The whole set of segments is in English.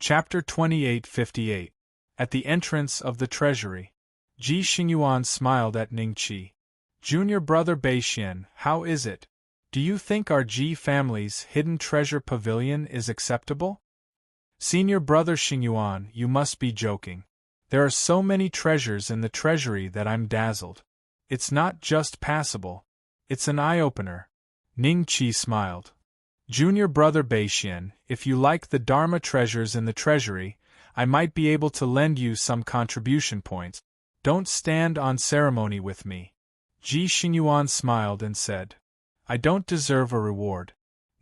Chapter 2858. At the entrance of the treasury. Ji Xingyuan smiled at Ningqi. Junior brother Beixian, how is it? Do you think our Ji family's hidden treasure pavilion is acceptable? Senior brother Xingyuan, you must be joking. There are so many treasures in the treasury that I'm dazzled. It's not just passable. It's an eye-opener. Ningqi smiled. Junior brother Beixian, if you like the Dharma treasures in the treasury, I might be able to lend you some contribution points. Don't stand on ceremony with me. Ji Xingyuan smiled and said. I don't deserve a reward.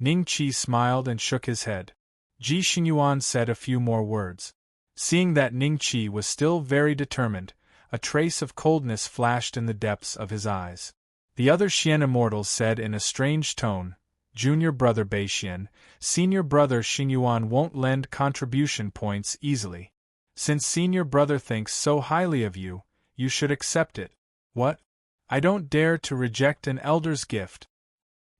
Ningqi smiled and shook his head. Ji Xingyuan said a few more words. Seeing that Ningqi was still very determined, a trace of coldness flashed in the depths of his eyes. The other Xian immortals said in a strange tone, Junior brother Beixian, senior brother Xingyuan won't lend contribution points easily. Since senior brother thinks so highly of you, you should accept it. What? I don't dare to reject an elder's gift.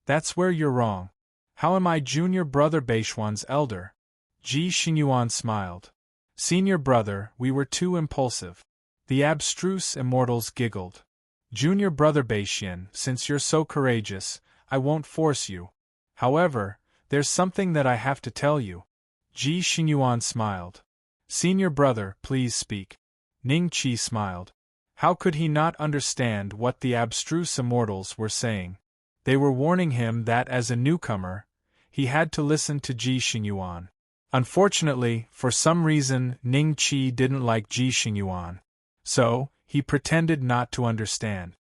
That's where you're wrong. How am I junior brother Beixian's elder? Ji Xingyuan smiled. Senior brother, we were too impulsive. The abstruse immortals giggled. Junior brother Beixian, since you're so courageous, I won't force you. However, there's something that I have to tell you. Ji Xingyuan smiled. Senior brother, please speak. Ningqi smiled. How could he not understand what the abstruse immortals were saying? They were warning him that as a newcomer, he had to listen to Ji Xingyuan. Unfortunately, for some reason, Ningqi didn't like Ji Xingyuan. So, he pretended not to understand.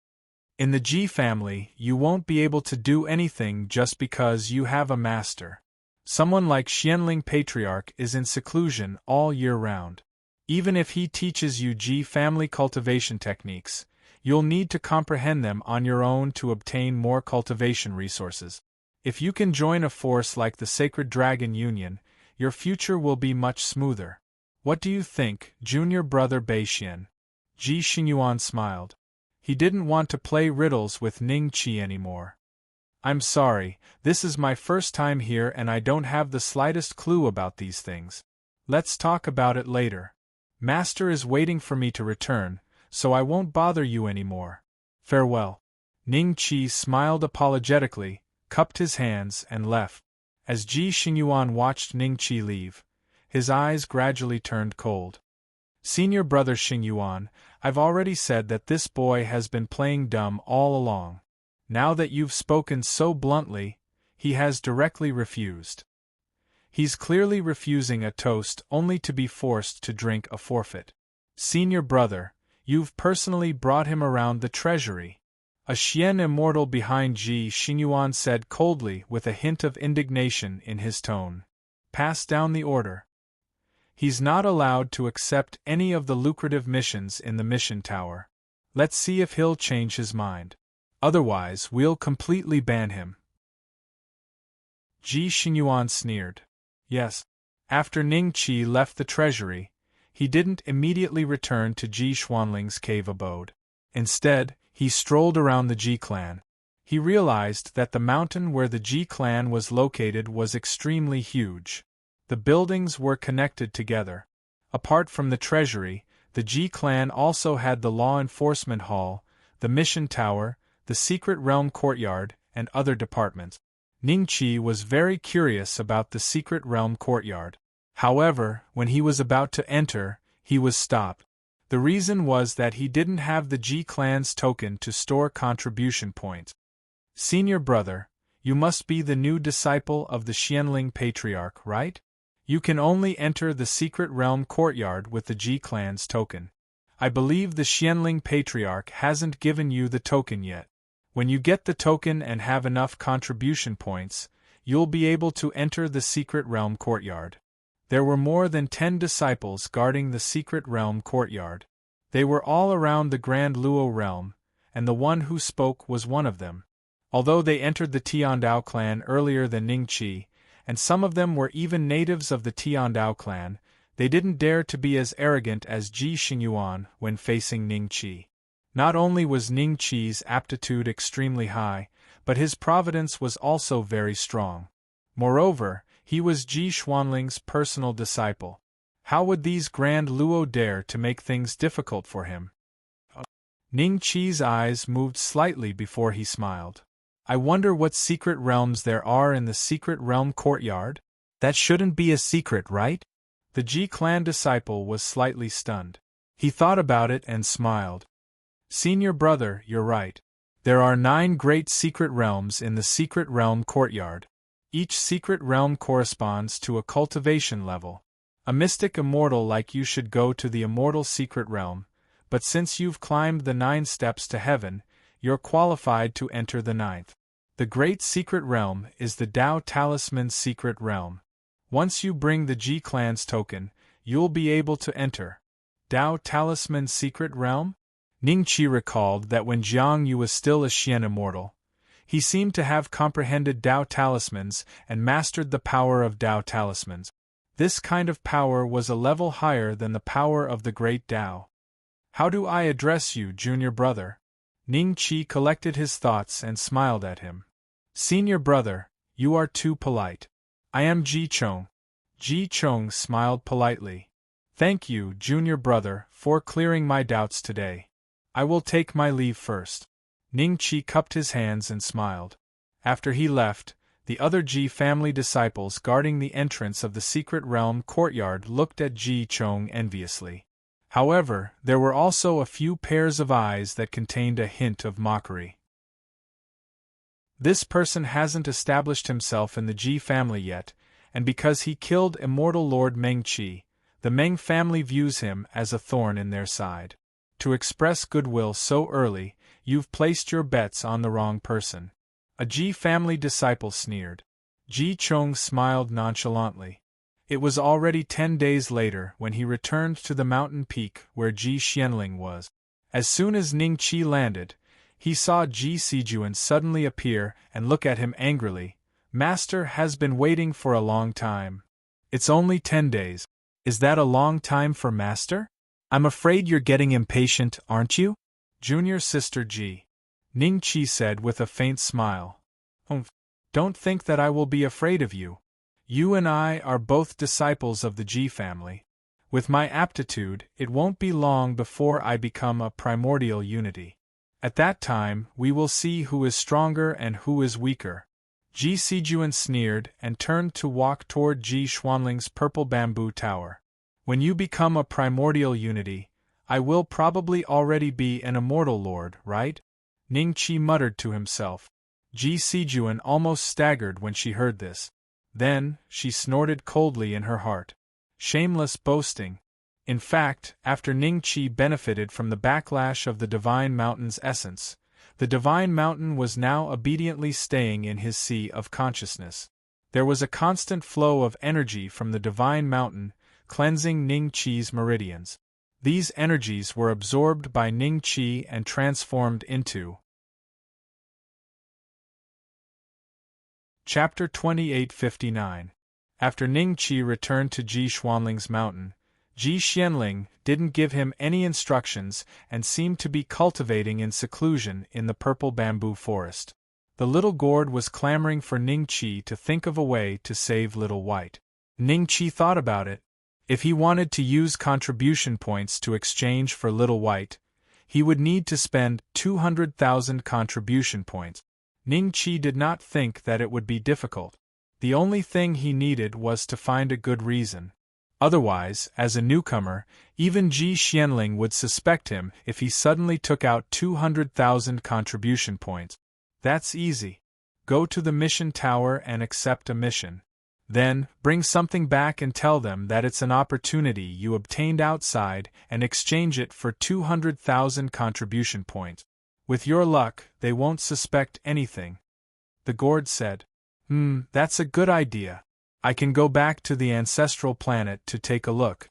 In the Ji family, you won't be able to do anything just because you have a master. Someone like Xianling Patriarch is in seclusion all year round. Even if he teaches you Ji family cultivation techniques, you'll need to comprehend them on your own to obtain more cultivation resources. If you can join a force like the Sacred Dragon Union, your future will be much smoother. What do you think, junior brother Beixian? Ji Xingyuan smiled. He didn't want to play riddles with Ningqi anymore. I'm sorry, this is my first time here and I don't have the slightest clue about these things. Let's talk about it later. Master is waiting for me to return, so I won't bother you anymore. Farewell. Ningqi smiled apologetically, cupped his hands, and left. As Ji Xingyuan watched Ningqi leave, his eyes gradually turned cold. Senior brother Xingyuan, I've already said that this boy has been playing dumb all along. Now that you've spoken so bluntly, he has directly refused. He's clearly refusing a toast only to be forced to drink a forfeit. Senior brother, you've personally brought him around the treasury. A Xian immortal behind Ji Xingyuan said coldly with a hint of indignation in his tone. Pass down the order. He's not allowed to accept any of the lucrative missions in the mission tower. Let's see if he'll change his mind. Otherwise, we'll completely ban him. Ji Xingyuan sneered. Yes. After Ningqi left the treasury, he didn't immediately return to Ji Xuanling's cave abode. Instead, he strolled around the Ji clan. He realized that the mountain where the Ji clan was located was extremely huge. The buildings were connected together. Apart from the treasury, the Ji clan also had the law enforcement hall, the mission tower, the secret realm courtyard, and other departments. Ningqi was very curious about the secret realm courtyard. However, when he was about to enter, he was stopped. The reason was that he didn't have the Ji clan's token to store contribution points. Senior brother, you must be the new disciple of the Xianling Patriarch, right? You can only enter the secret realm courtyard with the Ji clan's token. I believe the Xianling Patriarch hasn't given you the token yet. When you get the token and have enough contribution points, you'll be able to enter the secret realm courtyard. There were more than 10 disciples guarding the secret realm courtyard. They were all around the Grand Luo realm, and the one who spoke was one of them. Although they entered the Tiandao clan earlier than Ningqi, and some of them were even natives of the Tiandao clan, they didn't dare to be as arrogant as Ji Xingyuan when facing Ningqi. Not only was Ningqi's aptitude extremely high, but his providence was also very strong. Moreover, he was Ji Xuanling's personal disciple. How would these grand Luo dare to make things difficult for him? Ning Qi's eyes moved slightly before he smiled. I wonder what secret realms there are in the secret realm courtyard? That shouldn't be a secret, right? The Ji clan disciple was slightly stunned. He thought about it and smiled. Senior brother, you're right. There are 9 great secret realms in the secret realm courtyard. Each secret realm corresponds to a cultivation level. A mystic immortal like you should go to the immortal secret realm, but since you've climbed the 9 steps to heaven, you're qualified to enter the 9th. The great secret realm is the Dao Talisman secret realm. Once you bring the Ji clan's token, you'll be able to enter. Dao Talisman secret realm? Ning Qi recalled that when Jiang Yu was still a Xian immortal, he seemed to have comprehended Dao talismans and mastered the power of Dao talismans. This kind of power was a level higher than the power of the great Dao. How do I address you, junior brother? Ning Qi collected his thoughts and smiled at him. Senior brother, you are too polite. I am Ji Chong. Ji Chong smiled politely. Thank you, junior brother, for clearing my doubts today. I will take my leave first. Ning Qi cupped his hands and smiled. After he left, the other Ji family disciples guarding the entrance of the secret realm courtyard looked at Ji Chong enviously. However, there were also a few pairs of eyes that contained a hint of mockery. This person hasn't established himself in the Ji family yet, and because he killed immortal Lord Meng Qi, the Meng family views him as a thorn in their side. To express goodwill so early, you've placed your bets on the wrong person. A Ji family disciple sneered. Ji Chong smiled nonchalantly. It was already 10 days later when he returned to the mountain peak where Ji Xianling was. As soon as Ning Qi landed, he saw Ji Sijuan suddenly appear and look at him angrily. Master has been waiting for a long time. It's only 10 days. Is that a long time for Master? I'm afraid you're getting impatient, aren't you? Junior sister Ji. Ning Qi said with a faint smile. Don't think that I will be afraid of you. You and I are both disciples of the Ji family. With my aptitude, it won't be long before I become a primordial unity. At that time, we will see who is stronger and who is weaker. Ji Sijuan sneered and turned to walk toward Ji Xuanling's purple bamboo tower. When you become a primordial unity, I will probably already be an immortal lord, right? Ning Qi muttered to himself. Ji Sijuan almost staggered when she heard this. Then, she snorted coldly in her heart. Shameless boasting. In fact, after Ning Qi benefited from the backlash of the Divine Mountain's essence, the Divine Mountain was now obediently staying in his sea of consciousness. There was a constant flow of energy from the Divine Mountain, cleansing Ning Qi's meridians. These energies were absorbed by Ning Qi and transformed into. Chapter 2859. After Ning Qi returned to Ji Xuanling's mountain, Ji Xianling didn't give him any instructions and seemed to be cultivating in seclusion in the purple bamboo forest. The little gourd was clamoring for Ning Qi to think of a way to save Little White. Ning Qi thought about it. If he wanted to use contribution points to exchange for Little White, he would need to spend 200,000 contribution points. Ning Qi did not think that it would be difficult. The only thing he needed was to find a good reason. Otherwise, as a newcomer, even Ji Xianling would suspect him if he suddenly took out 200,000 contribution points. That's easy. Go to the mission tower and accept a mission. Then, bring something back and tell them that it's an opportunity you obtained outside and exchange it for 200,000 contribution points. With your luck, they won't suspect anything. The gourd said. That's a good idea. I can go back to the ancestral planet to take a look.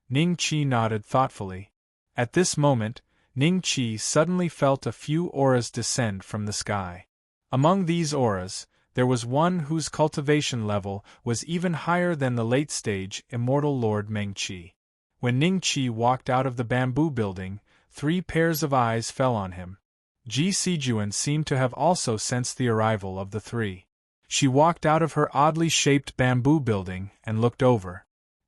Ning Qi nodded thoughtfully. At this moment, Ning Qi suddenly felt a few auras descend from the sky. Among these auras, there was one whose cultivation level was even higher than the late-stage immortal Lord Meng Qi. When Ning Qi walked out of the bamboo building, 3 pairs of eyes fell on him. Ji Sijuan seemed to have also sensed the arrival of the 3. She walked out of her oddly shaped bamboo building and looked over.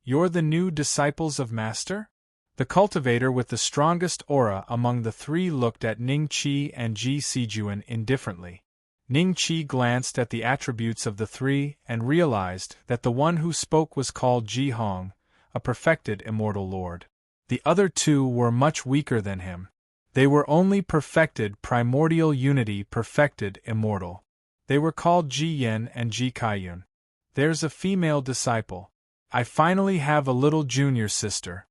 You're the new disciples of Master? The cultivator with the strongest aura among the three looked at Ning Qi and Ji Sijuan indifferently. Ning Qi glanced at the attributes of the three and realized that the one who spoke was called Ji Hong, a perfected immortal lord. The other two were much weaker than him. They were only perfected primordial unity, perfected immortal. They were called Ji Yen and Ji Kaiyun. There's a female disciple. I finally have a little junior sister.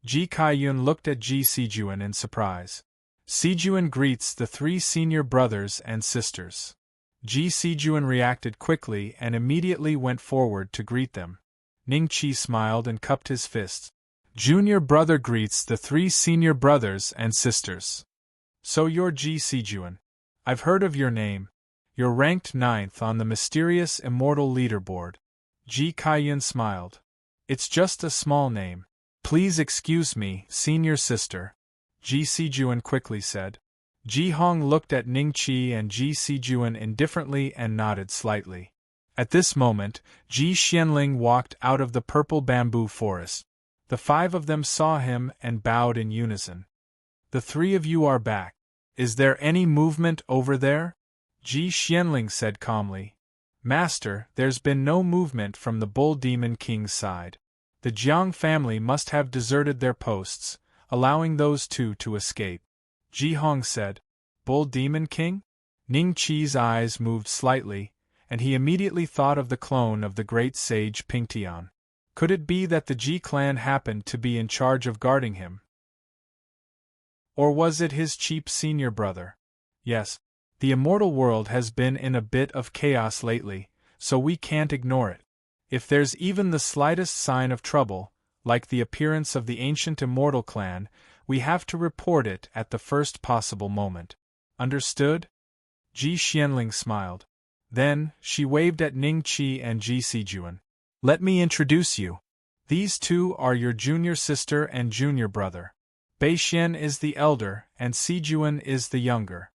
Ji Kaiyun looked at Ji Sijuan in surprise. Sijuan greets the three senior brothers and sisters. Ji Sijuan reacted quickly and immediately went forward to greet them. Ning Qi smiled and cupped his fists. Junior brother greets the three senior brothers and sisters. So you're Ji Sijuan. I've heard of your name. You're ranked 9th on the mysterious immortal leaderboard. Ji Kaiyun smiled. It's just a small name. Please excuse me, senior sister, Ji Sijuan quickly said. Ji Hong looked at Ning Qi and Ji Sijuan indifferently and nodded slightly. At this moment, Ji Xianling walked out of the purple bamboo forest. The 5 of them saw him and bowed in unison. The 3 of you are back. Is there any movement over there? Ji Xianling said calmly. Master, there's been no movement from the Bull Demon King's side. The Jiang family must have deserted their posts, allowing those 2 to escape. Ji Hong said. Bull Demon King? Ning Qi's eyes moved slightly, and he immediately thought of the clone of the great sage Pingtian. Could it be that the Ji clan happened to be in charge of guarding him? Or was it his cheap senior brother? Yes, the immortal world has been in a bit of chaos lately, so we can't ignore it. If there's even the slightest sign of trouble, like the appearance of the ancient immortal clan, we have to report it at the first possible moment. Understood? Ji Xianling smiled. Then, she waved at Ning Qi and Ji Sijuan. Let me introduce you. These 2 are your junior sister and junior brother. Beixian is the elder and Sijuan is the younger.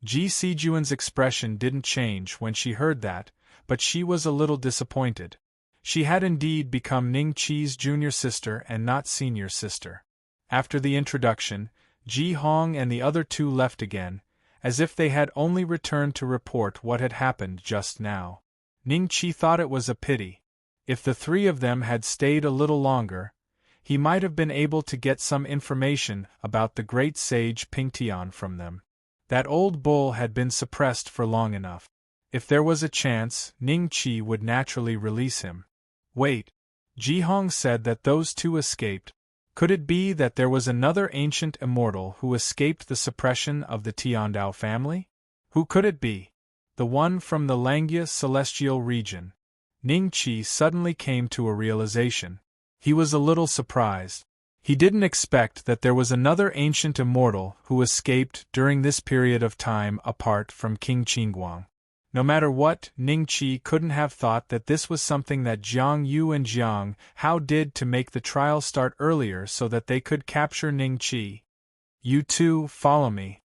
Ji Sijuan's expression didn't change when she heard that, but she was a little disappointed. She had indeed become Ning Qi's junior sister and not senior sister. After the introduction, Ji Hong and the other 2 left again, as if they had only returned to report what had happened just now. Ning Qi thought it was a pity. If the 3 of them had stayed a little longer, he might have been able to get some information about the great sage Pingtian from them. That old bull had been suppressed for long enough. If there was a chance, Ning Qi would naturally release him. Wait. Ji Hong said that those 2 escaped. Could it be that there was another ancient immortal who escaped the suppression of the Tiandao family? Who could it be? The one from the Langia celestial region. Ning Qi suddenly came to a realization. He was a little surprised. He didn't expect that there was another ancient immortal who escaped during this period of time apart from King Qingguang. No matter what, Ning Qi couldn't have thought that this was something that Jiang Yu and Jiang Hao did to make the trial start earlier so that they could capture Ning Qi. You 2 follow me.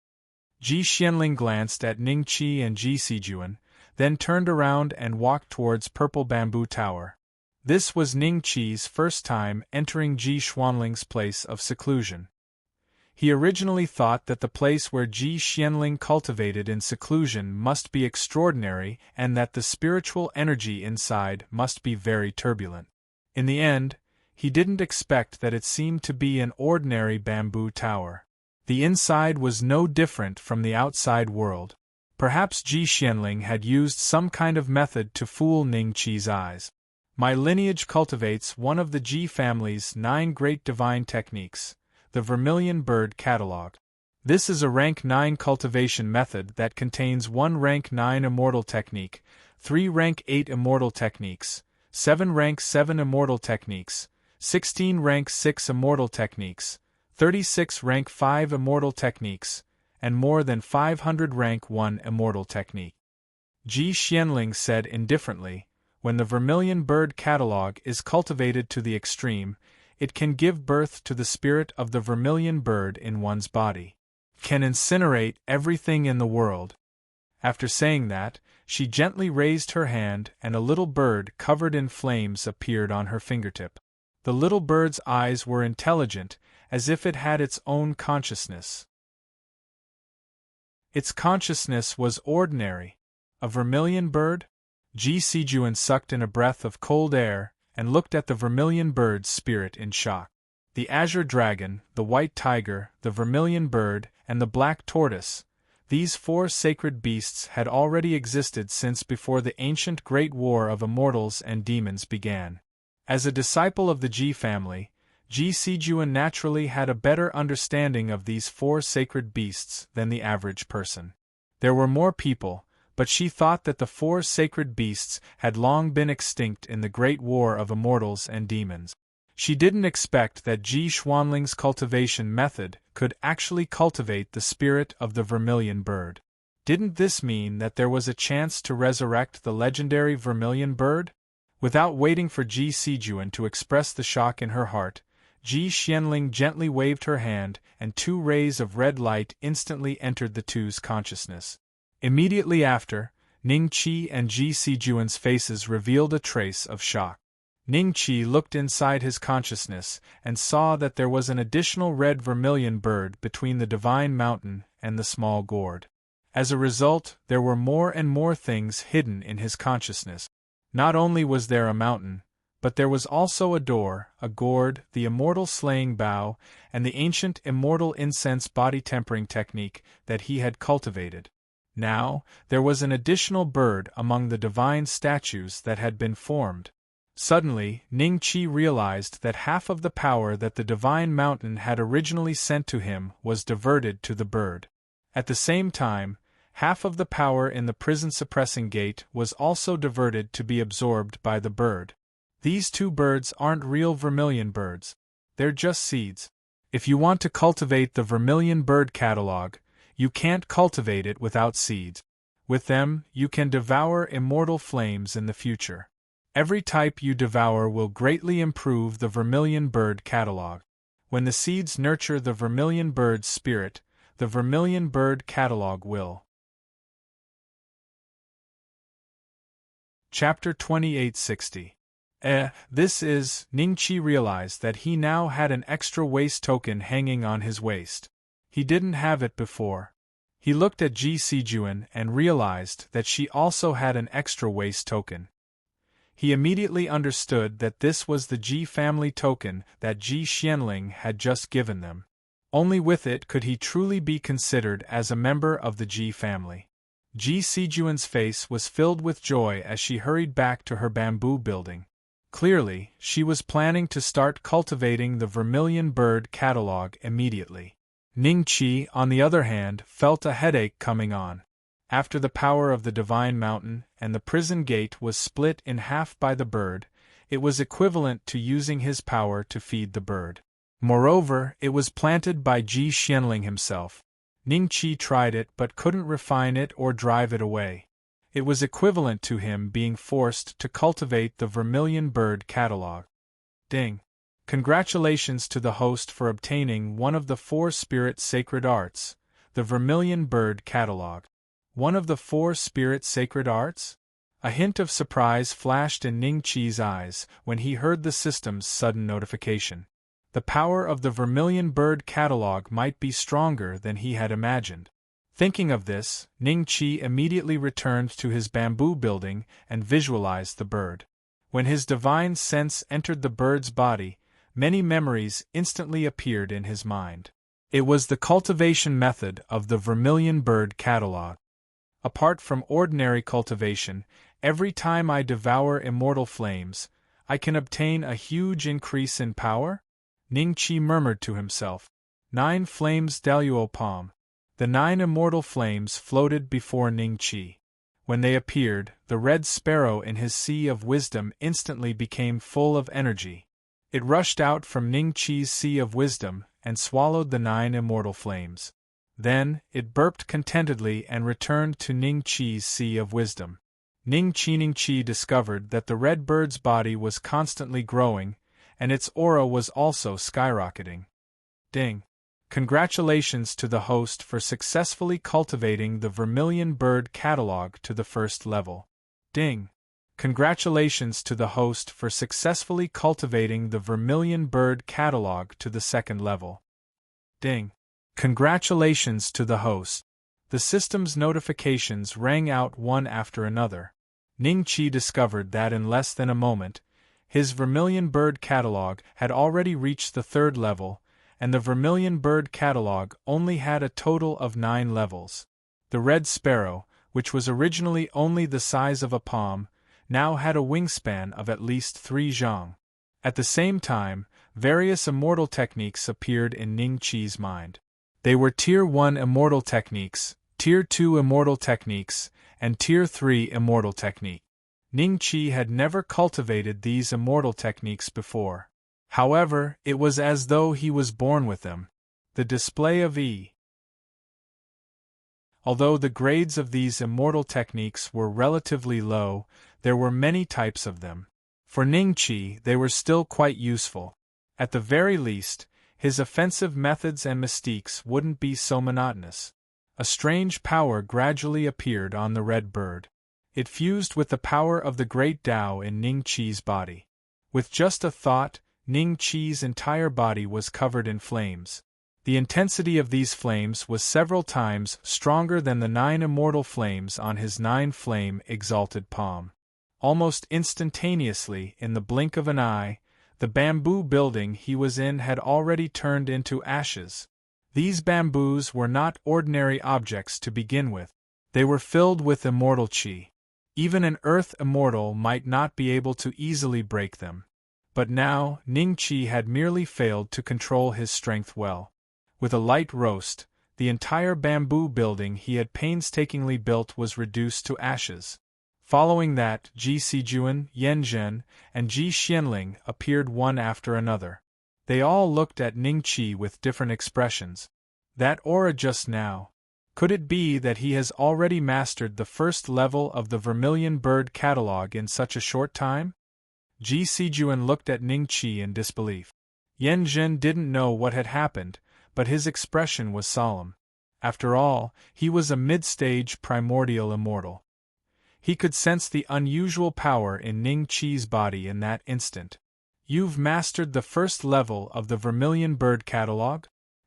Ji Xianling glanced at Ning Qi and Ji Sijuan, then turned around and walked towards Purple Bamboo Tower. This was Ning Qi's first time entering Ji Xuanling's place of seclusion. He originally thought that the place where Ji Xianling cultivated in seclusion must be extraordinary and that the spiritual energy inside must be very turbulent. In the end, he didn't expect that it seemed to be an ordinary bamboo tower. The inside was no different from the outside world. Perhaps Ji Xianling had used some kind of method to fool Ning Qi's eyes. My lineage cultivates one of the Ji family's 9 great divine techniques, the Vermilion Bird Catalog. This is a rank 9 cultivation method that contains 1 rank 9 immortal technique, 3 rank 8 immortal techniques, 7 rank 7 immortal techniques, 16 rank 6 immortal techniques, 36 rank 5 immortal techniques, and more than 500 rank 1 immortal technique. Ji Xianling said indifferently, when the Vermilion Bird Catalog is cultivated to the extreme, it can give birth to the spirit of the vermilion bird in one's body. Can incinerate everything in the world. After saying that, she gently raised her hand and a little bird covered in flames appeared on her fingertip. The little bird's eyes were intelligent, as if it had its own consciousness. Its consciousness was ordinary. A vermilion bird? Ji Sijuan sucked in a breath of cold air and looked at the vermilion bird's spirit in shock. The azure dragon, the white tiger, the vermilion bird, and the black tortoise, these 4 sacred beasts had already existed since before the ancient great war of immortals and demons began. As a disciple of the Ji family, Ji Sijuan naturally had a better understanding of these 4 sacred beasts than the average person. There were more people, but she thought that the 4 sacred beasts had long been extinct in the great war of immortals and demons. She didn't expect that Ji Xuanling's cultivation method could actually cultivate the spirit of the vermilion bird. Didn't this mean that there was a chance to resurrect the legendary vermilion bird? Without waiting for Ji Sijuan to express the shock in her heart, Ji Xianling gently waved her hand, and 2 rays of red light instantly entered the two's consciousness. Immediately after, Ning Qi and Ji Sijuan's faces revealed a trace of shock. Ning Qi looked inside his consciousness and saw that there was an additional red vermilion bird between the divine mountain and the small gourd. As a result, there were more and more things hidden in his consciousness. Not only was there a mountain, but there was also a door, a gourd, the immortal slaying bow, and the ancient immortal incense body tempering technique that he had cultivated. Now, there was an additional bird among the divine statues that had been formed. Suddenly, Ning Qi realized that half of the power that the divine mountain had originally sent to him was diverted to the bird. At the same time, half of the power in the prison suppressing gate was also diverted to be absorbed by the bird. These 2 birds aren't real vermilion birds. They're just seeds. If you want to cultivate the vermilion bird catalog, you can't cultivate it without seeds. With them, you can devour immortal flames in the future. Every type you devour will greatly improve the vermilion bird catalog. When the seeds nurture the vermilion bird's spirit, the vermilion bird catalog will. Chapter 2860. This is, Ning Qi realized that he now had an extra waist token hanging on his waist. He didn't have it before. He looked at Ji Sijuan and realized that she also had an extra waist token. He immediately understood that this was the Ji family token that Ji Xianling had just given them. Only with it could he truly be considered as a member of the Ji family. Ji Sijuan's face was filled with joy as she hurried back to her bamboo building. Clearly, she was planning to start cultivating the vermilion bird catalog immediately. Ning Qi, on the other hand, felt a headache coming on. After the power of the divine mountain and the prison gate was split in half by the bird, it was equivalent to using his power to feed the bird. Moreover, it was planted by Ji Xianling himself. Ning Qi tried it but couldn't refine it or drive it away. It was equivalent to him being forced to cultivate the vermilion bird catalog. Ding! Congratulations to the host for obtaining one of the 4 spirit sacred arts, the vermilion bird catalog. One of the 4 spirit sacred arts? A hint of surprise flashed in Ning Qi's eyes when he heard the system's sudden notification. The power of the vermilion bird catalog might be stronger than he had imagined. Thinking of this, Ning Qi immediately returned to his bamboo building and visualized the bird. When his divine sense entered the bird's body, many memories instantly appeared in his mind. It was the cultivation method of the vermilion bird catalog. Apart from ordinary cultivation, every time I devour immortal flames, I can obtain a huge increase in power? Ning Qi murmured to himself. 9 flames Daluo Palm. The 9 immortal flames floated before Ning Qi. When they appeared, the red sparrow in his sea of wisdom instantly became full of energy. It rushed out from Ning Qi's sea of wisdom and swallowed the 9 immortal flames. Then, it burped contentedly and returned to Ning Qi's sea of wisdom. Ning Qi discovered that the red bird's body was constantly growing, and its aura was also skyrocketing. Ding! Congratulations to the host for successfully cultivating the vermilion bird catalog to the 1st level. Ding! Congratulations to the host for successfully cultivating the Vermilion Bird catalog to the second level. Ding! Congratulations to the host. The system's notifications rang out one after another. Ning-Chi discovered that in less than a moment, his Vermilion Bird catalog had already reached the third level, and the Vermilion Bird catalog only had a total of 9 levels. The red sparrow, which was originally only the size of a palm, now had a wingspan of at least 3 zhang. At the same time, various immortal techniques appeared in Ning-Chi's mind. They were Tier 1 immortal techniques, Tier 2 immortal techniques, and Tier 3 immortal technique. Ning-Chi had never cultivated these immortal techniques before. However, it was as though he was born with them. The display of E. Although the grades of these immortal techniques were relatively low, there were many types of them. For Ning-Chi, they were still quite useful. At the very least, his offensive methods and mystiques wouldn't be so monotonous. A strange power gradually appeared on the red bird. It fused with the power of the great Tao in Ning-Chi's body. With just a thought, Ning-Chi's entire body was covered in flames. The intensity of these flames was several times stronger than the 9 immortal flames on his 9-flame exalted palm. Almost instantaneously, in the blink of an eye, the bamboo building he was in had already turned into ashes. These bamboos were not ordinary objects to begin with. They were filled with immortal qi. Even an earth immortal might not be able to easily break them. But now, Ning-Chi had merely failed to control his strength well. With a light roast, the entire bamboo building he had painstakingly built was reduced to ashes. Following that, Ji Sijuan, Yan Zhen, and Ji Xianling appeared one after another. They all looked at Ning-Chi with different expressions. That aura just now. Could it be that he has already mastered the first level of the Vermilion Bird catalog in such a short time? Ji Sijuan looked at Ning-Chi in disbelief. Yan Zhen didn't know what had happened, but his expression was solemn. After all, he was a mid-stage primordial immortal. He could sense the unusual power in Ning-Chi's body in that instant. You've mastered the first level of the Vermilion Bird catalog?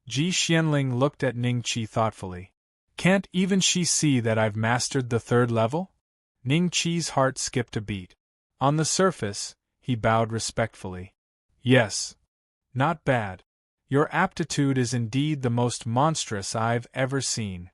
Ji Xianling looked at Ning-Chi thoughtfully. Can't even she see that I've mastered the third level? Ning-Chi's heart skipped a beat. On the surface, he bowed respectfully. Yes. Not bad. Your aptitude is indeed the most monstrous I've ever seen.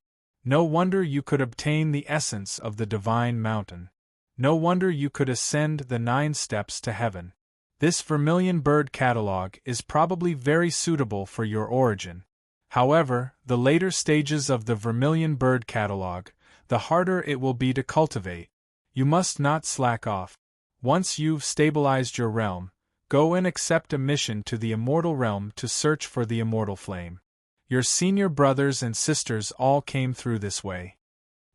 No wonder you could obtain the essence of the divine mountain. No wonder you could ascend the 9 steps to heaven. This Vermilion Bird catalog is probably very suitable for your origin. However, the later stages of the Vermilion Bird catalog, the harder it will be to cultivate. You must not slack off. Once you've stabilized your realm, go and accept a mission to the immortal realm to search for the immortal flame. Your senior brothers and sisters all came through this way.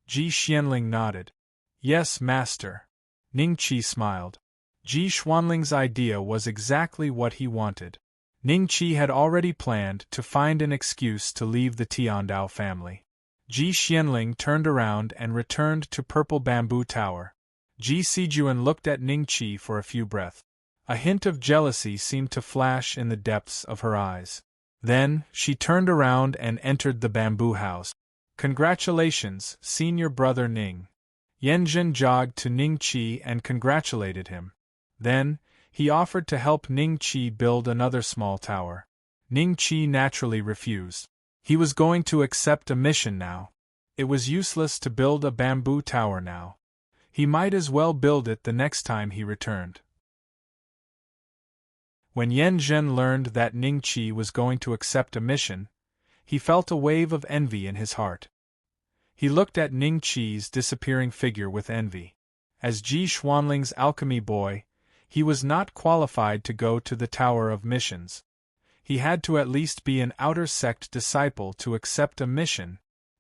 Ji Xianling nodded. Yes, master. Ning-Chi smiled. Ji Xuanling's idea was exactly what he wanted. Ning-Chi had already planned to find an excuse to leave the Tiandao family. Ji Xianling turned around and returned to Purple Bamboo Tower. Ji Sijuan looked at Ning-Chi for a few breaths. A hint of jealousy seemed to flash in the depths of her eyes. Then, she turned around and entered the bamboo house. Congratulations, senior brother Ning. Yan Zhen jogged to Ning-Chi and congratulated him. Then, he offered to help Ning-Chi build another small tower. Ning-Chi naturally refused. He was going to accept a mission now. It was useless to build a bamboo tower now. He might as well build it the next time he returned. When Yan Zhen learned that Ning-Chi was going to accept a mission, he felt a wave of envy in his heart. He looked at Ning-Chi's disappearing figure with envy. As Ji Xuanling's alchemy boy, he was not qualified to go to the Tower of Missions. He had to at least be an outer sect disciple to accept a mission.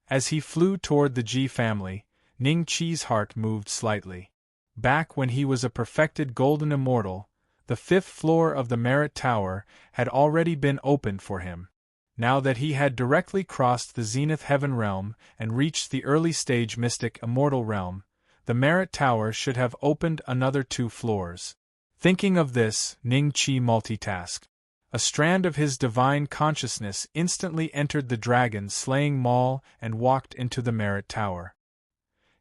As he flew toward the Ji family, Ning-Chi's heart moved slightly. Back when he was a perfected golden immortal, the 5th floor of the Merit Tower had already been opened for him. Now that he had directly crossed the Zenith Heaven realm and reached the early stage mystic immortal realm, the Merit Tower should have opened another 2 floors. Thinking of this, Ning Qi multitasked. A strand of his divine consciousness instantly entered the dragon-slaying maul and walked into the Merit Tower.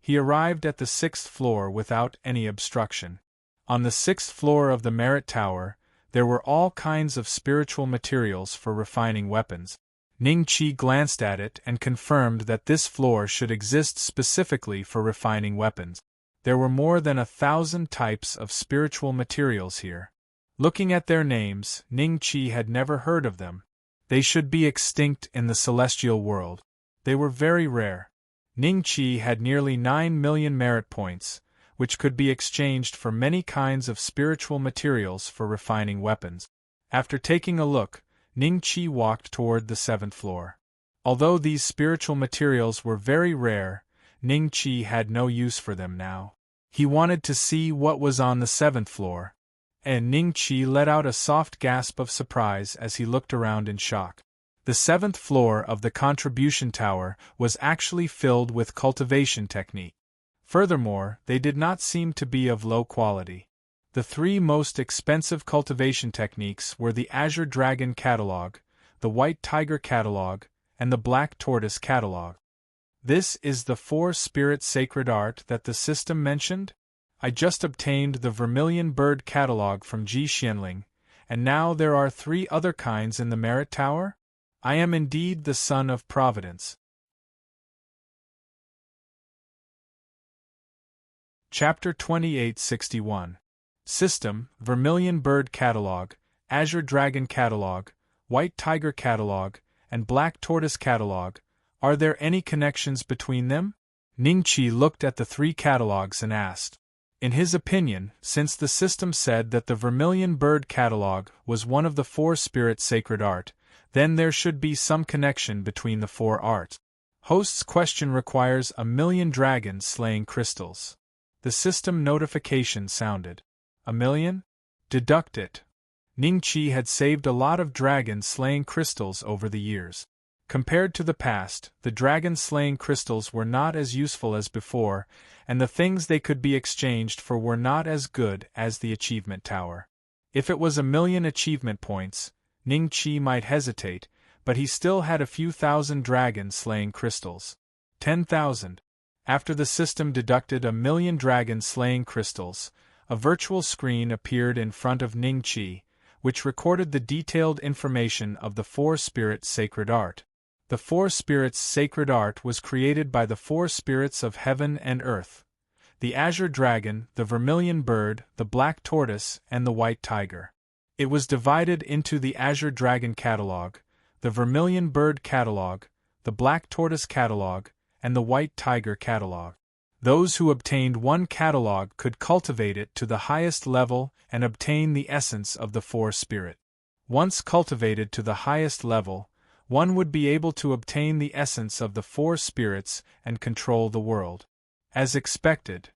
He arrived at the 6th floor without any obstruction. On the 6th floor of the Merit Tower, there were all kinds of spiritual materials for refining weapons. Ning Qi glanced at it and confirmed that this floor should exist specifically for refining weapons. There were more than 1,000 types of spiritual materials here. Looking at their names, Ning Qi had never heard of them. They should be extinct in the celestial world. They were very rare. Ning Qi had nearly 9 million merit points, which could be exchanged for many kinds of spiritual materials for refining weapons. After taking a look, Ning Qi walked toward the 7th floor. Although these spiritual materials were very rare, Ning Qi had no use for them now. He wanted to see what was on the 7th floor, and Ning Qi let out a soft gasp of surprise as he looked around in shock. The 7th floor of the contribution tower was actually filled with cultivation technique. Furthermore, they did not seem to be of low quality. The 3 most expensive cultivation techniques were the Azure Dragon Catalog, the White Tiger Catalog, and the Black Tortoise Catalog. This is the 4-spirit sacred art that the system mentioned? I just obtained the Vermilion Bird Catalog from Ji Xianling, and now there are 3 other kinds in the Merit Tower? I am indeed the son of Providence. Chapter 2861. System, Vermilion Bird Catalog, Azure Dragon Catalog, White Tiger Catalog, and Black Tortoise Catalog. Are there any connections between them? Ning Qi looked at the 3 catalogs and asked. In his opinion, since the system said that the Vermilion Bird Catalog was one of the 4-spirit sacred art, then there should be some connection between the 4 arts. Host's question requires 1,000,000 dragon-slaying crystals. The system notification sounded. 1,000,000? Deduct it. Ning Qi had saved a lot of dragon-slaying crystals over the years. Compared to the past, the dragon-slaying crystals were not as useful as before, and the things they could be exchanged for were not as good as the achievement tower. If it was 1,000,000 achievement points, Ning Qi might hesitate, but he still had a few thousand dragon-slaying crystals. 10,000. After the system deducted 1,000,000 dragon-slaying crystals, a virtual screen appeared in front of Ning Qi, which recorded the detailed information of the 4-spirit sacred art. The 4 spirits sacred art was created by the 4 spirits of heaven and earth: the Azure Dragon, the Vermilion Bird, the Black Tortoise, and the White Tiger. It was divided into the Azure Dragon Catalog, the Vermilion Bird Catalog, the Black Tortoise Catalog, and the White Tiger Catalog. Those who obtained one catalog could cultivate it to the highest level and obtain the essence of the 4 spirit. Once cultivated to the highest level, one would be able to obtain the essence of the 4 spirits and control the world. As expected,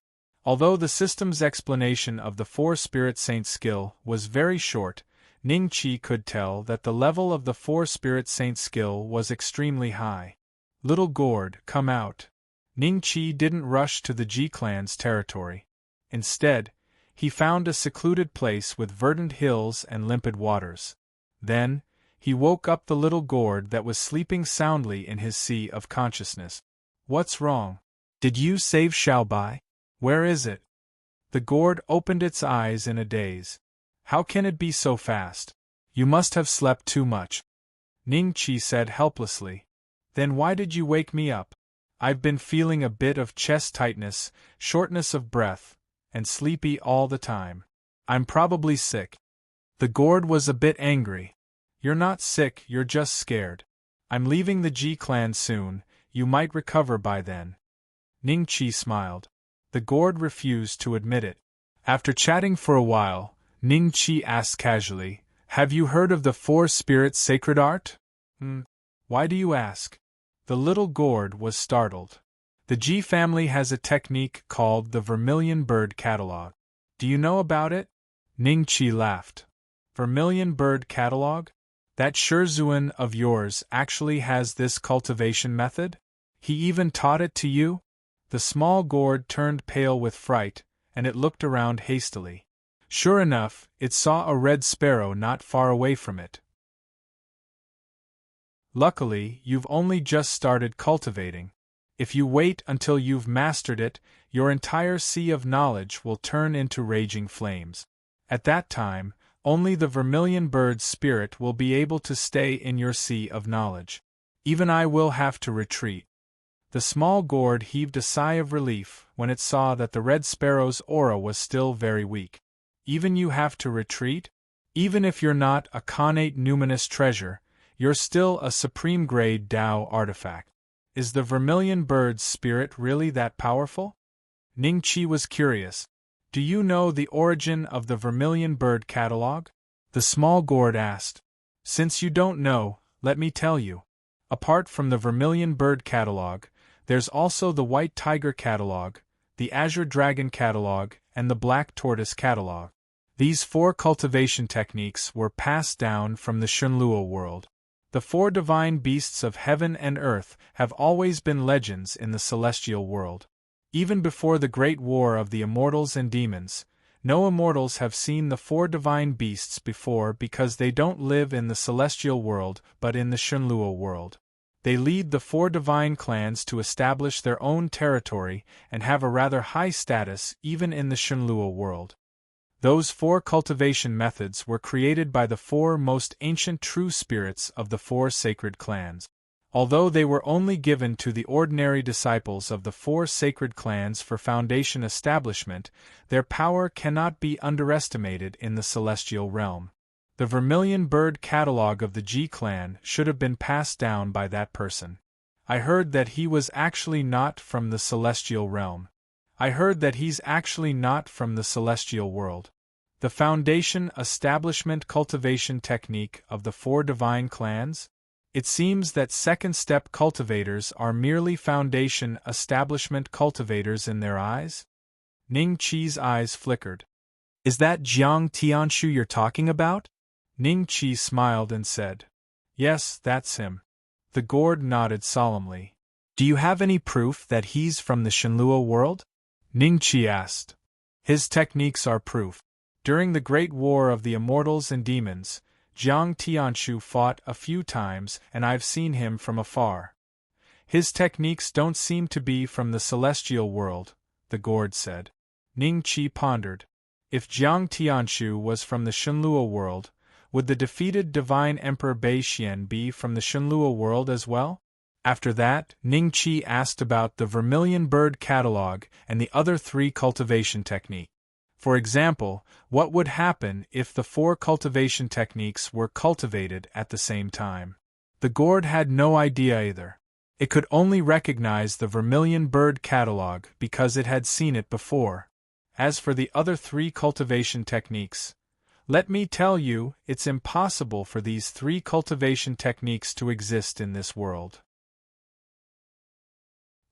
although the system's explanation of the 4-spirit saint skill was very short, Ning Qi could tell that the level of the 4-spirit saint skill was extremely high. Little gourd, come out. Ning Qi didn't rush to the Ji clan's territory. Instead, he found a secluded place with verdant hills and limpid waters. Then, he woke up the little gourd that was sleeping soundly in his sea of consciousness. What's wrong? Did you save Xiaobai? Where is it? The gourd opened its eyes in a daze. How can it be so fast? You must have slept too much. Ning Qi said helplessly. Then why did you wake me up? I've been feeling a bit of chest tightness, shortness of breath, and sleepy all the time. I'm probably sick. The gourd was a bit angry. You're not sick, you're just scared. I'm leaving the Ji clan soon, you might recover by then. Ning Qi smiled. The gourd refused to admit it. After chatting for a while, Ning Qi asked casually, Have you heard of the 4-spirit sacred art? Why do you ask? The little gourd was startled. The Ji family has a technique called the Vermilion Bird Catalog. Do you know about it? Ning Qi laughed. Vermilion Bird Catalog? That Shizhuan of yours actually has this cultivation method? He even taught it to you? The small gourd turned pale with fright, and it looked around hastily. Sure enough, it saw a red sparrow not far away from it. Luckily, you've only just started cultivating. If you wait until you've mastered it, your entire sea of knowledge will turn into raging flames. At that time, only the vermilion bird's spirit will be able to stay in your sea of knowledge. Even I will have to retreat. The small gourd heaved a sigh of relief when it saw that the red sparrow's aura was still very weak. Even you have to retreat? Even if you're not a connate numinous treasure, you're still a supreme-grade Tao artifact. Is the vermilion bird's spirit really that powerful? Ningqi was curious. Do you know the origin of the vermilion bird catalog? The small gourd asked. Since you don't know, let me tell you. Apart from the vermilion bird catalog, there's also the white tiger catalog, the azure dragon catalog, and the black tortoise catalog. These 4 cultivation techniques were passed down from the Shunluo world. The 4 divine beasts of heaven and earth have always been legends in the celestial world. Even before the great war of the immortals and demons, no immortals have seen the 4 divine beasts before because they don't live in the celestial world but in the Shunluo world. They lead the 4 divine clans to establish their own territory and have a rather high status even in the Shunluo world. Those 4 cultivation methods were created by the 4 most ancient true spirits of the 4 sacred clans. Although they were only given to the ordinary disciples of the 4 sacred clans for foundation establishment, their power cannot be underestimated in the celestial realm. The vermilion bird catalog of the Ji clan should have been passed down by that person. I heard that he was actually not from the celestial realm. I heard that he's actually not from the celestial world. The foundation establishment cultivation technique of the 4 divine clans? It seems that second-step cultivators are merely foundation establishment cultivators in their eyes? Ning Qi's eyes flickered. Is that Jiang Tianshu you're talking about? Ning Qi smiled and said, Yes, that's him. The gourd nodded solemnly. Do you have any proof that he's from the Shenluo world? Ning Qi asked. His techniques are proof. During the Great War of the Immortals and Demons, Jiang Tianshu fought a few times and I've seen him from afar. His techniques don't seem to be from the celestial world, the gourd said. Ning Qi pondered. If Jiang Tianshu was from the Shenluo world, would the defeated divine Emperor Bei Xian be from the Shenluo world as well? After that, Ning Qi asked about the vermilion bird catalog and the other 3 cultivation techniques. For example, what would happen if the 4 cultivation techniques were cultivated at the same time? The gourd had no idea either. It could only recognize the vermilion bird catalog because it had seen it before. As for the other 3 cultivation techniques, let me tell you, it's impossible for these 3 cultivation techniques to exist in this world.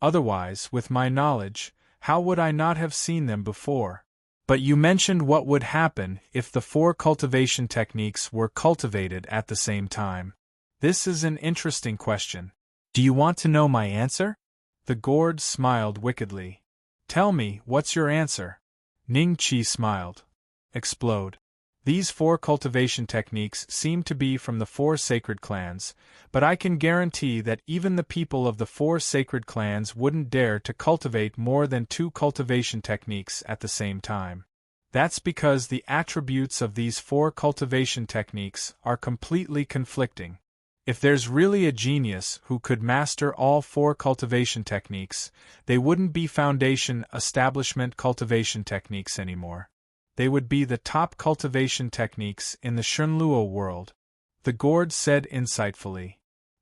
Otherwise, with my knowledge, how would I not have seen them before? But you mentioned what would happen if the 4 cultivation techniques were cultivated at the same time. This is an interesting question. Do you want to know my answer? The gourd smiled wickedly. Tell me, what's your answer? Ning Qi smiled. Explode. These 4 cultivation techniques seem to be from the 4 sacred clans, but I can guarantee that even the people of the 4 sacred clans wouldn't dare to cultivate more than 2 cultivation techniques at the same time. That's because the attributes of these 4 cultivation techniques are completely conflicting. If there's really a genius who could master all 4 cultivation techniques, they wouldn't be foundation establishment cultivation techniques anymore. They would be the top cultivation techniques in the Shunluo world. The gourd said insightfully.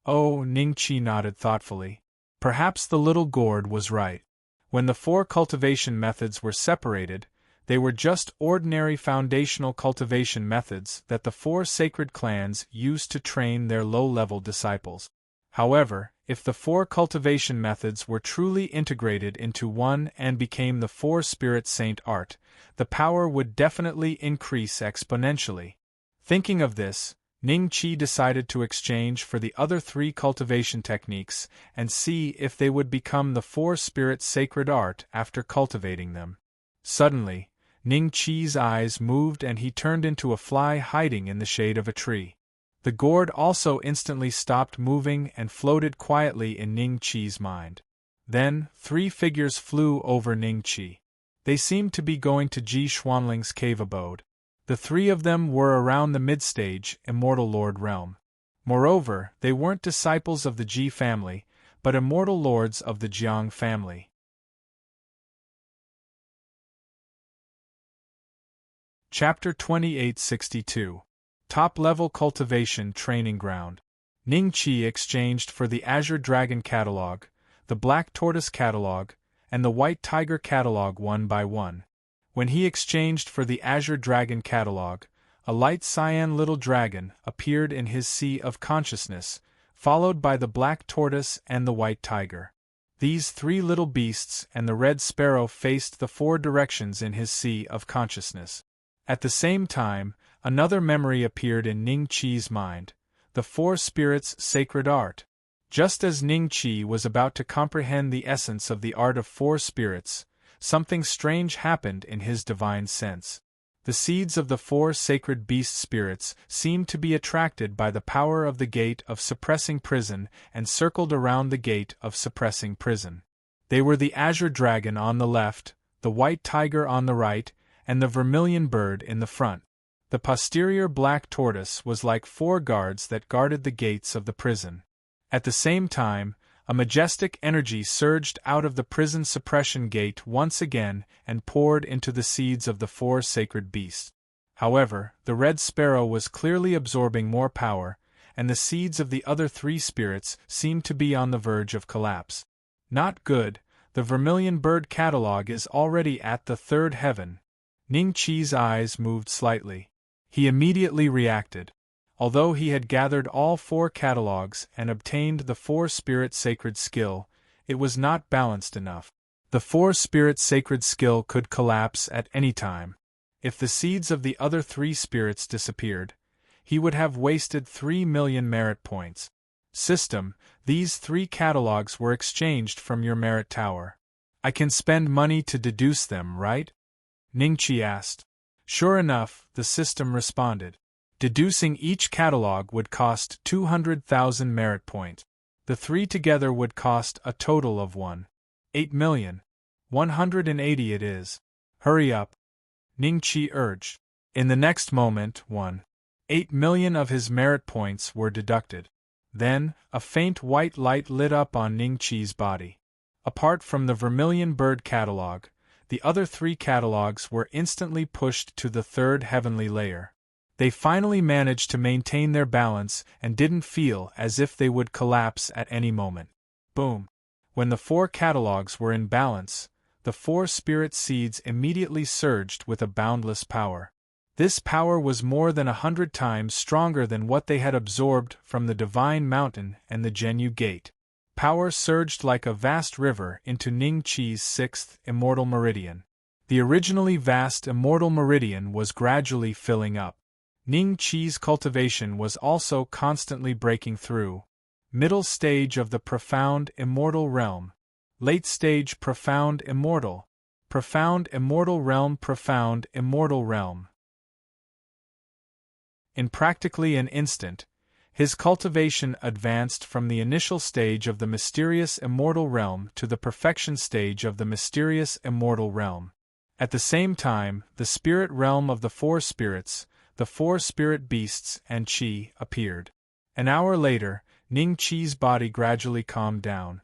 Oh, Ning Qi nodded thoughtfully. Perhaps the little gourd was right. When the 4 cultivation methods were separated, they were just ordinary foundational cultivation methods that the 4 sacred clans used to train their low-level disciples. However, if the 4 cultivation methods were truly integrated into one and became the 4 spirit saint art, the power would definitely increase exponentially. Thinking of this, Ning-Chi decided to exchange for the other 3 cultivation techniques and see if they would become the 4 spirit sacred art after cultivating them. Suddenly, Ning-Chi's eyes moved and he turned into a fly hiding in the shade of a tree. The gourd also instantly stopped moving and floated quietly in Ning-Chi's mind. Then, 3 figures flew over Ning-Chi. They seemed to be going to Ji Xuanling's cave abode. The 3 of them were around the mid-stage, Immortal Lord realm. Moreover, they weren't disciples of the Ji family, but immortal lords of the Jiang family. Chapter 2862. Top-Level Cultivation Training Ground. Ning-Chi exchanged for the Azure Dragon Catalog, the Black Tortoise Catalog, and the White Tiger Catalog one by one. When he exchanged for the Azure Dragon Catalog, a light cyan little dragon appeared in his sea of consciousness, followed by the Black Tortoise and the White Tiger. These 3 little beasts and the Red Sparrow faced the 4 directions in his sea of consciousness. At the same time, another memory appeared in Ning-Chi's mind, the 4 spirits' sacred art. Just as Ning-Chi was about to comprehend the essence of the art of 4 spirits, something strange happened in his divine sense. The seeds of the 4 sacred beast spirits seemed to be attracted by the power of the gate of suppressing prison and circled around the gate of suppressing prison. They were the Azure Dragon on the left, the White Tiger on the right, and the Vermilion Bird in the front. The posterior Black Tortoise was like 4 guards that guarded the gates of the prison. At the same time, a majestic energy surged out of the prison suppression gate once again and poured into the seeds of the 4 sacred beasts. However, the Red Sparrow was clearly absorbing more power, and the seeds of the other 3 spirits seemed to be on the verge of collapse. Not good, the Vermilion Bird catalog is already at the 3rd heaven. Ning-Chi's eyes moved slightly. He immediately reacted. Although he had gathered all 4 catalogs and obtained the 4 spirit sacred skill, it was not balanced enough. The 4 spirit sacred skill could collapse at any time. If the seeds of the other 3 spirits disappeared, he would have wasted 3 million merit points. System, these 3 catalogs were exchanged from your merit tower. I can spend money to deduce them, right? Ning-Chi asked. Sure enough, the system responded. Deducing each catalog would cost 200,000 merit points. The 3 together would cost a total of 1,880,000 it is. Hurry up, Ning-Chi urged. In the next moment, 1,800,000 of his merit points were deducted. Then, a faint white light lit up on Ning-Chi's body. Apart from the Vermilion Bird catalog, the other 3 catalogs were instantly pushed to the 3rd heavenly layer. They finally managed to maintain their balance and didn't feel as if they would collapse at any moment. Boom! When the 4 catalogs were in balance, the 4 spirit seeds immediately surged with a boundless power. This power was more than 100 times stronger than what they had absorbed from the Divine Mountain and the Zhenyu Gate. Power surged like a vast river into Ning-Chi's 6th Immortal Meridian. The originally vast Immortal Meridian was gradually filling up. Ning-Chi's cultivation was also constantly breaking through. Middle stage of the Profound Immortal Realm. Late stage Profound Immortal. Profound Immortal Realm. Profound Immortal Realm. In practically an instant, his cultivation advanced from the initial stage of the mysterious Immortal Realm to the perfection stage of the mysterious Immortal Realm. At the same time, the spirit realm of the 4 spirits, the 4 spirit beasts and Qi appeared. An hour later, Ning-Chi's body gradually calmed down.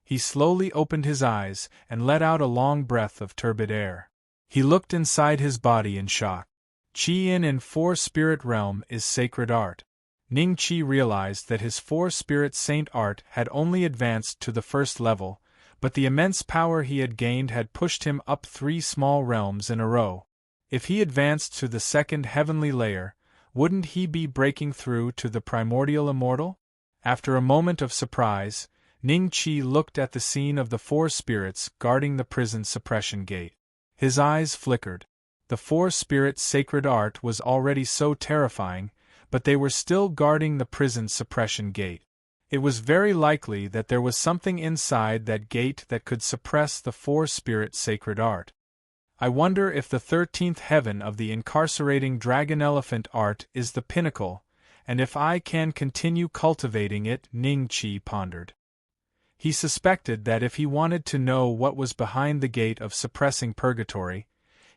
He slowly opened his eyes and let out a long breath of turbid air. He looked inside his body in shock. Qi in 4 spirit realm is sacred art. Ning-Chi realized that his 4 spirit saint art had only advanced to the 1st level, but the immense power he had gained had pushed him up 3 small realms in a row. If he advanced to the 2nd heavenly layer, wouldn't he be breaking through to the primordial immortal? After a moment of surprise, Ning-Chi looked at the scene of the 4 spirits guarding the prison suppression gate. His eyes flickered. The 4 spirit sacred art was already so terrifying, but they were still guarding the prison suppression gate. It was very likely that there was something inside that gate that could suppress the four-spirit sacred art. I wonder if the 13th heaven of the incarcerating dragon-elephant art is the pinnacle, and if I can continue cultivating it, Ning-Chi pondered. He suspected that if he wanted to know what was behind the gate of suppressing purgatory,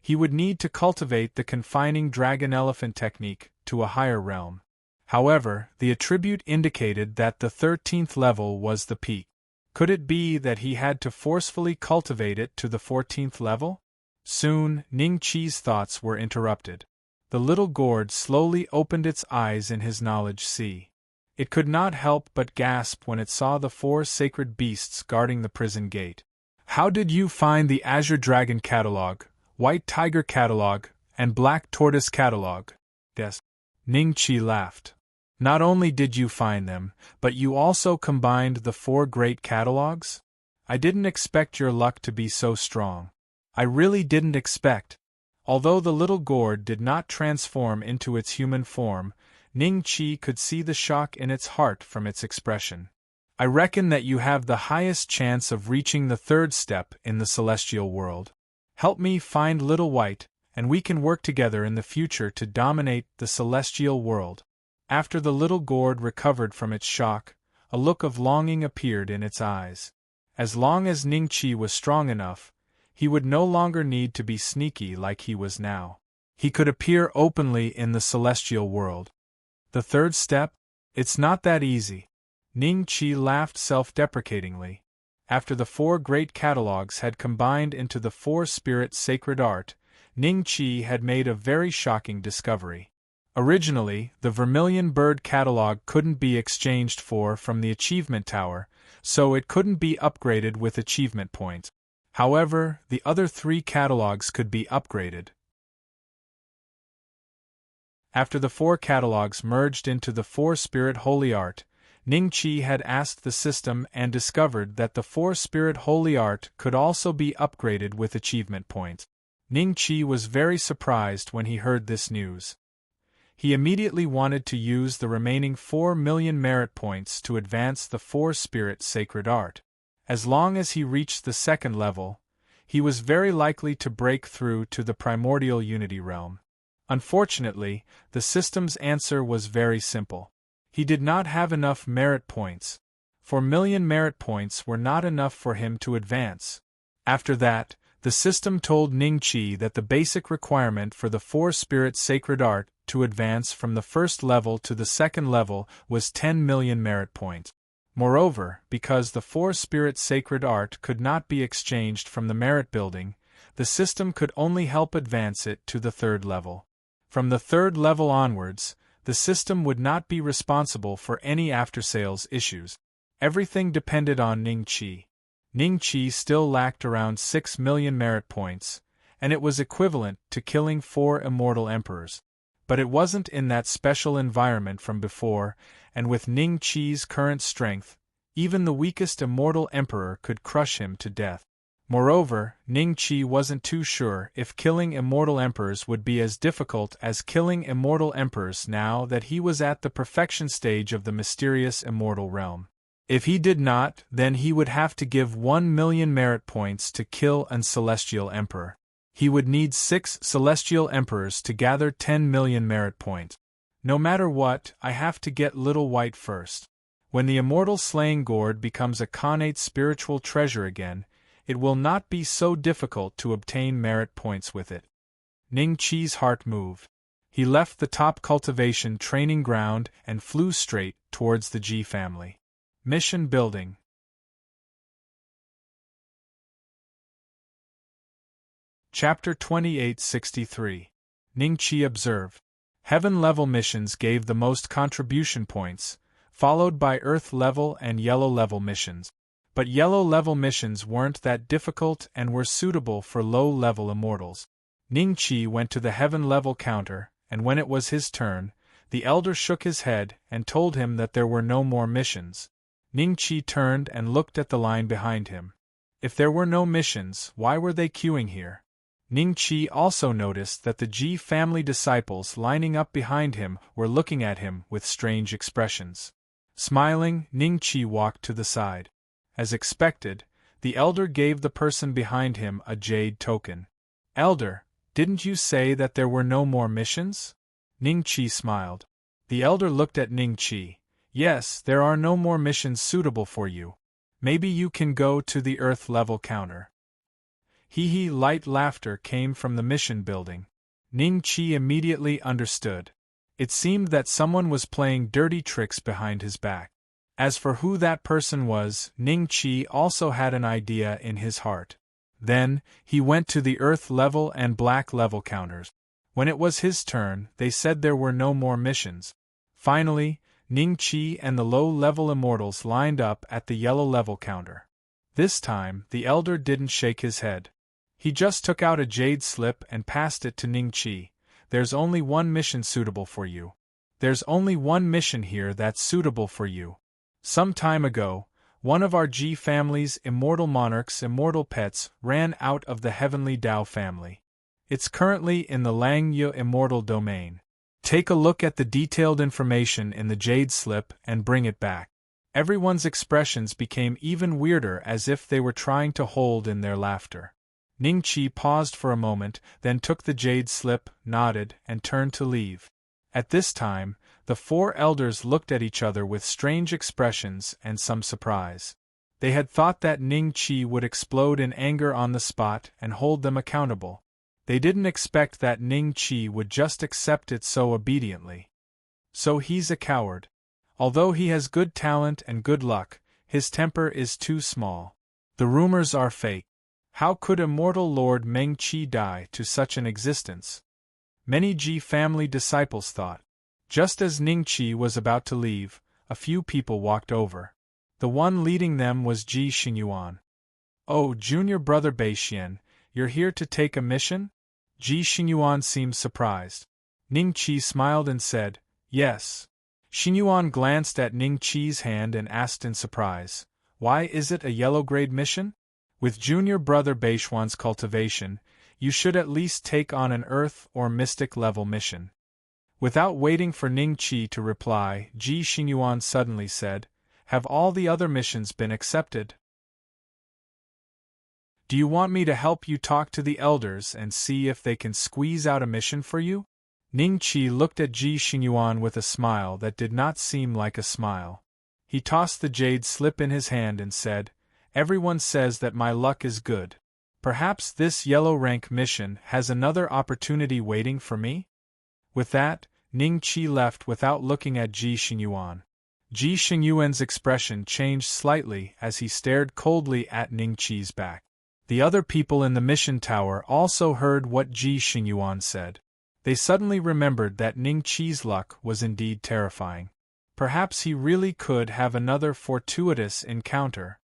he would need to cultivate the confining dragon-elephant technique to a higher realm. However, the attribute indicated that the 13th level was the peak. Could it be that he had to forcefully cultivate it to the 14th level? Soon, Ning-Chi's thoughts were interrupted. The little gourd slowly opened its eyes in his knowledge sea. It could not help but gasp when it saw the four sacred beasts guarding the prison gate. "How did you find the Azure Dragon Catalog, White Tiger Catalog, and Black Tortoise Catalog?" Yes. Ning-Chi laughed. "Not only did you find them, but you also combined the four great catalogs? I didn't expect your luck to be so strong. I really didn't expect." Although the little gourd did not transform into its human form, Ning-Chi could see the shock in its heart from its expression. "I reckon that you have the highest chance of reaching the third step in the celestial world. Help me find Little White, and we can work together in the future to dominate the celestial world." After the little gourd recovered from its shock, a look of longing appeared in its eyes. As long as Ning-Chi was strong enough, he would no longer need to be sneaky like he was now. He could appear openly in the celestial world. The third step? It's not that easy. Ning-Chi laughed self-deprecatingly. After the four great catalogs had combined into the four-spirit sacred art, Ning-Chi had made a very shocking discovery. Originally, the Vermilion Bird catalog couldn't be exchanged from the Achievement Tower, so it couldn't be upgraded with achievement points. However, the other three catalogs could be upgraded. After the four catalogs merged into the four-spirit holy art, Ning-Chi had asked the system and discovered that the four-spirit holy art could also be upgraded with achievement points. Ning-Chi was very surprised when he heard this news. He immediately wanted to use the remaining 4 million merit points to advance the four-spirit sacred art. As long as he reached the second level, he was very likely to break through to the primordial unity realm. Unfortunately, the system's answer was very simple. He did not have enough merit points. 4 million merit points were not enough for him to advance. After that, the system told Ning-Chi that the basic requirement for the four-spirit sacred art to advance from the first level to the second level was 10 million merit points. Moreover, because the four-spirit sacred art could not be exchanged from the merit building, the system could only help advance it to the third level. From the third level onwards, the system would not be responsible for any after-sales issues. Everything depended on Ning-Chi. Ning-Chi still lacked around 6 million merit points, and it was equivalent to killing 4 immortal emperors. But it wasn't in that special environment from before, and with Ning-Chi's current strength, even the weakest immortal emperor could crush him to death. Moreover, Ning-Chi wasn't too sure if killing immortal emperors would be as difficult as killing immortal emperors now that he was at the perfection stage of the mysterious immortal realm. If he did not, then he would have to give 1 million merit points to kill an celestial emperor. He would need 6 celestial emperors to gather 10 million merit points. No matter what, I have to get Little White first. When the immortal slaying gourd becomes a connate spiritual treasure again, it will not be so difficult to obtain merit points with it. Ning-Chi's heart moved. He left the top cultivation training ground and flew straight towards the G family. Mission building. Chapter 2863. Ning-Chi observed. Heaven-level missions gave the most contribution points, followed by Earth-level and Yellow-level missions. But Yellow-level missions weren't that difficult and were suitable for low-level immortals. Ning-Chi went to the Heaven-level counter, and when it was his turn, the elder shook his head and told him that there were no more missions. Ning-Chi turned and looked at the line behind him. If there were no missions, why were they queuing here? Ning Qi also noticed that the Ji family disciples lining up behind him were looking at him with strange expressions. Smiling, Ning Qi walked to the side. As expected, the elder gave the person behind him a jade token. "Elder, didn't you say that there were no more missions?" Ning Qi smiled. The elder looked at Ning Qi. "Yes, there are no more missions suitable for you. Maybe you can go to the Earth level counter." Hee light laughter came from the mission building. Ning Qi immediately understood. It seemed that someone was playing dirty tricks behind his back. As for who that person was, Ning Qi also had an idea in his heart. Then, he went to the Earth level and Black level counters. When it was his turn, they said there were no more missions. Finally, Ning Qi and the low-level immortals lined up at the Yellow level counter. This time, the elder didn't shake his head. He just took out a jade slip and passed it to Ning Qi. "There's only one mission suitable for you. There's only one mission here that's suitable for you. Some time ago, one of our Ji family's immortal monarchs' immortal pets ran out of the heavenly Dao family. It's currently in the Langye immortal domain. Take a look at the detailed information in the jade slip and bring it back." Everyone's expressions became even weirder, as if they were trying to hold in their laughter. Ning Qi paused for a moment, then took the jade slip, nodded, and turned to leave. At this time, the four elders looked at each other with strange expressions and some surprise. They had thought that Ning Qi would explode in anger on the spot and hold them accountable. They didn't expect that Ning Qi would just accept it so obediently. So he's a coward. Although he has good talent and good luck, his temper is too small. The rumors are fake. How could immortal Lord Meng Qi die to such an existence? Many Ji family disciples thought. Just as Ning Qi was about to leave, a few people walked over. The one leading them was Ji Xingyuan. "Oh, junior brother Beixian, you're here to take a mission?" Ji Xingyuan seemed surprised. Ning Qi smiled and said, "Yes." Xingyuan glanced at Ning Qi's hand and asked in surprise, "Why is it a yellow-grade mission? With junior brother Beixian's cultivation, you should at least take on an earth or mystic level mission." Without waiting for Ning Qi to reply, Ji Xingyuan suddenly said, "Have all the other missions been accepted? Do you want me to help you talk to the elders and see if they can squeeze out a mission for you?" Ning Qi looked at Ji Xingyuan with a smile that did not seem like a smile. He tossed the jade slip in his hand and said, "Everyone says that my luck is good. Perhaps this yellow rank mission has another opportunity waiting for me?" With that, Ning Qi left without looking at Ji Xingyuan. Ji Xingyuan's expression changed slightly as he stared coldly at Ning Qi's back. The other people in the mission tower also heard what Ji Xingyuan said. They suddenly remembered that Ning Qi's luck was indeed terrifying. Perhaps he really could have another fortuitous encounter.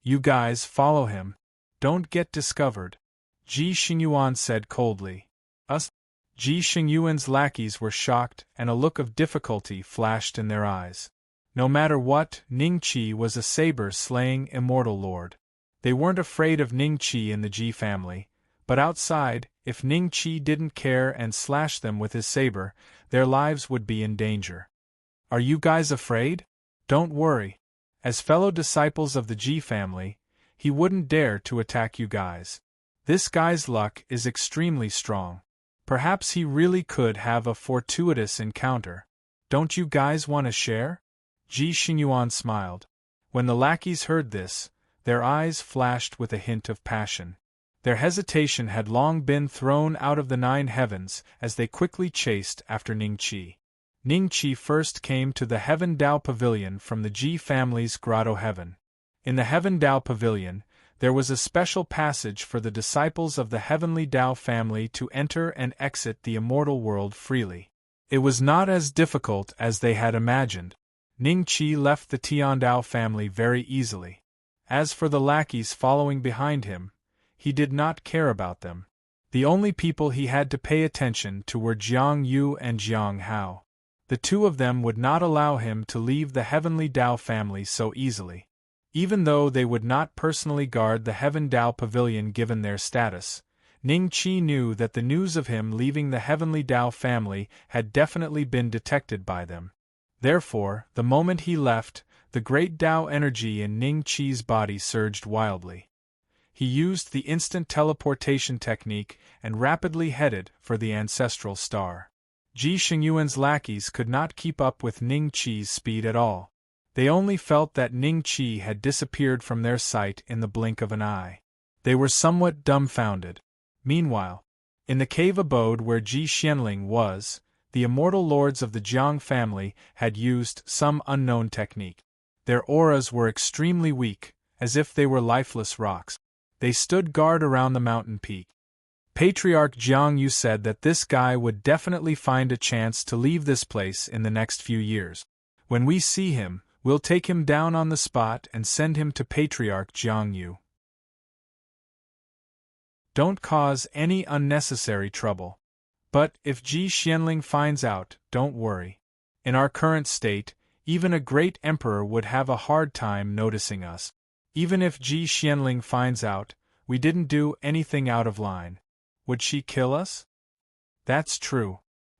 "You guys follow him. Don't get discovered," Ji Xingyuan said coldly. "Us?" Ji Xingyuan's lackeys were shocked, and a look of difficulty flashed in their eyes. No matter what, Ning Qi was a saber-slaying immortal lord. They weren't afraid of Ning Qi in the Ji family, but outside, if Ning Qi didn't care and slashed them with his saber, their lives would be in danger. "Are you guys afraid? Don't worry. As fellow disciples of the Ji family, he wouldn't dare to attack you guys. This guy's luck is extremely strong. Perhaps he really could have a fortuitous encounter. Don't you guys want to share?" Ji Xingyuan smiled. When the lackeys heard this, their eyes flashed with a hint of passion. Their hesitation had long been thrown out of the 9 heavens as they quickly chased after Ning Qi. Ning Qi first came to the Heaven Dao Pavilion from the Ji family's Grotto Heaven. In the Heaven Dao Pavilion, there was a special passage for the disciples of the Heavenly Dao family to enter and exit the immortal world freely. It was not as difficult as they had imagined. Ning Qi left the Tiandao family very easily. As for the lackeys following behind him, he did not care about them. The only people he had to pay attention to were Jiang Yu and Jiang Hao. The two of them would not allow him to leave the Heavenly Dao family so easily. Even though they would not personally guard the Heaven Dao Pavilion given their status, Ning Qi knew that the news of him leaving the Heavenly Tao family had definitely been detected by them. Therefore, the moment he left, the great Tao energy in Ning Qi's body surged wildly. He used the instant teleportation technique and rapidly headed for the ancestral star. Ji Xingyuan's lackeys could not keep up with Ning Qi's speed at all. They only felt that Ning Qi had disappeared from their sight in the blink of an eye. They were somewhat dumbfounded. Meanwhile, in the cave abode where Ji Xianling was, the immortal lords of the Jiang family had used some unknown technique. Their auras were extremely weak, as if they were lifeless rocks. They stood guard around the mountain peak. Patriarch Jiang Yu said that this guy would definitely find a chance to leave this place in the next few years. When we see him, we'll take him down on the spot and send him to Patriarch Jiang Yu. Don't cause any unnecessary trouble. But if Ji Xianling finds out, don't worry. In our current state, even a great emperor would have a hard time noticing us. Even if Ji Xianling finds out, we didn't do anything out of line. Would she kill us? That's true.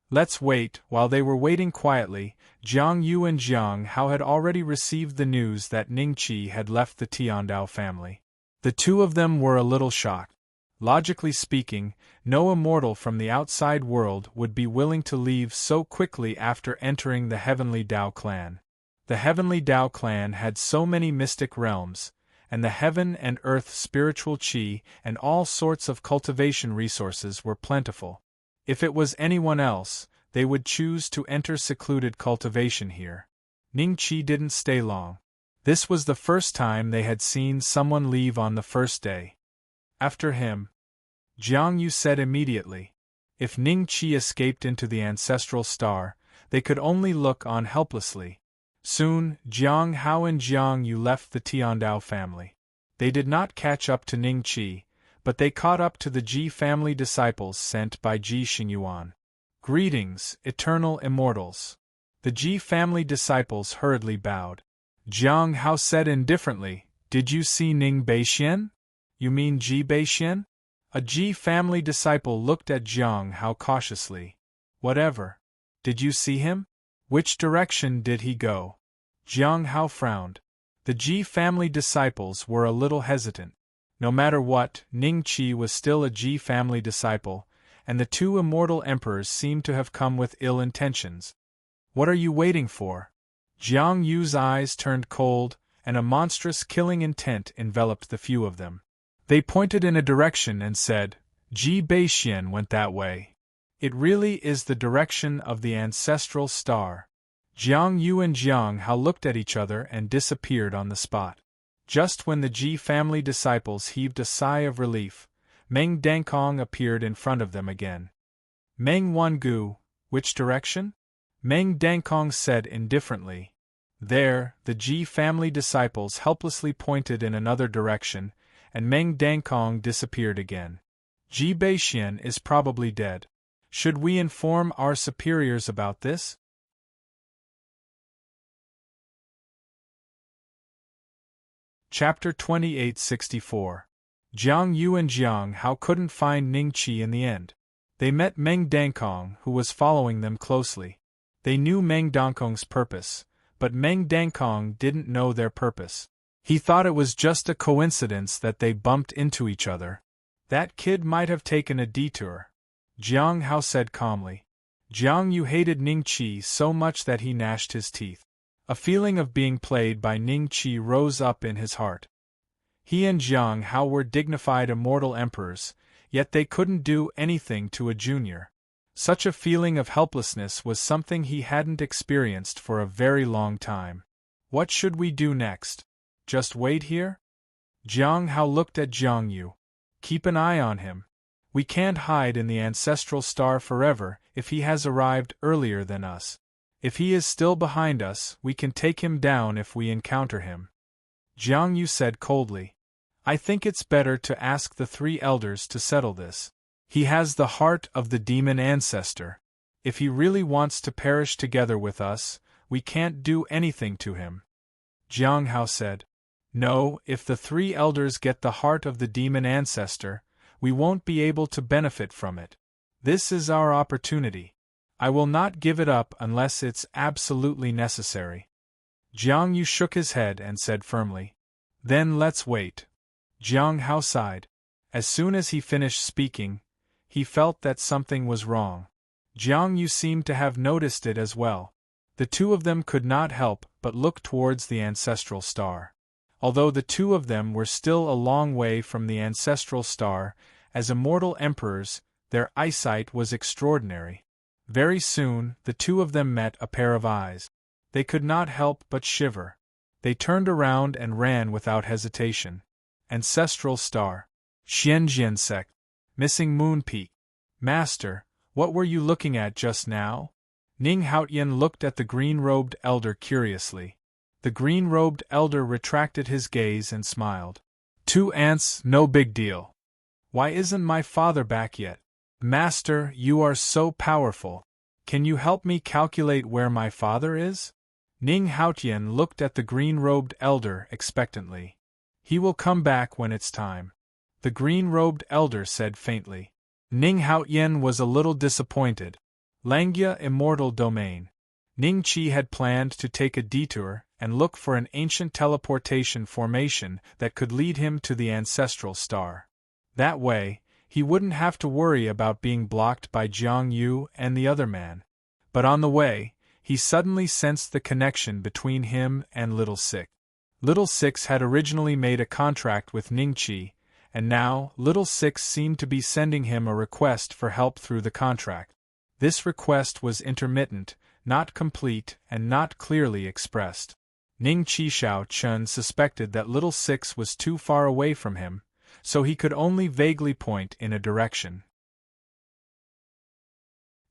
Let's wait. While they were waiting quietly, Jiang Yu and Jiang Hao had already received the news that Ning Qi had left the Tiandao family. The two of them were a little shocked. Logically speaking, no immortal from the outside world would be willing to leave so quickly after entering the Heavenly Tao clan. The Heavenly Tao clan had so many mystic realms, and the heaven and earth spiritual qi and all sorts of cultivation resources were plentiful. If it was anyone else, they would choose to enter secluded cultivation here. Ning Qi didn't stay long. This was the first time they had seen someone leave on the first day. After him, Jiang Yu said immediately. If Ning Qi escaped into the ancestral star, they could only look on helplessly. Soon, Jiang Hao and Jiang Yu left the Tiandao family. They did not catch up to Ning Qi, but they caught up to the Ji family disciples sent by Ji Xingyuan. Greetings, eternal immortals. The Ji family disciples hurriedly bowed. Jiang Hao said indifferently, Did you see Ning Beixian? You mean Ji Beixian? A Ji family disciple looked at Jiang Hao cautiously. Whatever. Did you see him? Which direction did he go? Jiang Hao frowned. The Ji family disciples were a little hesitant. No matter what, Ning Qi was still a Ji family disciple, and the two immortal emperors seemed to have come with ill intentions. What are you waiting for? Jiang Yu's eyes turned cold, and a monstrous killing intent enveloped the few of them. They pointed in a direction and said, Ji Beixian went that way. It really is the direction of the ancestral star. Jiang Yu and Jiang Hao looked at each other and disappeared on the spot. Just when the Ji family disciples heaved a sigh of relief, Meng Dankong appeared in front of them again. Meng Wangu, which direction? Meng Dankong said indifferently. There, the Ji family disciples helplessly pointed in another direction, and Meng Dankong disappeared again. Ji Beixian is probably dead. Should we inform our superiors about this? Chapter 2864. Jiang Yu and Jiang Hao couldn't find Ning Qi in the end. They met Meng Dankong, who was following them closely. They knew Meng Dankong's purpose, but Meng Dankong didn't know their purpose. He thought it was just a coincidence that they bumped into each other. That kid might have taken a detour. Jiang Hao said calmly. Jiang Yu hated Ning Qi so much that he gnashed his teeth. A feeling of being played by Ning Qi rose up in his heart. He and Jiang Hao were dignified immortal emperors, yet they couldn't do anything to a junior. Such a feeling of helplessness was something he hadn't experienced for a very long time. What should we do next? Just wait here? Jiang Hao looked at Jiang Yu. Keep an eye on him. We can't hide in the ancestral star forever if he has arrived earlier than us. If he is still behind us, we can take him down if we encounter him. Jiang Yu said coldly. I think it's better to ask the three elders to settle this. He has the heart of the demon ancestor. If he really wants to perish together with us, we can't do anything to him. Jiang Hao said. No, if the three elders get the heart of the demon ancestor, We won't be able to benefit from it. This is our opportunity. I will not give it up unless it's absolutely necessary." Jiang Yu shook his head and said firmly, "Then let's wait." Jiang Hao sighed. As soon as he finished speaking, he felt that something was wrong. Jiang Yu seemed to have noticed it as well. The two of them could not help but look towards the ancestral star. Although the two of them were still a long way from the ancestral star, as immortal emperors, their eyesight was extraordinary. Very soon, the two of them met a pair of eyes. They could not help but shiver. They turned around and ran without hesitation. Ancestral star. Xianjian sect. Missing moon peak. Master, what were you looking at just now? Ning Haotian looked at the green-robed elder curiously. The green-robed elder retracted his gaze and smiled. 2 ants, no big deal. Why isn't my father back yet? Master, you are so powerful. Can you help me calculate where my father is? Ning Haotian looked at the green-robed elder expectantly. He will come back when it's time. The green-robed elder said faintly. Ning Haotian was a little disappointed. Langya Immortal Domain. Ning Qi had planned to take a detour and look for an ancient teleportation formation that could lead him to the ancestral star. That way, he wouldn't have to worry about being blocked by Jiang Yu and the other man. But on the way, he suddenly sensed the connection between him and Little Six. Little Six had originally made a contract with Ning Qi, and now Little Six seemed to be sending him a request for help through the contract. This request was intermittent, not complete, and not clearly expressed. Ning Qi Shao Chun suspected that Little Six was too far away from him, so he could only vaguely point in a direction.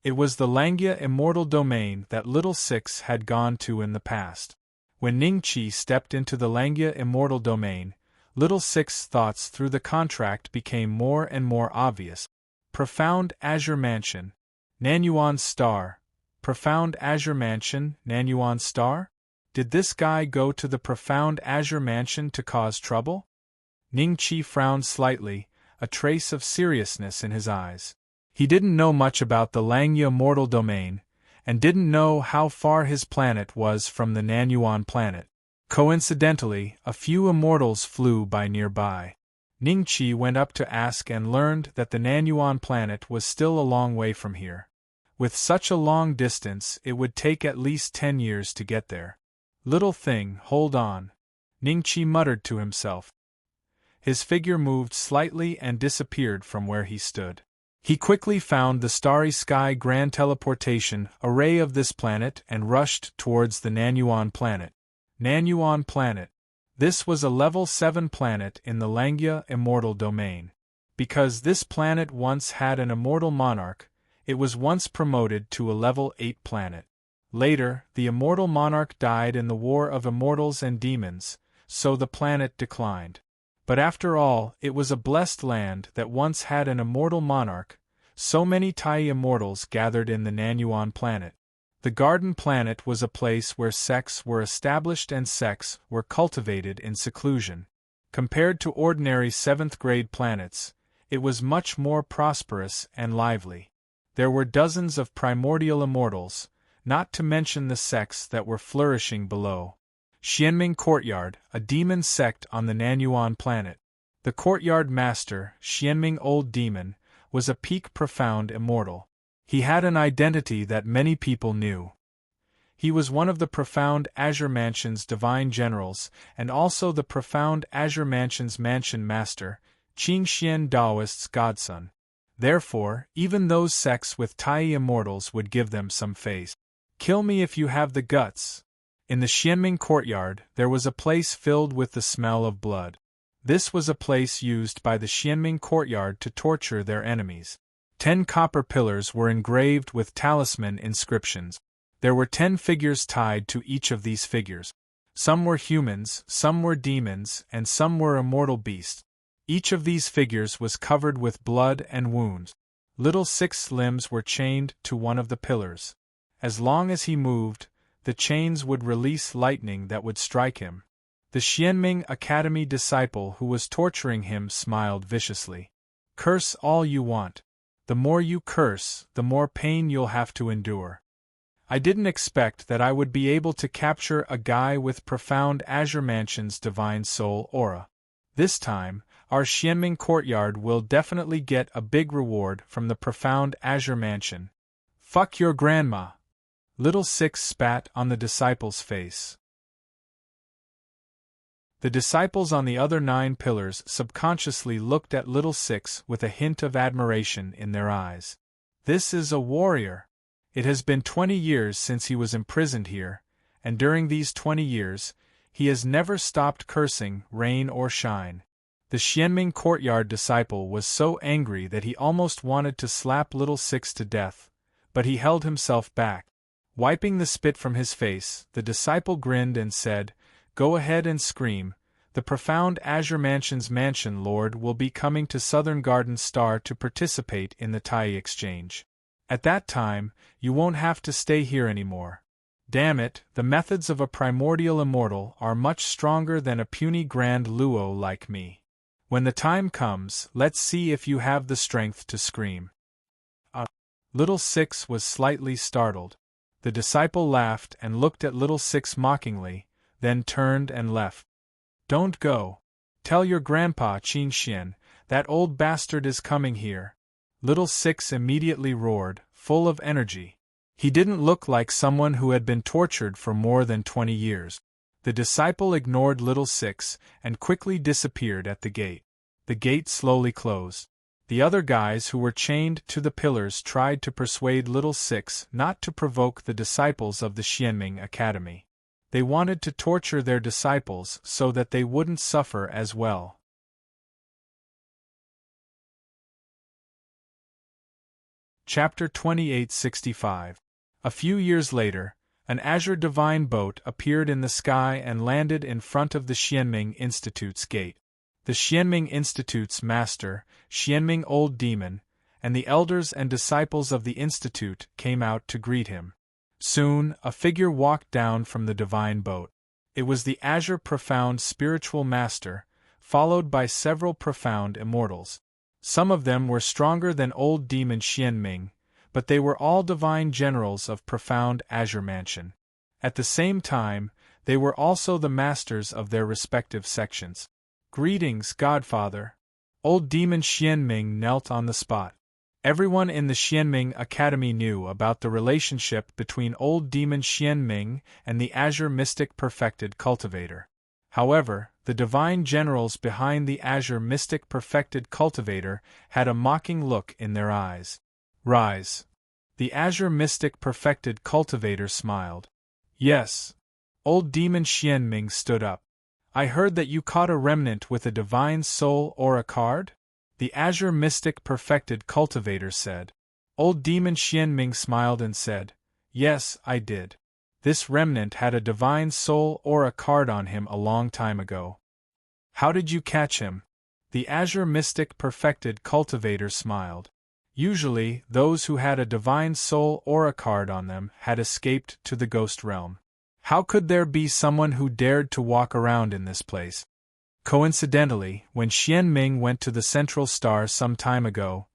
It was the Langya Immortal Domain that Little Six had gone to in the past. When Ning Qi stepped into the Langya Immortal Domain, Little Six's thoughts through the contract became more and more obvious. Profound Azure Mansion. Nanyuan Star. Profound Azure Mansion, Nanyuan Star? Did this guy go to the Profound Azure Mansion to cause trouble? Ning Qi frowned slightly, a trace of seriousness in his eyes. He didn't know much about the Langya Immortal Domain, and didn't know how far his planet was from the Nanyuan planet. Coincidentally, a few immortals flew by nearby. Ning Qi went up to ask and learned that the Nanyuan planet was still a long way from here. With such a long distance, it would take at least 10 years to get there. Little thing, hold on. Ning Qi muttered to himself. His figure moved slightly and disappeared from where he stood. He quickly found the starry sky grand teleportation array of this planet and rushed towards the Nanyuan planet. Nanyuan planet. This was a level 7 planet in the Langya Immortal Domain. Because this planet once had an immortal monarch, it was once promoted to a level 8 planet. Later, the immortal monarch died in the War of Immortals and Demons, so the planet declined. But after all, it was a blessed land that once had an immortal monarch. So many Tai immortals gathered in the Nanyuan planet. The Garden Planet was a place where sects were established and sects were cultivated in seclusion. Compared to ordinary 7th-grade planets, it was much more prosperous and lively. There were dozens of primordial immortals, not to mention the sects that were flourishing below. Xianming Courtyard, a demon sect on the Nanyuan planet. The courtyard master, Xianming Old Demon, was a peak profound immortal. He had an identity that many people knew. He was one of the Profound Azure Mansion's divine generals, and also the Profound Azure Mansion's mansion master, Qingxian Daoist's godson. Therefore, even those sects with Tai immortals would give them some face. Kill me if you have the guts. In the Xianming courtyard, there was a place filled with the smell of blood. This was a place used by the Xianming courtyard to torture their enemies. 10 copper pillars were engraved with talisman inscriptions. There were 10 figures tied to each of these figures. Some were humans, some were demons, and some were immortal beasts. Each of these figures was covered with blood and wounds. Little Six's limbs were chained to one of the pillars. As long as he moved, the chains would release lightning that would strike him. The Xianming Academy disciple who was torturing him smiled viciously. Curse all you want. The more you curse, the more pain you'll have to endure. I didn't expect that I would be able to capture a guy with profound Azure Mansion's divine soul aura. This time, our Xianming courtyard will definitely get a big reward from the profound Azure Mansion. Fuck your grandma! Little Six spat on the disciple's face. The disciples on the other 9 pillars subconsciously looked at Little Six with a hint of admiration in their eyes. This is a warrior. It has been 20 years since he was imprisoned here, and during these 20 years, he has never stopped cursing, rain or shine. The Xianming courtyard disciple was so angry that he almost wanted to slap Little Six to death, but he held himself back. Wiping the spit from his face, the disciple grinned and said, "Go ahead and scream. The profound Azure Mansion's Mansion Lord will be coming to Southern Garden Star to participate in the Tai exchange. At that time, you won't have to stay here anymore. Damn it, the methods of a primordial immortal are much stronger than a puny Grand Luo like me. When the time comes, let's see if you have the strength to scream." Little Six was slightly startled. The disciple laughed and looked at Little Six mockingly, then turned and left. "Don't go. Tell your grandpa Qin Xian, that old bastard is coming here." Little Six immediately roared, full of energy. He didn't look like someone who had been tortured for more than 20 years. The disciple ignored Little Six and quickly disappeared at the gate. The gate slowly closed. The other guys who were chained to the pillars tried to persuade Little Six not to provoke the disciples of the Xianming Academy. They wanted to torture their disciples so that they wouldn't suffer as well. Chapter 2865. A few years later, an azure divine boat appeared in the sky and landed in front of the Xianming Institute's gate. The Xianming Institute's master, Xianming Old Demon, and the elders and disciples of the institute came out to greet him. Soon, a figure walked down from the divine boat. It was the Azure Profound Spiritual Master, followed by several profound immortals. Some of them were stronger than Old Demon Xianming, but they were all divine generals of profound Azure Mansion. At the same time, they were also the masters of their respective sections. "Greetings, Godfather." Old Demon Xianming knelt on the spot. Everyone in the Xianming Academy knew about the relationship between Old Demon Xianming and the Azure Mystic Perfected Cultivator. However, the divine generals behind the Azure Mystic Perfected Cultivator had a mocking look in their eyes. "Rise." The Azure Mystic Perfected Cultivator smiled. "Yes." Old Demon Xianming stood up. "I heard that you caught a remnant with a divine soul aura card?" The Azure Mystic Perfected Cultivator said. Old Demon Xianming smiled and said, "Yes, I did. This remnant had a divine soul aura card on him a long time ago." "How did you catch him?" The Azure Mystic Perfected Cultivator smiled. Usually, those who had a divine soul aura card on them had escaped to the ghost realm. How could there be someone who dared to walk around in this place? Coincidentally, when Xianming went to the Central Star some time ago,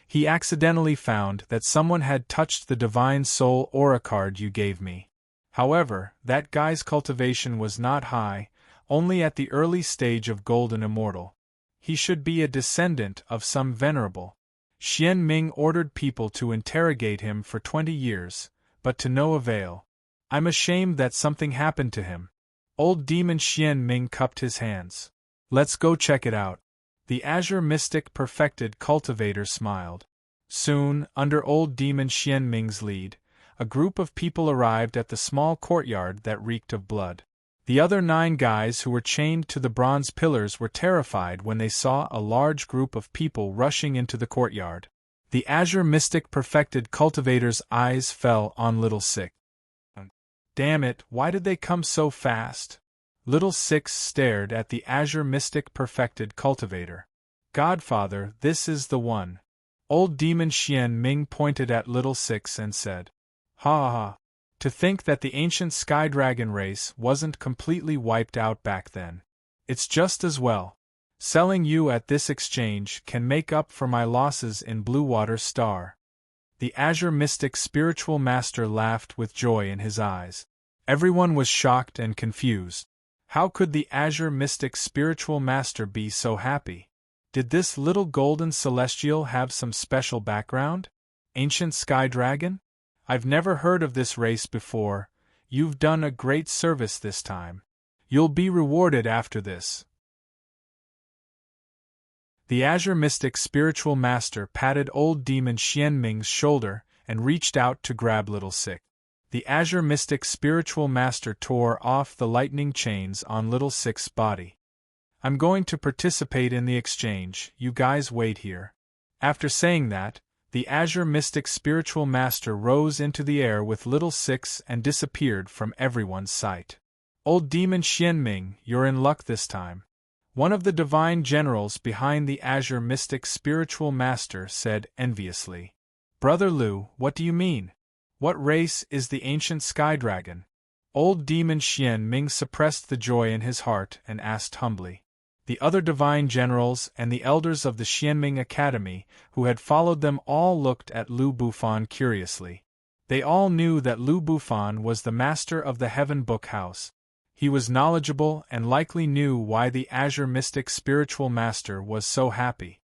he accidentally found that someone had touched the divine soul aura card you gave me. However, that guy's cultivation was not high, only at the early stage of Golden Immortal. He should be a descendant of some venerable. Xianming ordered people to interrogate him for 20 years, but to no avail. "I'm ashamed that something happened to him." Old Demon Xianming cupped his hands. "Let's go check it out." The Azure Mystic Perfected Cultivator smiled. Soon, under Old Demon Xianming's lead, a group of people arrived at the small courtyard that reeked of blood. The other 9 guys who were chained to the bronze pillars were terrified when they saw a large group of people rushing into the courtyard. The Azure Mystic Perfected Cultivator's eyes fell on Little Six. "Damn it, why did they come so fast?" Little Six stared at the Azure Mystic Perfected Cultivator. "Godfather, this is the one." Old Demon Xianming pointed at Little Six and said, "Ha ha ha. To think that the ancient Sky Dragon race wasn't completely wiped out back then. It's just as well. Selling you at this exchange can make up for my losses in Blue Water Star." The Azure Mystic Spiritual Master laughed with joy in his eyes. Everyone was shocked and confused. How could the Azure Mystic Spiritual Master be so happy? Did this little golden celestial have some special background? Ancient Sky Dragon? I've never heard of this race before. You've done a great service this time. You'll be rewarded after this. The Azure Mystic Spiritual Master patted old demon Xianming's shoulder and reached out to grab Little Six. The Azure Mystic Spiritual Master tore off the lightning chains on Little Six's body. "I'm going to participate in the exchange, you guys wait here." After saying that, the Azure Mystic Spiritual Master rose into the air with Little Six and disappeared from everyone's sight. "Old demon Xianming, you're in luck this time," one of the divine generals behind the Azure Mystic Spiritual Master said enviously. "Brother Lu, what do you mean? What race is the ancient Sky Dragon?" Old demon Xianming suppressed the joy in his heart and asked humbly. The other divine generals and the elders of the Xianming Academy, who had followed them, all looked at Lu Bufan curiously. They all knew that Lu Bufan was the master of the Heaven Book House. He was knowledgeable and likely knew why the Azure Mystic Spiritual Master was so happy.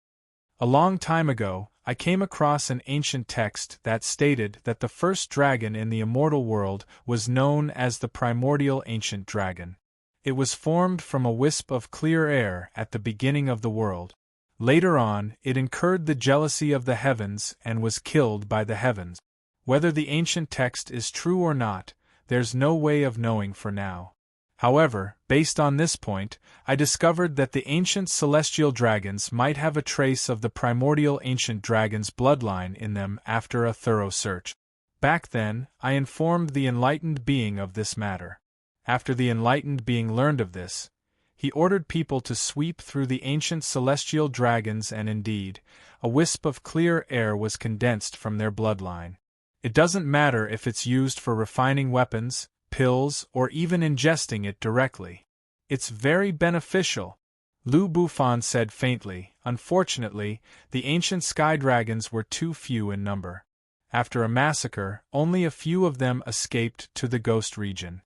"A long time ago, I came across an ancient text that stated that the first dragon in the immortal world was known as the primordial ancient dragon. It was formed from a wisp of clear air at the beginning of the world. Later on, it incurred the jealousy of the heavens and was killed by the heavens. Whether the ancient text is true or not, there's no way of knowing for now. However, based on this point, I discovered that the ancient celestial dragons might have a trace of the primordial ancient dragon's bloodline in them after a thorough search. Back then, I informed the enlightened being of this matter. After the enlightened being learned of this, he ordered people to sweep through the ancient celestial dragons, and indeed, a wisp of clear air was condensed from their bloodline. It doesn't matter if it's used for refining weapons, pills, or even ingesting it directly. It's very beneficial," Lu Bufan said faintly. "Unfortunately, the ancient sky dragons were too few in number. After a massacre, only a few of them escaped to the ghost region.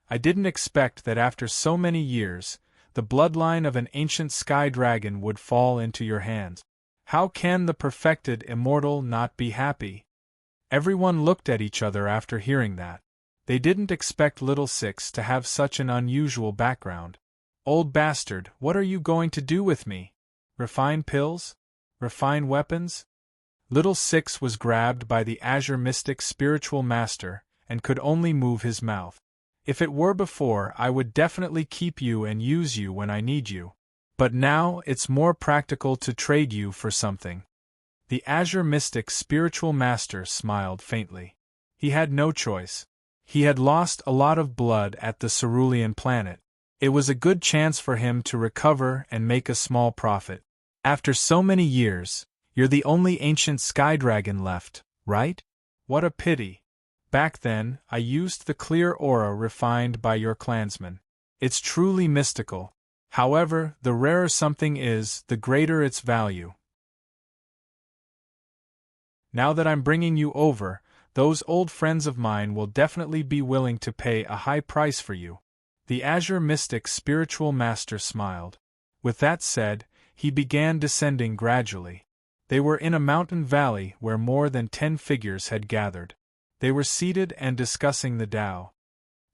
I didn't expect that after so many years, the bloodline of an ancient sky dragon would fall into your hands. How can the perfected immortal not be happy?" Everyone looked at each other after hearing that. They didn't expect Little Six to have such an unusual background. "Old bastard, what are you going to do with me? Refine pills? Refine weapons?" Little Six was grabbed by the Azure Mystic Spiritual Master and could only move his mouth. "If it were before, I would definitely keep you and use you when I need you. But now it's more practical to trade you for something." The Azure Mystic Spiritual Master smiled faintly. He had no choice. He had lost a lot of blood at the Cerulean planet. It was a good chance for him to recover and make a small profit. "After so many years, you're the only ancient sky dragon left, right? What a pity. Back then, I used the clear aura refined by your clansmen. It's truly mystical. However, the rarer something is, the greater its value. Now that I'm bringing you over, those old friends of mine will definitely be willing to pay a high price for you." The Azure Mystic Spiritual Master smiled. With that said, he began descending gradually. They were in a mountain valley where more than 10 figures had gathered. They were seated and discussing the Tao.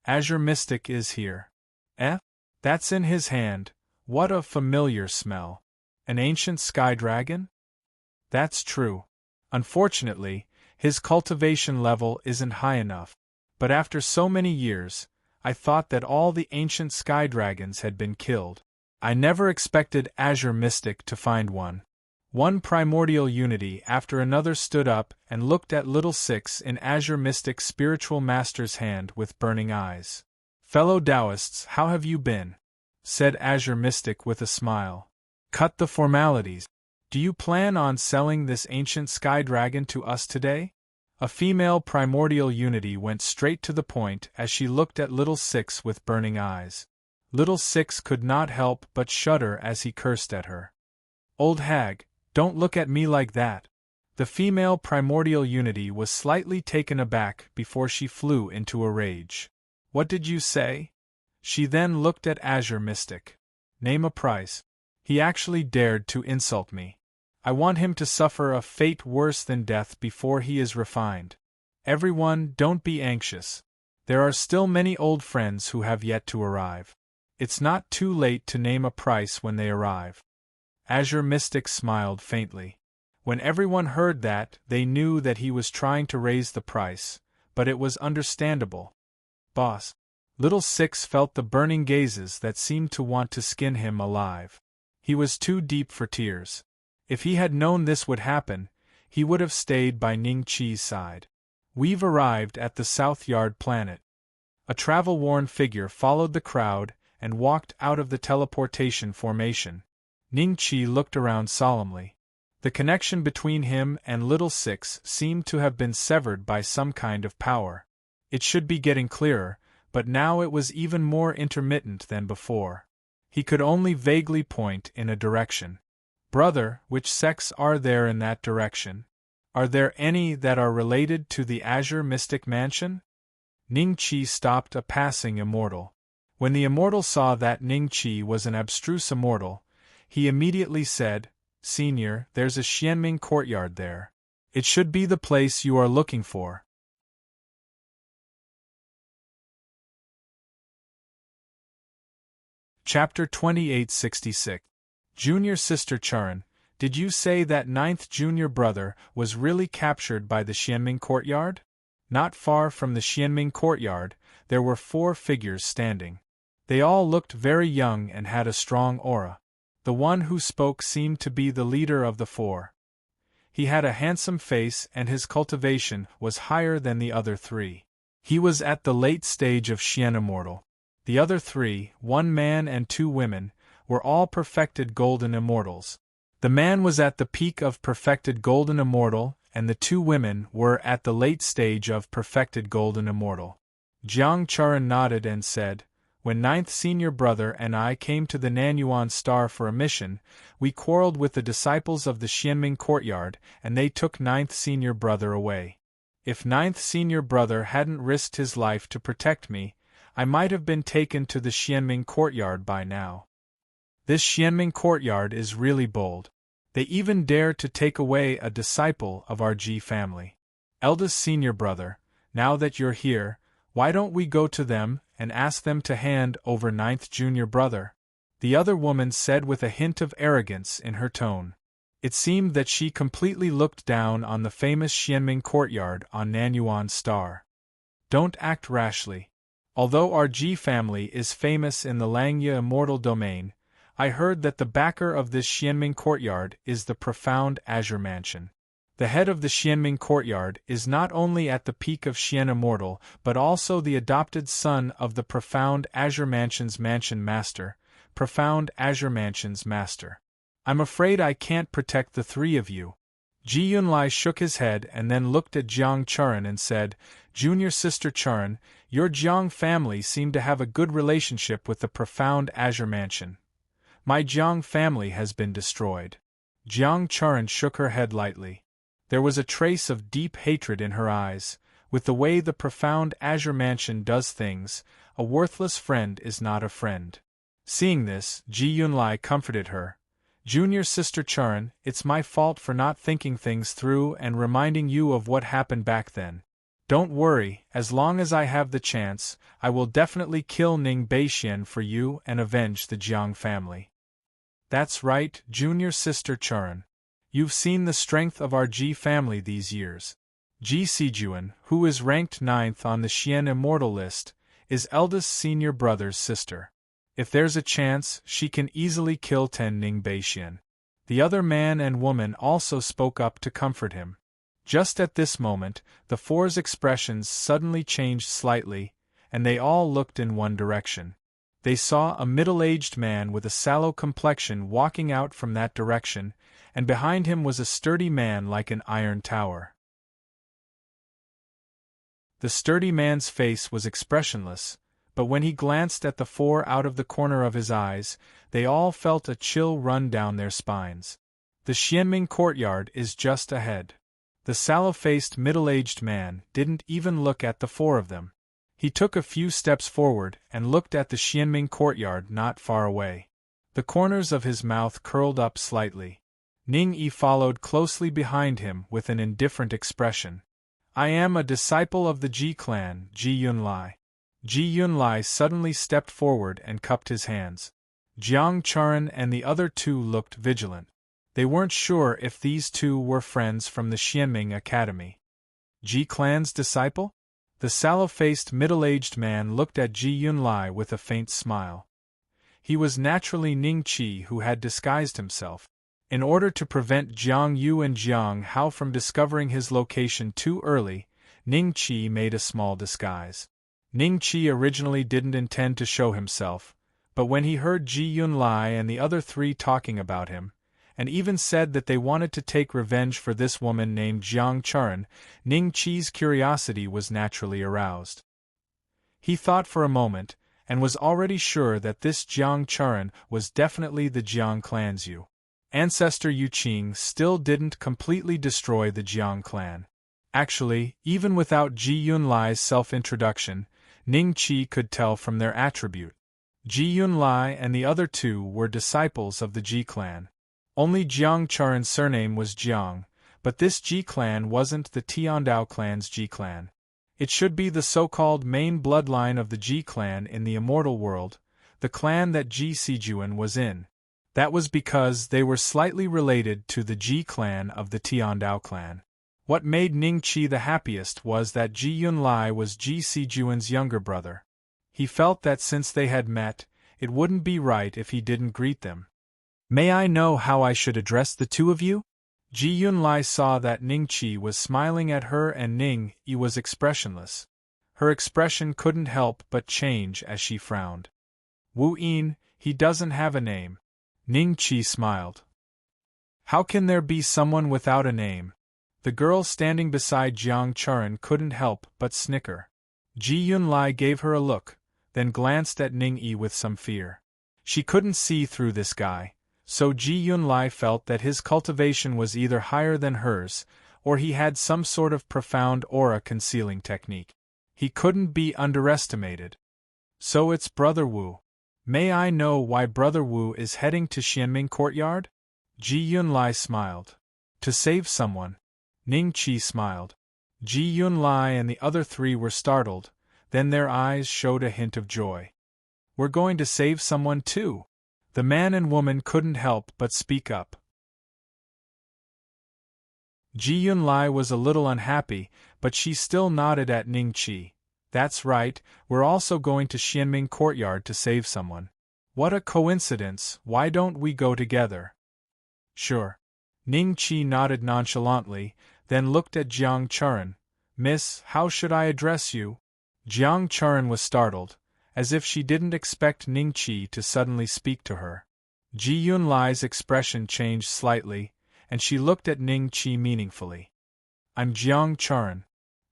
"Azure Mystic is here. Eh? That's in his hand. What a familiar smell. An ancient sky dragon?" "That's true. Unfortunately, his cultivation level isn't high enough. But after so many years, I thought that all the ancient sky dragons had been killed. I never expected Azure Mystic to find one." One primordial unity after another stood up and looked at Little Six in Azure Mystic Spiritual Master's hand with burning eyes. "Fellow Taoists, how have you been?" said Azure Mystic with a smile. "Cut the formalities. Do you plan on selling this ancient sky dragon to us today?" A female primordial unity went straight to the point as she looked at Little Six with burning eyes. Little Six could not help but shudder as he cursed at her. Old hag, don't look at me like that. The female primordial unity was slightly taken aback before she flew into a rage. What did you say? She then looked at Azure Mystic. Name a price. He actually dared to insult me. I want him to suffer a fate worse than death before he is refined. Everyone, don't be anxious. There are still many old friends who have yet to arrive. It's not too late to name a price when they arrive. Azure Mystic smiled faintly. When everyone heard that, they knew that he was trying to raise the price, but it was understandable. Boss. Little Six felt the burning gazes that seemed to want to skin him alive. He was too deep for tears. If he had known this would happen, he would have stayed by Ning Qi's side. We've arrived at the South Yard planet. A travel-worn figure followed the crowd and walked out of the teleportation formation. Ning Qi looked around solemnly. The connection between him and Little Six seemed to have been severed by some kind of power. It should be getting clearer, but now it was even more intermittent than before. He could only vaguely point in a direction. Brother, which sects are there in that direction? Are there any that are related to the Azure Mystic Mansion? Ning Qi stopped a passing immortal. When the immortal saw that Ning Qi was an abstruse immortal, he immediately said, Senior, there's a Xianming courtyard there. It should be the place you are looking for. Chapter 2866. Junior Sister Churin, did you say that ninth junior brother was really captured by the Xianming courtyard? Not far from the Xianming courtyard, there were 4 figures standing. They all looked very young and had a strong aura. The one who spoke seemed to be the leader of the 4. He had a handsome face and his cultivation was higher than the other 3. He was at the late stage of Xian Immortal. The other 3, 1 man and 2 women, were all perfected golden immortals. The man was at the peak of perfected golden immortal, and the 2 women were at the late stage of perfected golden immortal. Jiang Churin nodded and said, When ninth senior brother and I came to the Nanyuan Star for a mission, we quarreled with the disciples of the Xianming courtyard, and they took ninth senior brother away. If ninth senior brother hadn't risked his life to protect me, I might have been taken to the Xianming courtyard by now. This Xianming courtyard is really bold. They even dare to take away a disciple of our Ji family. Eldest senior brother, now that you're here, why don't we go to them and ask them to hand over ninth junior brother? The other woman said with a hint of arrogance in her tone. It seemed that she completely looked down on the famous Xianming courtyard on Nanyuan Star. Don't act rashly. Although our Ji family is famous in the Langya immortal domain, I heard that the backer of this Xianming courtyard is the profound Azure Mansion. The head of the Xianming courtyard is not only at the peak of Xian Immortal but also the adopted son of the profound Azure Mansion's Mansion Master, profound Azure Mansion's Master. I'm afraid I can't protect the 3 of you. Ji Yunlai shook his head and then looked at Jiang Churin and said, Junior Sister Churin, your Jiang family seem to have a good relationship with the profound Azure Mansion. My Jiang family has been destroyed. Jiang Churin shook her head lightly. There was a trace of deep hatred in her eyes. With the way the profound Azure Mansion does things, a worthless friend is not a friend. Seeing this, Ji Yunlai comforted her. Junior Sister Churin, it's my fault for not thinking things through and reminding you of what happened back then. Don't worry, as long as I have the chance, I will definitely kill Ning Beixian for you and avenge the Jiang family. That's right, Junior Sister Churin. You've seen the strength of our Ji family these years. Ji Sijuan, who is ranked 9th on the Xian Immortal list, is eldest senior brother's sister. If there's a chance, she can easily kill Ning Beixian. The other man and woman also spoke up to comfort him. Just at this moment, the 4's expressions suddenly changed slightly, and they all looked in one direction. They saw a middle-aged man with a sallow complexion walking out from that direction, and behind him was a sturdy man like an iron tower. The sturdy man's face was expressionless, but when he glanced at the four out of the corner of his eyes, they all felt a chill run down their spines. The Xianming courtyard is just ahead. The sallow-faced middle-aged man didn't even look at the four of them. He took a few steps forward and looked at the Xianming courtyard not far away. The corners of his mouth curled up slightly. Ning Yi followed closely behind him with an indifferent expression. I am a disciple of the Ji clan, Ji Yunlai. Ji Yunlai suddenly stepped forward and cupped his hands. Jiang Charan and the other two looked vigilant. They weren't sure if these two were friends from the Xianming Academy. Ji clan's disciple? The sallow-faced middle-aged man looked at Ji Yunlai with a faint smile. He was naturally Ning Qi who had disguised himself. In order to prevent Jiang Yu and Jiang Hao from discovering his location too early, Ning Qi made a small disguise. Ning Qi originally didn't intend to show himself, but when he heard Ji Yunlai and the other three talking about him, and even said that they wanted to take revenge for this woman named Jiang Charan, Ning Qi's curiosity was naturally aroused. He thought for a moment, and was already sure that this Jiang Charan was definitely the Jiang clan's ancestor. Yu Qing still didn't completely destroy the Jiang clan. Actually, even without Ji Yunlai's self-introduction, Ning Qi could tell from their attribute. Ji Yunlai and the other two were disciples of the Ji clan. Only Jiang Charan's surname was Jiang, but this Ji clan wasn't the Tiandao clan's Ji clan. It should be the so-called main bloodline of the Ji clan in the immortal world, the clan that Ji Sijuan was in. That was because they were slightly related to the Ji clan of the Tiandao clan. What made Ning Qi the happiest was that Ji Yunlai was Ji Sijuan's younger brother. He felt that since they had met, it wouldn't be right if he didn't greet them. May I know how I should address the two of you? Ji Yunlai saw that Ning Qi was smiling at her and Ning Yi was expressionless. Her expression couldn't help but change as she frowned. Wu Yin, he doesn't have a name. Ning Qi smiled. How can there be someone without a name? The girl standing beside Jiang Charan couldn't help but snicker. Ji Yunlai gave her a look, then glanced at Ning Yi with some fear. She couldn't see through this guy, so Ji Yunlai felt that his cultivation was either higher than hers, or he had some sort of profound aura concealing technique. He couldn't be underestimated. So it's Brother Wu. May I know why Brother Wu is heading to Xianming courtyard? Ji Yunlai smiled. To save someone. Ning Qi smiled. Ji Yunlai and the other three were startled, then their eyes showed a hint of joy. We're going to save someone too. The man and woman couldn't help but speak up. Ji Yunlai was a little unhappy, but she still nodded at Ning Qi. That's right, we're also going to Xianming courtyard to save someone. What a coincidence, why don't we go together? Sure. Ning Qi nodded nonchalantly, then looked at Jiang Charan. Miss, how should I address you? Jiang Charan was startled, as if she didn't expect Ning Qi to suddenly speak to her. Ji Yunlai's expression changed slightly, and she looked at Ning Qi meaningfully. I'm Jiang Charan.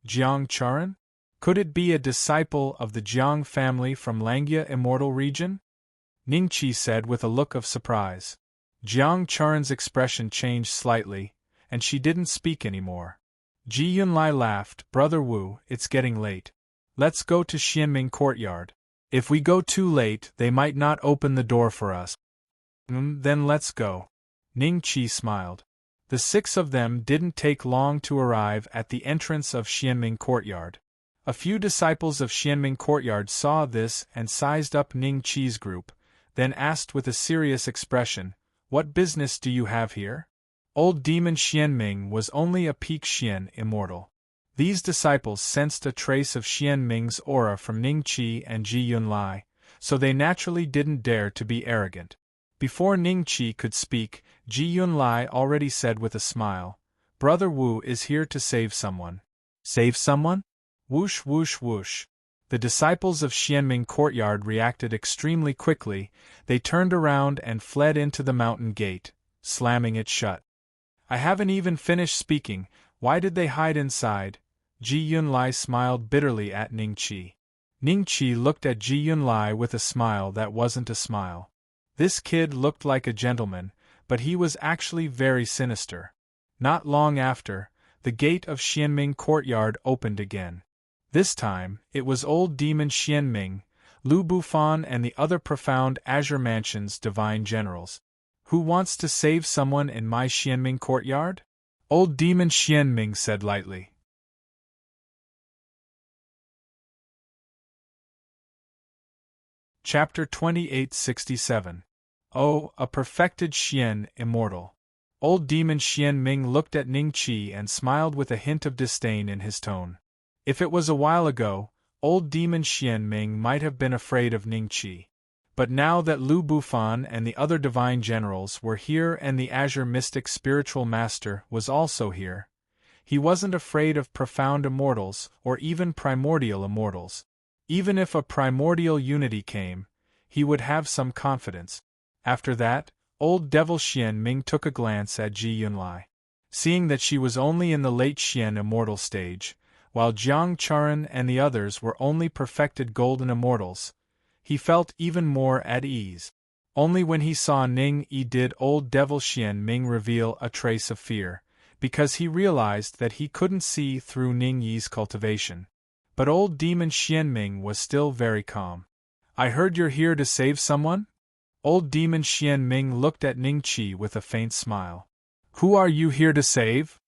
Jiang Charan? Could it be a disciple of the Jiang family from Langya Immortal region? Ning Qi said with a look of surprise. Jiang Charan's expression changed slightly, and she didn't speak anymore. Ji Yunlai laughed. Brother Wu, it's getting late. Let's go to Xianming courtyard. If we go too late, they might not open the door for us. Then let's go. Ning Qi smiled. The six of them didn't take long to arrive at the entrance of Xianming courtyard. A few disciples of Xianming courtyard saw this and sized up Ning Qi's group, then asked with a serious expression, What business do you have here? Old demon Xianming was only a peak Xian immortal. These disciples sensed a trace of Xianming's aura from Ning Qi and Ji Yunlai, so they naturally didn't dare to be arrogant. Before Ning Qi could speak, Ji Yunlai already said with a smile, Brother Wu is here to save someone. Save someone? Whoosh whoosh whoosh. The disciples of Xianming courtyard reacted extremely quickly. They turned around and fled into the mountain gate, slamming it shut. I haven't even finished speaking, why did they hide inside? Ji Yunlai smiled bitterly at Ning Qi. Ning Qi looked at Ji Yunlai with a smile that wasn't a smile. This kid looked like a gentleman, but he was actually very sinister. Not long after, the gate of Xianming courtyard opened again. This time, it was old demon Xianming, Lu Bufan and the other profound Azure Mansion's divine generals. Who wants to save someone in my Xianming courtyard? Old demon Xianming said lightly. Chapter 2867. Oh, a perfected Xian immortal. Old demon Xianming looked at Ning Qi and smiled with a hint of disdain in his tone. If it was a while ago, old demon Xianming might have been afraid of Ning Qi. But now that Lu Bufan and the other divine generals were here and the Azure Mystic Spiritual Master was also here, he wasn't afraid of profound immortals or even primordial immortals. Even if a primordial unity came, he would have some confidence. After that, old devil Xianming took a glance at Ji Yunlai. Seeing that she was only in the late Xian immortal stage, while Jiang Charan and the others were only perfected golden immortals, he felt even more at ease. Only when he saw Ning Yi did old devil Xianming reveal a trace of fear, because he realized that he couldn't see through Ning Yi's cultivation. But old demon Xianming was still very calm. I heard you're here to save someone? Old demon Xianming looked at Ning Qi with a faint smile. Who are you here to save?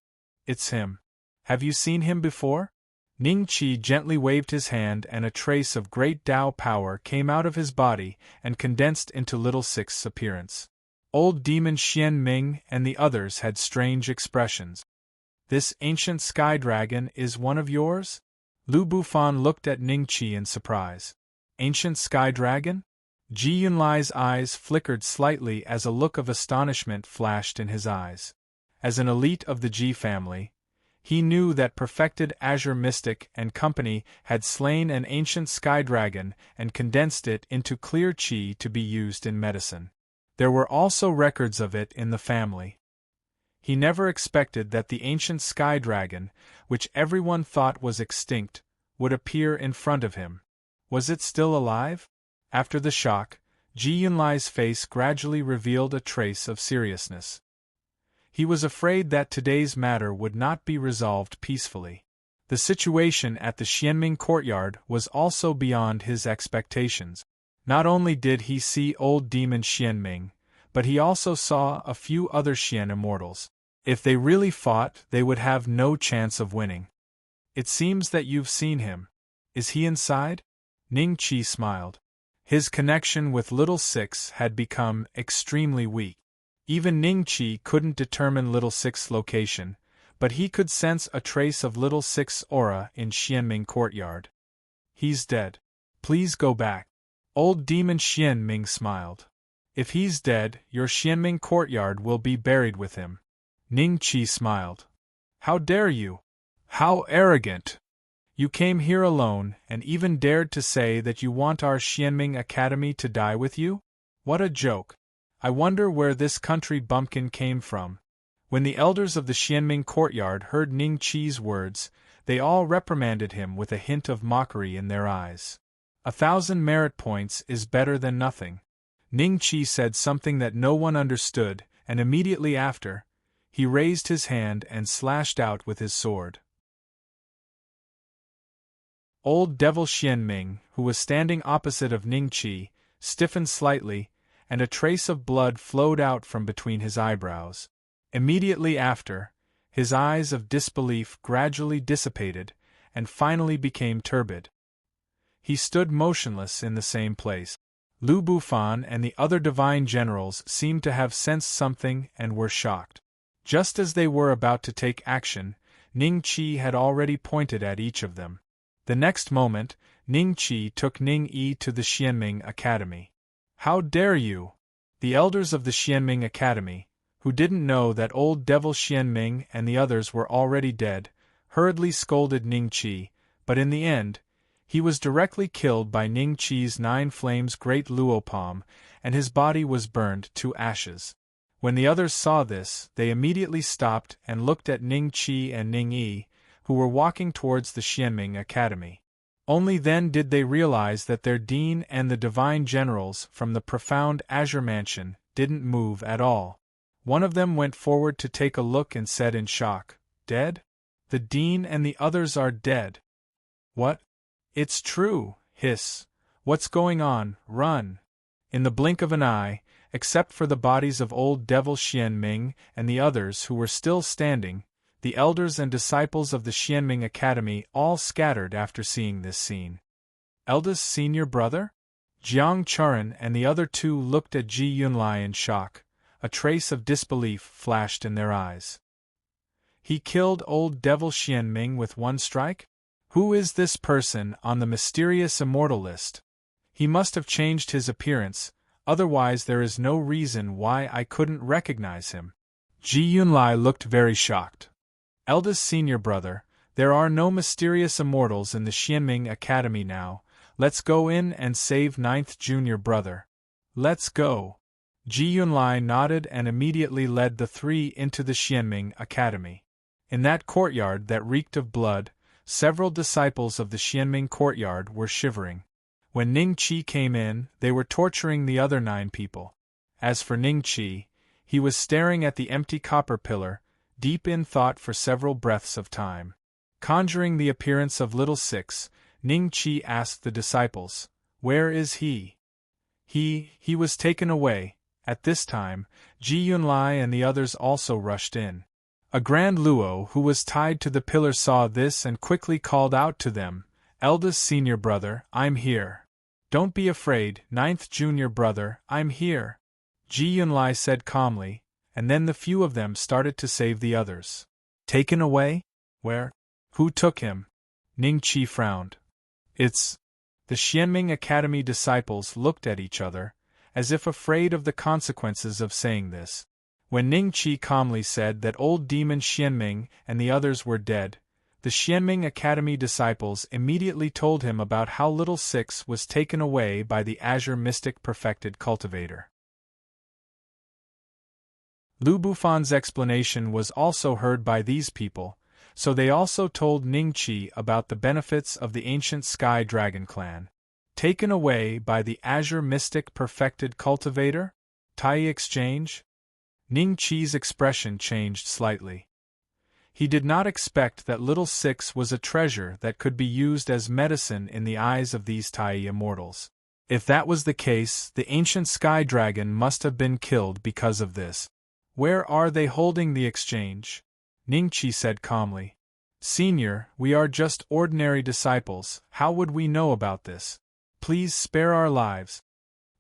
It's him. Have you seen him before? Ning Qi gently waved his hand and a trace of great Tao power came out of his body and condensed into Little Six's appearance. Old demon Xianming and the others had strange expressions. This ancient sky dragon is one of yours? Lu Bufan looked at Ning Qi in surprise. Ancient sky dragon? Ji Yunlai's eyes flickered slightly as a look of astonishment flashed in his eyes. As an elite of the Ji family, he knew that perfected Azure Mystic and company had slain an ancient sky dragon and condensed it into clear qi to be used in medicine. There were also records of it in the family. He never expected that the ancient sky dragon, which everyone thought was extinct, would appear in front of him. Was it still alive? After the shock, Ji Yunlai's face gradually revealed a trace of seriousness. He was afraid that today's matter would not be resolved peacefully. The situation at the Xianming courtyard was also beyond his expectations. Not only did he see old demon Xianming, but he also saw a few other Xian immortals. If they really fought, they would have no chance of winning. It seems that you've seen him. Is he inside? Ning Qi smiled. His connection with Little Six had become extremely weak. Even Ning Qi couldn't determine Little Six's location, but he could sense a trace of Little Six's aura in Xianming courtyard. He's dead. Please go back. Old demon Xianming smiled. If he's dead, your Xianming courtyard will be buried with him. Ning Qi smiled. How dare you? How arrogant! You came here alone and even dared to say that you want our Xianming Academy to die with you? What a joke! I wonder where this country bumpkin came from. When the elders of the Xianming courtyard heard Ning Qi's words, they all reprimanded him with a hint of mockery in their eyes. 1,000 merit points is better than nothing. Ning Qi said something that no one understood, and immediately after, he raised his hand and slashed out with his sword. Old devil Xianming, who was standing opposite of Ning Qi, stiffened slightly, and a trace of blood flowed out from between his eyebrows. Immediately after, his eyes of disbelief gradually dissipated, and finally became turbid. He stood motionless in the same place. Lu Bufan and the other divine generals seemed to have sensed something and were shocked. Just as they were about to take action, Ning Qi had already pointed at each of them. The next moment, Ning Qi took Ning Yi to the Xianming Academy. How dare you? The elders of the Xianming Academy, who didn't know that old devil Xianming and the others were already dead, hurriedly scolded Ning Qi, but in the end, he was directly killed by Ning Qi's 9 flames great luopalm, and his body was burned to ashes. When the others saw this, they immediately stopped and looked at Ning Qi and Ning Yi, who were walking towards the Xianming Academy. Only then did they realize that their dean and the divine generals from the profound Azure Mansion didn't move at all. One of them went forward to take a look and said in shock, "Dead? The dean and the others are dead." "What? It's true, hiss. What's going on? Run!" In the blink of an eye, except for the bodies of old devil Xianming and the others who were still standing, the elders and disciples of the Xianming Academy all scattered after seeing this scene. Eldest senior brother? Jiang Churan and the other two looked at Ji Yunlai in shock. A trace of disbelief flashed in their eyes. He killed old devil Xianming with one strike? Who is this person on the mysterious immortal list? He must have changed his appearance, otherwise there is no reason why I couldn't recognize him. Ji Yunlai looked very shocked. Eldest senior brother, there are no mysterious immortals in the Xianming Academy now. Let's go in and save ninth junior brother. Let's go. Ji Yunlai nodded and immediately led the three into the Xianming Academy. In that courtyard that reeked of blood, several disciples of the Xianming courtyard were shivering. When Ning Qi came in, they were torturing the other 9 people. As for Ning Qi, he was staring at the empty copper pillar, deep in thought for several breaths of time. Conjuring the appearance of little Six, Ning Qi asked the disciples, "Where is he?" He was taken away." At this time, Ji Yunlai and the others also rushed in. A Grand Luo who was tied to the pillar saw this and quickly called out to them, "Eldest senior brother, I'm here." "Don't be afraid, ninth junior brother, I'm here," Ji Yunlai said calmly, and then the few of them started to save the others. "Taken away? Where? Who took him?" Ning Qi frowned. "It's..." The Xianming Academy disciples looked at each other, as if afraid of the consequences of saying this. When Ning Qi calmly said that old demon Xianming and the others were dead, the Xianming Academy disciples immediately told him about how little Six was taken away by the Azure Mystic Perfected Cultivator. Lu Bufan's explanation was also heard by these people, so they also told Ning Qi about the benefits of the ancient Sky Dragon clan. Taken away by the Azure Mystic Perfected Cultivator? Tai exchange? Ning Qi's expression changed slightly. He did not expect that little Six was a treasure that could be used as medicine in the eyes of these Tai immortals. If that was the case, the ancient Sky Dragon must have been killed because of this. "Where are they holding the exchange?" Ning Qi said calmly. "Senior, we are just ordinary disciples, how would we know about this? Please spare our lives."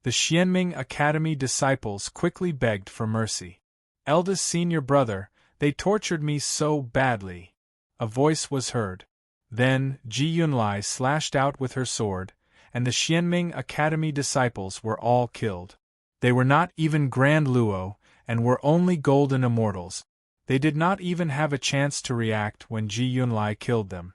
The Xianming Academy disciples quickly begged for mercy. "Eldest senior brother, they tortured me so badly." A voice was heard. Then Ji Yunlai slashed out with her sword, and the Xianming Academy disciples were all killed. They were not even Grand Luo, and were only golden immortals. They did not even have a chance to react when Ji Yunlai killed them.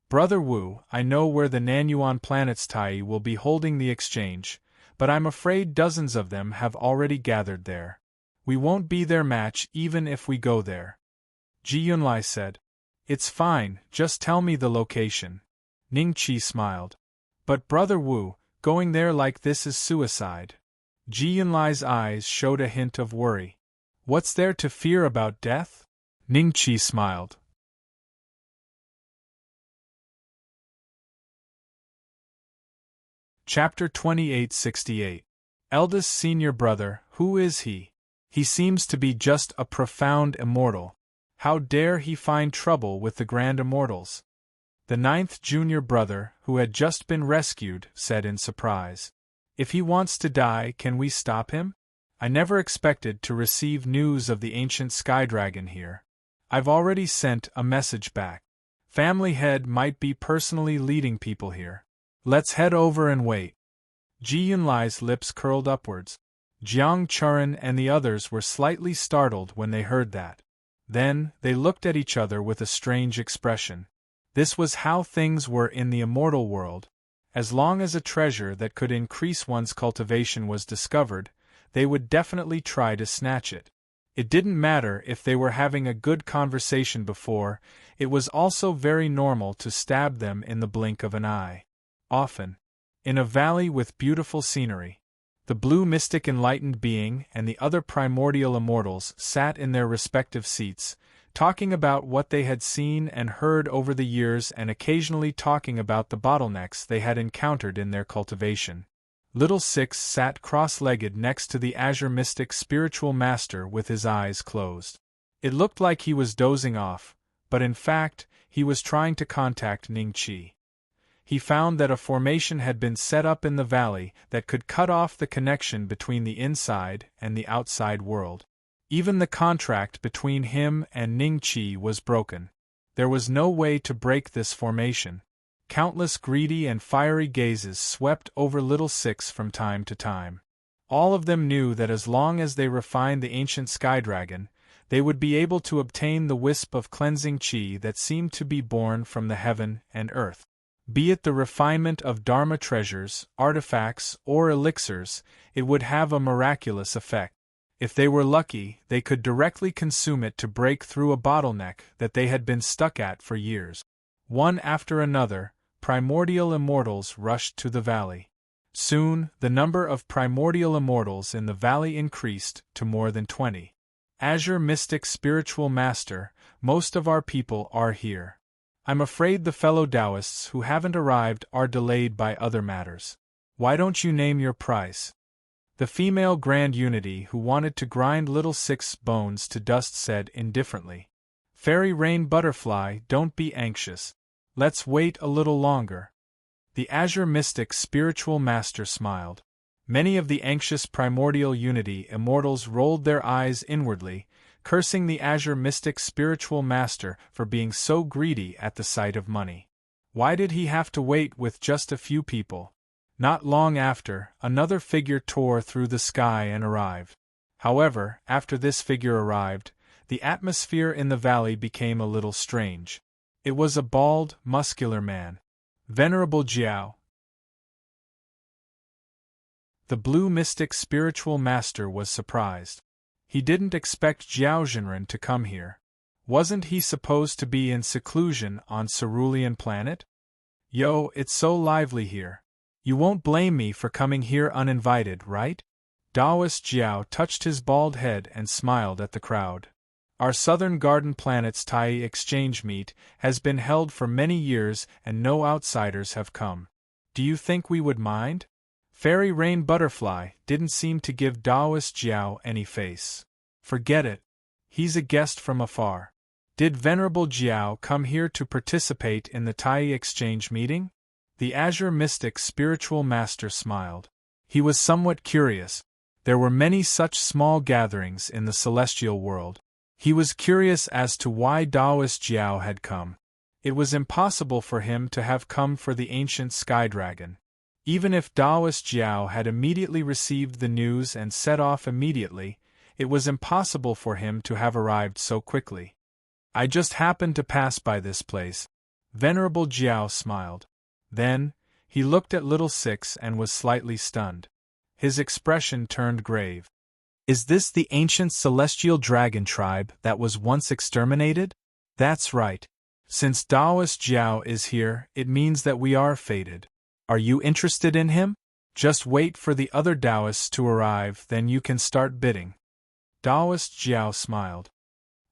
"Brother Wu, I know where the Nanyuan planet's Tai will be holding the exchange, but I'm afraid dozens of them have already gathered there. We won't be their match even if we go there." Ji Yunlai said. "It's fine, just tell me the location." Ning Qi smiled. "But Brother Wu, going there like this is suicide." Ji Yunlai's eyes showed a hint of worry. "What's there to fear about death?" Ning Qi smiled. Chapter 2868. Eldest senior brother, who is he? He seems to be just a profound immortal. How dare he find trouble with the grand immortals? The 9th junior brother, who had just been rescued, said in surprise. "If he wants to die, can we stop him? I never expected to receive news of the ancient Sky Dragon here. I've already sent a message back. Family head might be personally leading people here. Let's head over and wait." Ji Yunlai's lips curled upwards. Jiang Churan and the others were slightly startled when they heard that. Then, they looked at each other with a strange expression. This was how things were in the immortal world. As long as a treasure that could increase one's cultivation was discovered, they would definitely try to snatch it. It didn't matter if they were having a good conversation before, it was also very normal to stab them in the blink of an eye. often. In a valley with beautiful scenery. The blue mystic enlightened being and the other primordial immortals sat in their respective seats, talking about what they had seen and heard over the years and occasionally talking about the bottlenecks they had encountered in their cultivation. Little Six sat cross-legged next to the Azure Mystic Spiritual Master with his eyes closed. It looked like he was dozing off, but in fact, he was trying to contact Ning Qi. He found that a formation had been set up in the valley that could cut off the connection between the inside and the outside world. Even the contract between him and Ning Qi was broken. There was no way to break this formation. Countless greedy and fiery gazes swept over Little Six from time to time. All of them knew that as long as they refined the ancient sky dragon, they would be able to obtain the wisp of cleansing qi that seemed to be born from the heaven and earth. Be it the refinement of Dharma treasures, artifacts, or elixirs, it would have a miraculous effect. If they were lucky, they could directly consume it to break through a bottleneck that they had been stuck at for years. One after another, primordial immortals rushed to the valley. Soon, the number of primordial immortals in the valley increased to more than 20. Azure Mystic Spiritual Master, most of our people are here. I'm afraid the fellow Taoists who haven't arrived are delayed by other matters. Why don't you name your price? The female Grand Unity who wanted to grind Little Six's bones to dust said indifferently. Fairy Rain Butterfly, don't be anxious. Let's wait a little longer. The Azure Mystic Spiritual Master smiled. Many of the anxious primordial unity immortals rolled their eyes inwardly, cursing the Azure Mystic Spiritual Master for being so greedy at the sight of money. Why did he have to wait with just a few people? Not long after, another figure tore through the sky and arrived. However, after this figure arrived, the atmosphere in the valley became a little strange. It was a bald, muscular man. Venerable Jiao. The Blue Mystic Spiritual Master was surprised. He didn't expect Jiao Zhenren to come here. Wasn't he supposed to be in seclusion on Cerulean Planet? Yo, it's so lively here. You won't blame me for coming here uninvited, right? Taoist Jiao touched his bald head and smiled at the crowd. Our Southern Garden Planet's Tai Exchange Meet has been held for many years and no outsiders have come. Do you think we would mind? Fairy Rain Butterfly didn't seem to give Taoist Jiao any face. Forget it. He's a guest from afar. Did Venerable Jiao come here to participate in the Tai Exchange meeting? The Azure Mystic Spiritual Master smiled. He was somewhat curious. There were many such small gatherings in the celestial world. He was curious as to why Taoist Jiao had come. It was impossible for him to have come for the ancient sky dragon. Even if Taoist Jiao had immediately received the news and set off immediately, it was impossible for him to have arrived so quickly. I just happened to pass by this place. Venerable Jiao smiled. Then, he looked at Little Six and was slightly stunned. His expression turned grave. Is this the ancient celestial dragon tribe that was once exterminated? That's right. Since Taoist Jiao is here, it means that we are fated. Are you interested in him? Just wait for the other Taoists to arrive, then you can start bidding. Taoist Jiao smiled.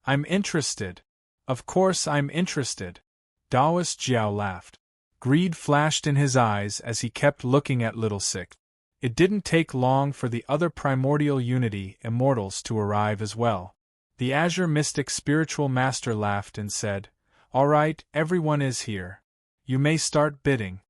I'm interested. Of course I'm interested. Taoist Jiao laughed. Greed flashed in his eyes as he kept looking at Little Six. It didn't take long for the other primordial unity immortals to arrive as well. The Azure Mystic Spiritual Master laughed and said, All right, everyone is here. You may start bidding.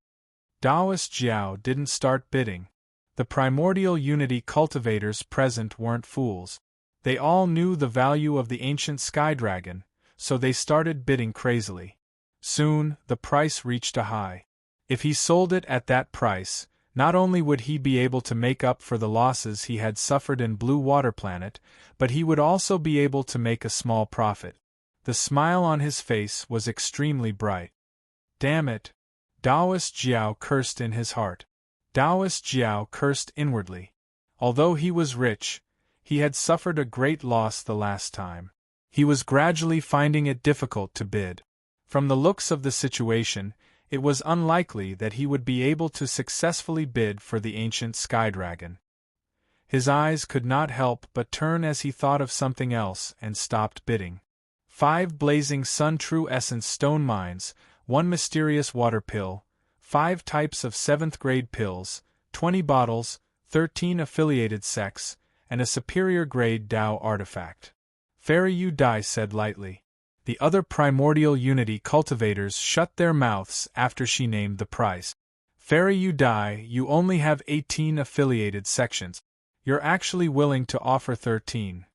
Taoist Jiao didn't start bidding. The primordial unity cultivators present weren't fools. They all knew the value of the ancient sky dragon, so they started bidding crazily. Soon, the price reached a high. If he sold it at that price, not only would he be able to make up for the losses he had suffered in Blue Water Planet, but he would also be able to make a small profit. The smile on his face was extremely bright. Damn it! Taoist Jiao cursed in his heart. Taoist Jiao cursed inwardly. Although he was rich, he had suffered a great loss the last time. He was gradually finding it difficult to bid. From the looks of the situation, It was unlikely that he would be able to successfully bid for the ancient sky dragon. His eyes could not help but turn as he thought of something else and stopped bidding. 5 blazing sun true essence stone mines, 1 mysterious water pill, 5 types of 7th grade pills, 20 bottles, 13 affiliated sects, and a superior grade Tao artifact. Fairy Yu Dai said lightly. The other primordial unity cultivators shut their mouths after she named the price. Fairy Yu Dai, you only have 18 affiliated sections. You're actually willing to offer 13.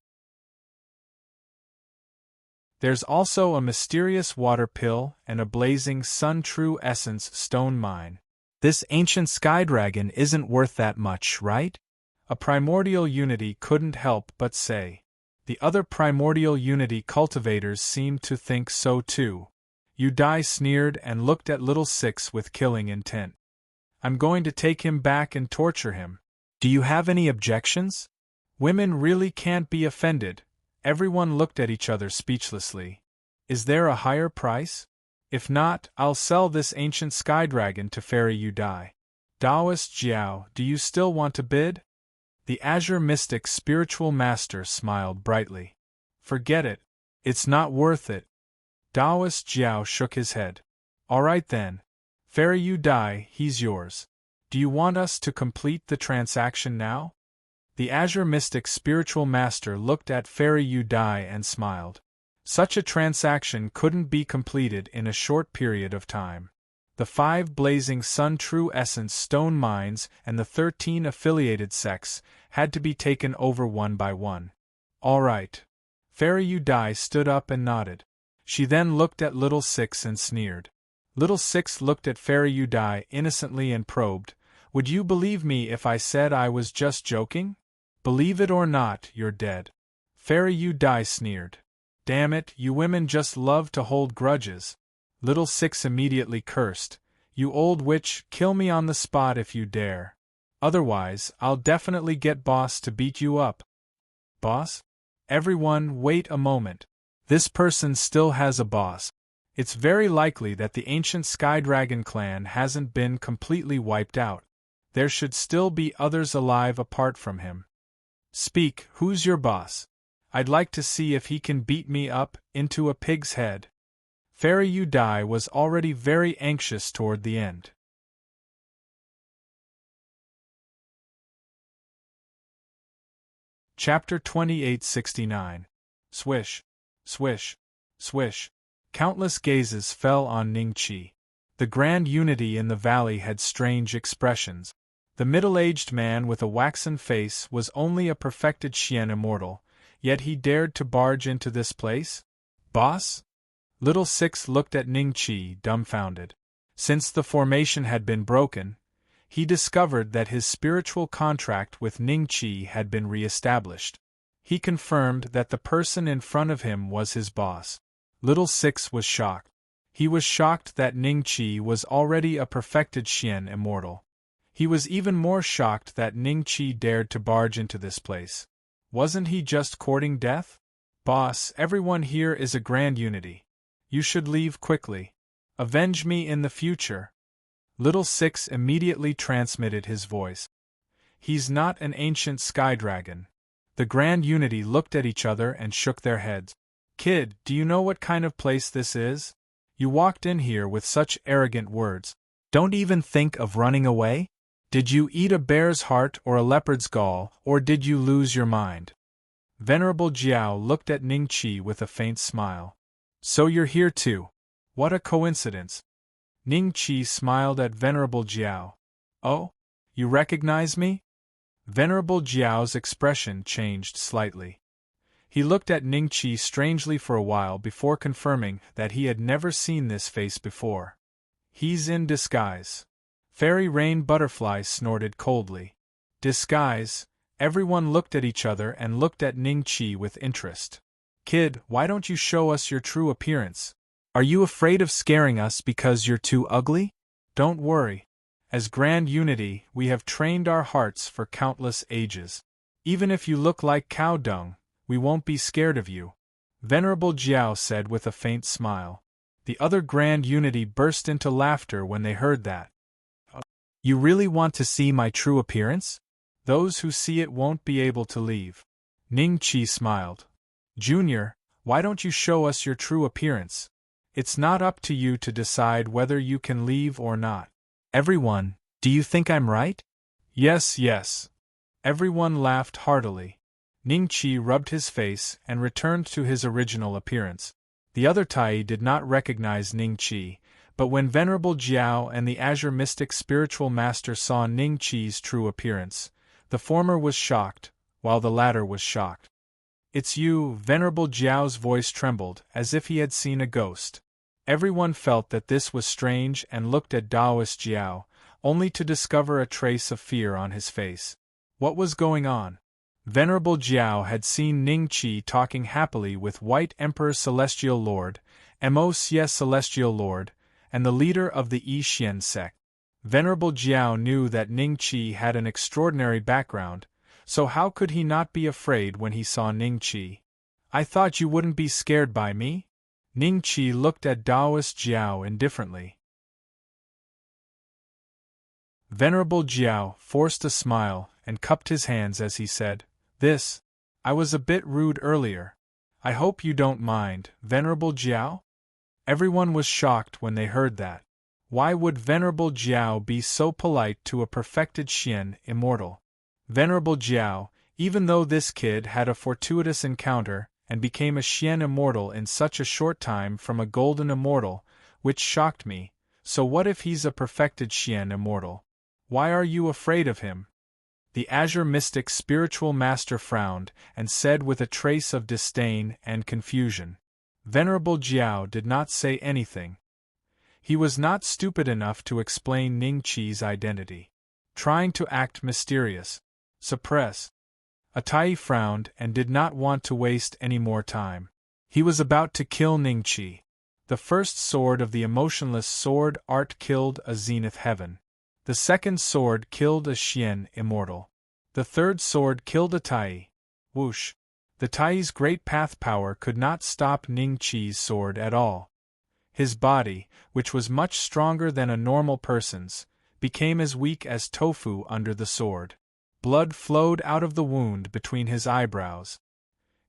There's also a mysterious water pill and a blazing sun true essence stone mine. This ancient sky dragon isn't worth that much, right? A primordial unity couldn't help but say. The other primordial unity cultivators seemed to think so too. Yu Dai sneered and looked at Little Six with killing intent. I'm going to take him back and torture him. Do you have any objections? Women really can't be offended. Everyone looked at each other speechlessly. Is there a higher price? If not, I'll sell this ancient sky dragon to Fairy Yu Dai. Taoist Jiao, do you still want to bid? The Azure Mystic Spiritual Master smiled brightly. Forget it. It's not worth it. Taoist Jiao shook his head. All right then. Fairy Yu Dai, he's yours. Do you want us to complete the transaction now? The Azure Mystic Spiritual Master looked at Fairy Yu Dai and smiled. Such a transaction couldn't be completed in a short period of time. The 5 blazing sun true essence stone mines and the 13 affiliated sects had to be taken over one by one. All right. Fairy Yu Dai stood up and nodded. She then looked at Little Six and sneered. Little Six looked at Fairy Yu Dai innocently and probed, Would you believe me if I said I was just joking? Believe it or not, you're dead. Fairy Yu Dai sneered. Damn it, you women just love to hold grudges. Little Six immediately cursed. You old witch, kill me on the spot if you dare. Otherwise, I'll definitely get Boss to beat you up. Boss? Everyone, wait a moment. This person still has a boss. It's very likely that the ancient Sky Dragon clan hasn't been completely wiped out. There should still be others alive apart from him. Speak, who's your boss? I'd like to see if he can beat me up into a pig's head. Fairy Yu Dai was already very anxious toward the end. Chapter 2869. Swish, swish, swish. Countless gazes fell on Ningqi. The grand unity in the valley had strange expressions. The middle-aged man with a waxen face was only a perfected Xian immortal, yet he dared to barge into this place? Boss? Little Six looked at Ningqi, dumbfounded. Since the formation had been broken, he discovered that his spiritual contract with Ningqi had been re-established. He confirmed that the person in front of him was his boss. Little Six was shocked. He was shocked that Ningqi was already a perfected Xian immortal. He was even more shocked that Ningqi dared to barge into this place. Wasn't he just courting death? Boss, everyone here is a grand unity. You should leave quickly. Avenge me in the future. Little Six immediately transmitted his voice. He's not an ancient sky dragon. The grand unity looked at each other and shook their heads. Kid, do you know what kind of place this is? You walked in here with such arrogant words. Don't even think of running away? Did you eat a bear's heart or a leopard's gall, or did you lose your mind? Venerable Jiao looked at Ningqi with a faint smile. So you're here too. What a coincidence. Ningqi smiled at Venerable Jiao. Oh? You recognize me? Venerable Jiao's expression changed slightly. He looked at Ningqi strangely for a while before confirming that he had never seen this face before. He's in disguise. Fairy Rain Butterfly snorted coldly. Disguise? Everyone looked at each other and looked at Ningqi with interest. Kid, why don't you show us your true appearance? Are you afraid of scaring us because you're too ugly? Don't worry. As Grand Unity, we have trained our hearts for countless ages. Even if you look like cow dung, we won't be scared of you. Venerable Jiao said with a faint smile. The other Grand Unity burst into laughter when they heard that. You really want to see my true appearance? Those who see it won't be able to leave. Ning Qi smiled. Junior, why don't you show us your true appearance? It's not up to you to decide whether you can leave or not. Everyone, do you think I'm right? Yes, yes. Everyone laughed heartily. Ning Qi rubbed his face and returned to his original appearance. The other Tai did not recognize Ning Qi, but when Venerable Jiao and the Azure Mystic Spiritual Master saw Ning Qi's true appearance, the former was shocked, while the latter was shocked. It's you, Venerable Jiao's voice trembled, as if he had seen a ghost. Everyone felt that this was strange and looked at Taoist Jiao, only to discover a trace of fear on his face. What was going on? Venerable Jiao had seen Ning Qi talking happily with White Emperor Celestial Lord, Mo-Xie Celestial Lord, and the leader of the Yi Xian sect. Venerable Jiao knew that Ning Qi had an extraordinary background, so how could he not be afraid when he saw Ning Qi? I thought you wouldn't be scared by me? Ning Qi looked at Taoist Jiao indifferently. Venerable Jiao forced a smile and cupped his hands as he said, I was a bit rude earlier. I hope you don't mind, Venerable Jiao? Everyone was shocked when they heard that. Why would Venerable Jiao be so polite to a perfected Xian immortal? Venerable Jiao, even though this kid had a fortuitous encounter and became a Xian immortal in such a short time from a golden immortal, which shocked me, so what if he's a perfected Xian immortal? Why are you afraid of him? The Azure Mystic Spiritual Master frowned and said with a trace of disdain and confusion. Venerable Jiao did not say anything. He was not stupid enough to explain Ning Qi's identity. Trying to act mysterious. Suppress. Atai frowned and did not want to waste any more time. He was about to kill Ning Qi. The first sword of the emotionless sword art killed a zenith heaven. The second sword killed a Xian immortal. The third sword killed a Tai. Whoosh! The Tai's great path power could not stop Ning Qi's sword at all. His body, which was much stronger than a normal person's, became as weak as tofu under the sword. Blood flowed out of the wound between his eyebrows.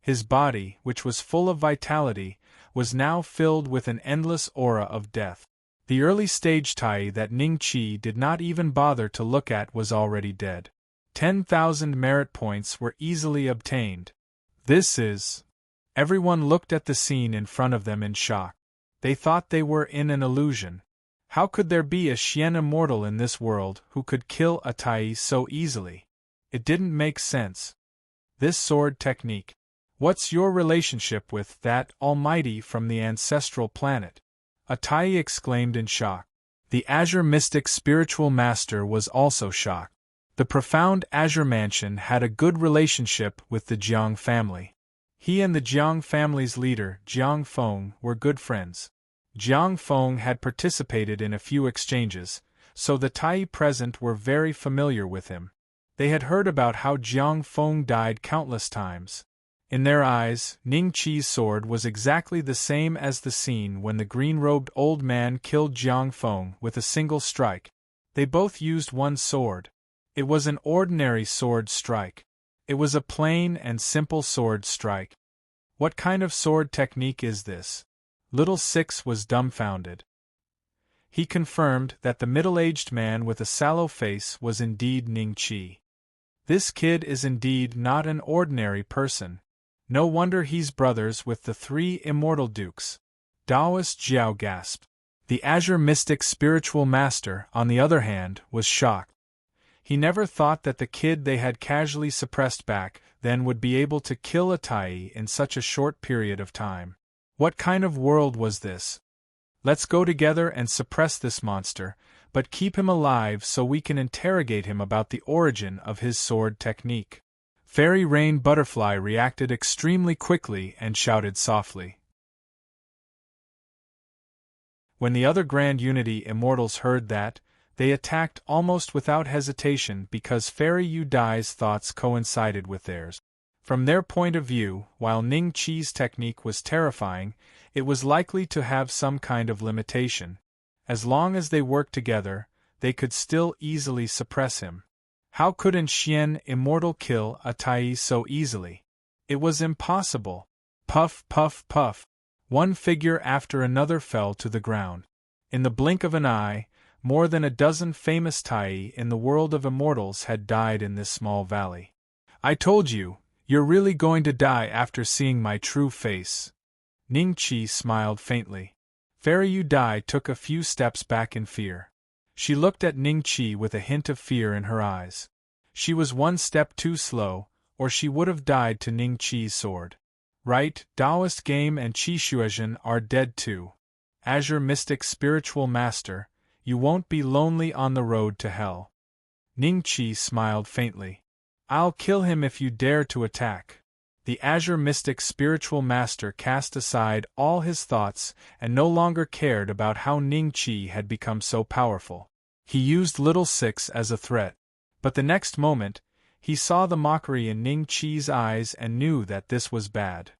His body, which was full of vitality, was now filled with an endless aura of death. The early stage Tai that Ning Qi did not even bother to look at was already dead. 10,000 merit points were easily obtained. Everyone looked at the scene in front of them in shock. They thought they were in an illusion. How could there be a Xian immortal in this world who could kill a Tai so easily? It didn't make sense. This sword technique. What's your relationship with that almighty from the ancestral planet? Atai exclaimed in shock. The Azure Mystic Spiritual Master was also shocked. The profound Azure Mansion had a good relationship with the Jiang family. He and the Jiang family's leader, Jiang Feng, were good friends. Jiang Feng had participated in a few exchanges, so the Tai present were very familiar with him. They had heard about how Jiang Feng died countless times. In their eyes, Ning Qi's sword was exactly the same as the scene when the green-robed old man killed Jiang Feng with a single strike. They both used one sword. It was an ordinary sword strike. It was a plain and simple sword strike. What kind of sword technique is this? Little Six was dumbfounded. He confirmed that the middle-aged man with a sallow face was indeed Ning Qi. This kid is indeed not an ordinary person. No wonder he's brothers with the three immortal dukes. Taoist Jiao gasped. The Azure Mystic Spiritual Master, on the other hand, was shocked. He never thought that the kid they had casually suppressed back then would be able to kill a Tai in such a short period of time. What kind of world was this? Let's go together and suppress this monster, but keep him alive so we can interrogate him about the origin of his sword technique. Fairy Rain Butterfly reacted extremely quickly and shouted softly. When the other Grand Unity Immortals heard that, they attacked almost without hesitation because Fairy Yu Dai's thoughts coincided with theirs. From their point of view, while Ning Qi's technique was terrifying, it was likely to have some kind of limitation. As long as they worked together, they could still easily suppress him. How could an Xian immortal kill a Tai so easily? It was impossible. Puff, puff, puff. One figure after another fell to the ground. In the blink of an eye, more than a dozen famous Tai in the world of immortals had died in this small valley. I told you, you're really going to die after seeing my true face. Ning Qi smiled faintly. Fairy Yu Dai took a few steps back in fear. She looked at Ning Qi with a hint of fear in her eyes. She was one step too slow, or she would have died to Ning Qi's sword. Right, Taoist Game and Qi Xuezhen are dead too. Azure Mystic Spiritual Master, you won't be lonely on the road to hell. Ning Qi smiled faintly. I'll kill him if you dare to attack. The Azure Mystic Spiritual Master cast aside all his thoughts and no longer cared about how Ning Qi had become so powerful. He used Little Six as a threat. But the next moment, he saw the mockery in Ning Qi's eyes and knew that this was bad.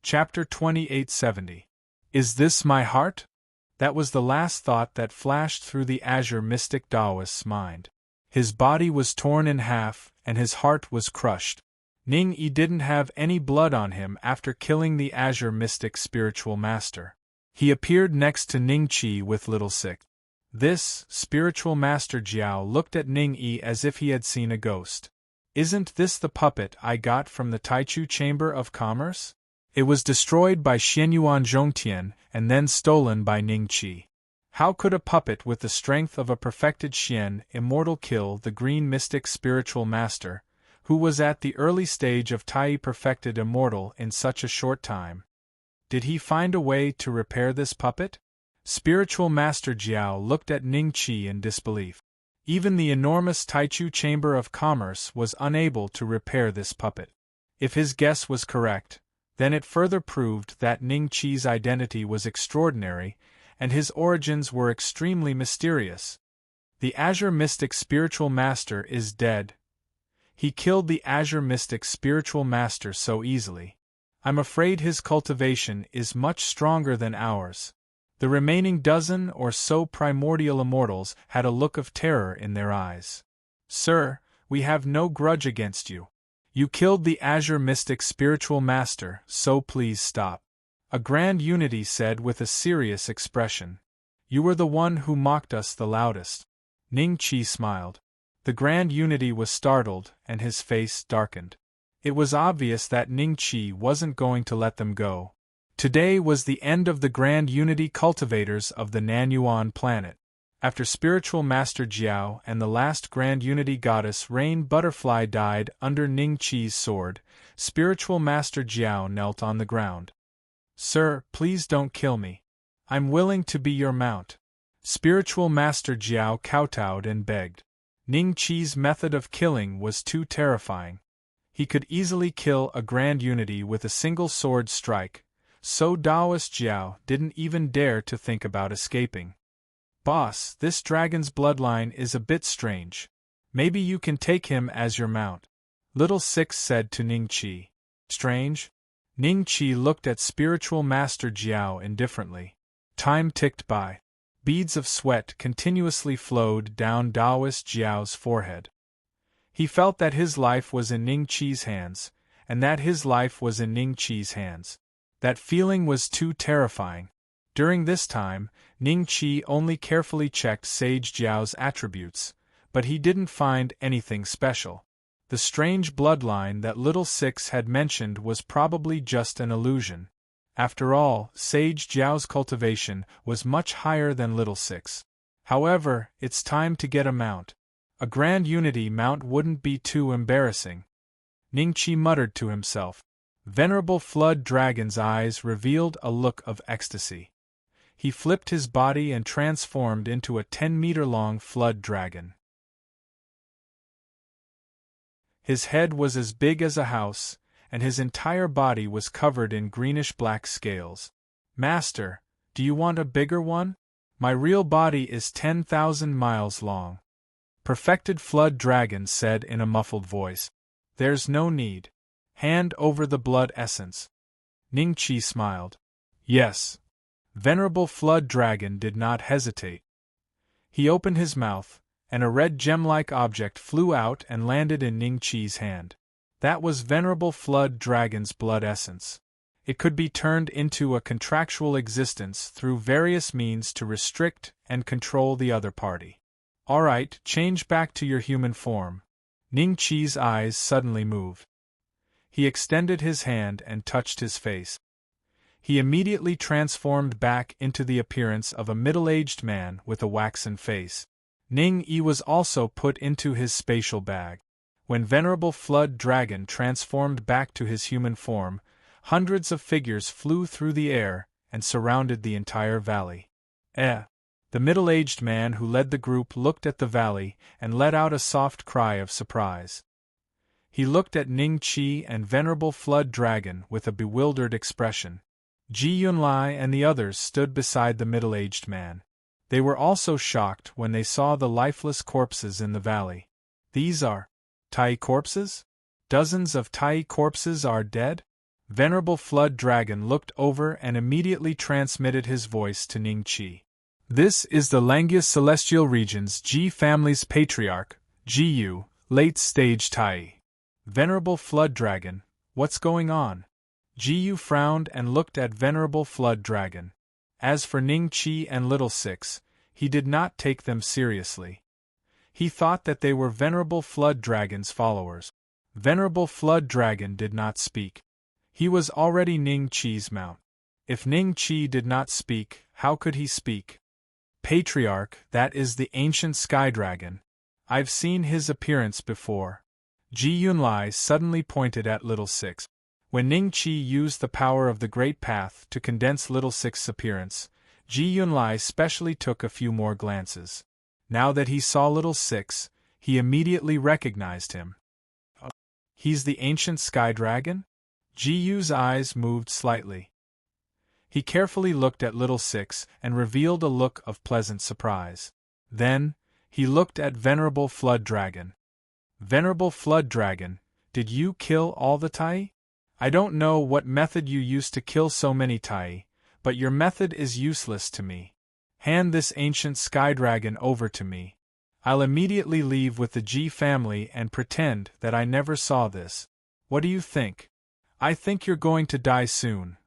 Chapter 2870. Is this my heart? That was the last thought that flashed through the Azure Mystic Taoist's mind. His body was torn in half, and his heart was crushed. Ning Yi didn't have any blood on him after killing the Azure Mystic Spiritual Master. He appeared next to Ning Qi with Little Six. This, Spiritual Master Jiao looked at Ning Yi as if he had seen a ghost. Isn't this the puppet I got from the Taichu Chamber of Commerce? It was destroyed by Xianyuan Zhongtian and then stolen by Ning Qi. How could a puppet with the strength of a perfected Xian immortal kill the Green Mystic Spiritual Master, who was at the early stage of Tai perfected immortal in such a short time? Did he find a way to repair this puppet? Spiritual Master Jiao looked at Ning Qi in disbelief. Even the enormous Taichu Chamber of Commerce was unable to repair this puppet. If his guess was correct, then it further proved that Ning Qi's identity was extraordinary, and his origins were extremely mysterious. The Azure Mystic Spiritual Master is dead. He killed the Azure Mystic Spiritual Master so easily. I'm afraid his cultivation is much stronger than ours. The remaining dozen or so primordial immortals had a look of terror in their eyes. Sir, we have no grudge against you. You killed the Azure Mystic Spiritual Master, so please stop. A Grand Unity said with a serious expression. You were the one who mocked us the loudest. Ning Qi smiled. The Grand Unity was startled, and his face darkened. It was obvious that Ning Qi wasn't going to let them go. Today was the end of the Grand Unity cultivators of the Nanyuan planet. After Spiritual Master Jiao and the last Grand Unity Goddess Rain Butterfly died under Ning Qi's sword, Spiritual Master Jiao knelt on the ground. Sir, please don't kill me. I'm willing to be your mount. Spiritual Master Jiao kowtowed and begged. Ning Qi's method of killing was too terrifying. He could easily kill a Grand Unity with a single sword strike, so Taoist Jiao didn't even dare to think about escaping. Boss, this dragon's bloodline is a bit strange. Maybe you can take him as your mount. Little Six said to Ning Qi. Strange? Ning Qi looked at Spiritual Master Jiao indifferently. Time ticked by. Beads of sweat continuously flowed down Taoist Jiao's forehead. He felt that his life was in Ning Qi's hands, and that his life was in Ning Qi's hands. That feeling was too terrifying. During this time, Ning Qi only carefully checked Sage Jiao's attributes, but he didn't find anything special. The strange bloodline that Little Six had mentioned was probably just an illusion. After all, Sage Jiao's cultivation was much higher than Little Six. However, it's time to get a mount. A Grand Unity mount wouldn't be too embarrassing. Ning Qi muttered to himself. Venerable Flood Dragon's eyes revealed a look of ecstasy. He flipped his body and transformed into a 10-meter-long flood dragon. His head was as big as a house, and his entire body was covered in greenish-black scales. Master, do you want a bigger one? My real body is 10,000 miles long. Perfected Flood Dragon said in a muffled voice. There's no need. Hand over the blood essence. Ningqi smiled. Yes. Venerable Flood Dragon did not hesitate. He opened his mouth, and a red gem-like object flew out and landed in Ningqi's hand. That was Venerable Flood Dragon's blood essence. It could be turned into a contractual existence through various means to restrict and control the other party. All right, change back to your human form. Ningqi's eyes suddenly moved. He extended his hand and touched his face. He immediately transformed back into the appearance of a middle-aged man with a waxen face. Ning-Yi was also put into his spatial bag. When Venerable Flood Dragon transformed back to his human form, hundreds of figures flew through the air and surrounded the entire valley. The middle-aged man who led the group looked at the valley and let out a soft cry of surprise. He looked at Ningqi and Venerable Flood Dragon with a bewildered expression. Ji Yunlai and the others stood beside the middle-aged man. They were also shocked when they saw the lifeless corpses in the valley. These are Tai corpses? Dozens of Tai corpses are dead? Venerable Flood Dragon looked over and immediately transmitted his voice to Ningqi. This is the Langius Celestial Region's Ji family's patriarch, Ji, late-stage Tai. Venerable Flood Dragon, what's going on? Ji frowned and looked at Venerable Flood Dragon. As for Ningqi and Little Six, he did not take them seriously. He thought that they were Venerable Flood Dragon's followers. Venerable Flood Dragon did not speak. He was already Ningqi's mount. If Ningqi did not speak, how could he speak? Patriarch, that is the ancient Sky Dragon. I've seen his appearance before. Ji Yunlai suddenly pointed at Little Six. When Ningqi used the power of the Great Path to condense Little Six's appearance, Ji Yunlai specially took a few more glances. Now that he saw Little Six, he immediately recognized him. He's the ancient Sky Dragon? Ji Yu's eyes moved slightly. He carefully looked at Little Six and revealed a look of pleasant surprise. Then, he looked at Venerable Flood Dragon. Venerable Flood Dragon, did you kill all the Tai? I don't know what method you used to kill so many Tai, but your method is useless to me. Hand this ancient Sky Dragon over to me. I'll immediately leave with the Ji family and pretend that I never saw this. What do you think? I think you're going to die soon.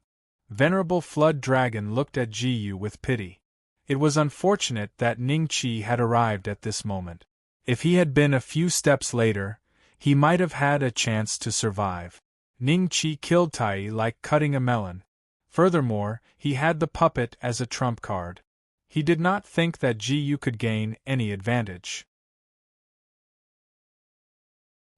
Venerable Flood Dragon looked at Ji Yu with pity. It was unfortunate that Ningqi had arrived at this moment. If he had been a few steps later, he might have had a chance to survive. Ningqi killed Tai like cutting a melon. Furthermore, he had the puppet as a trump card. He did not think that Ji Yu could gain any advantage.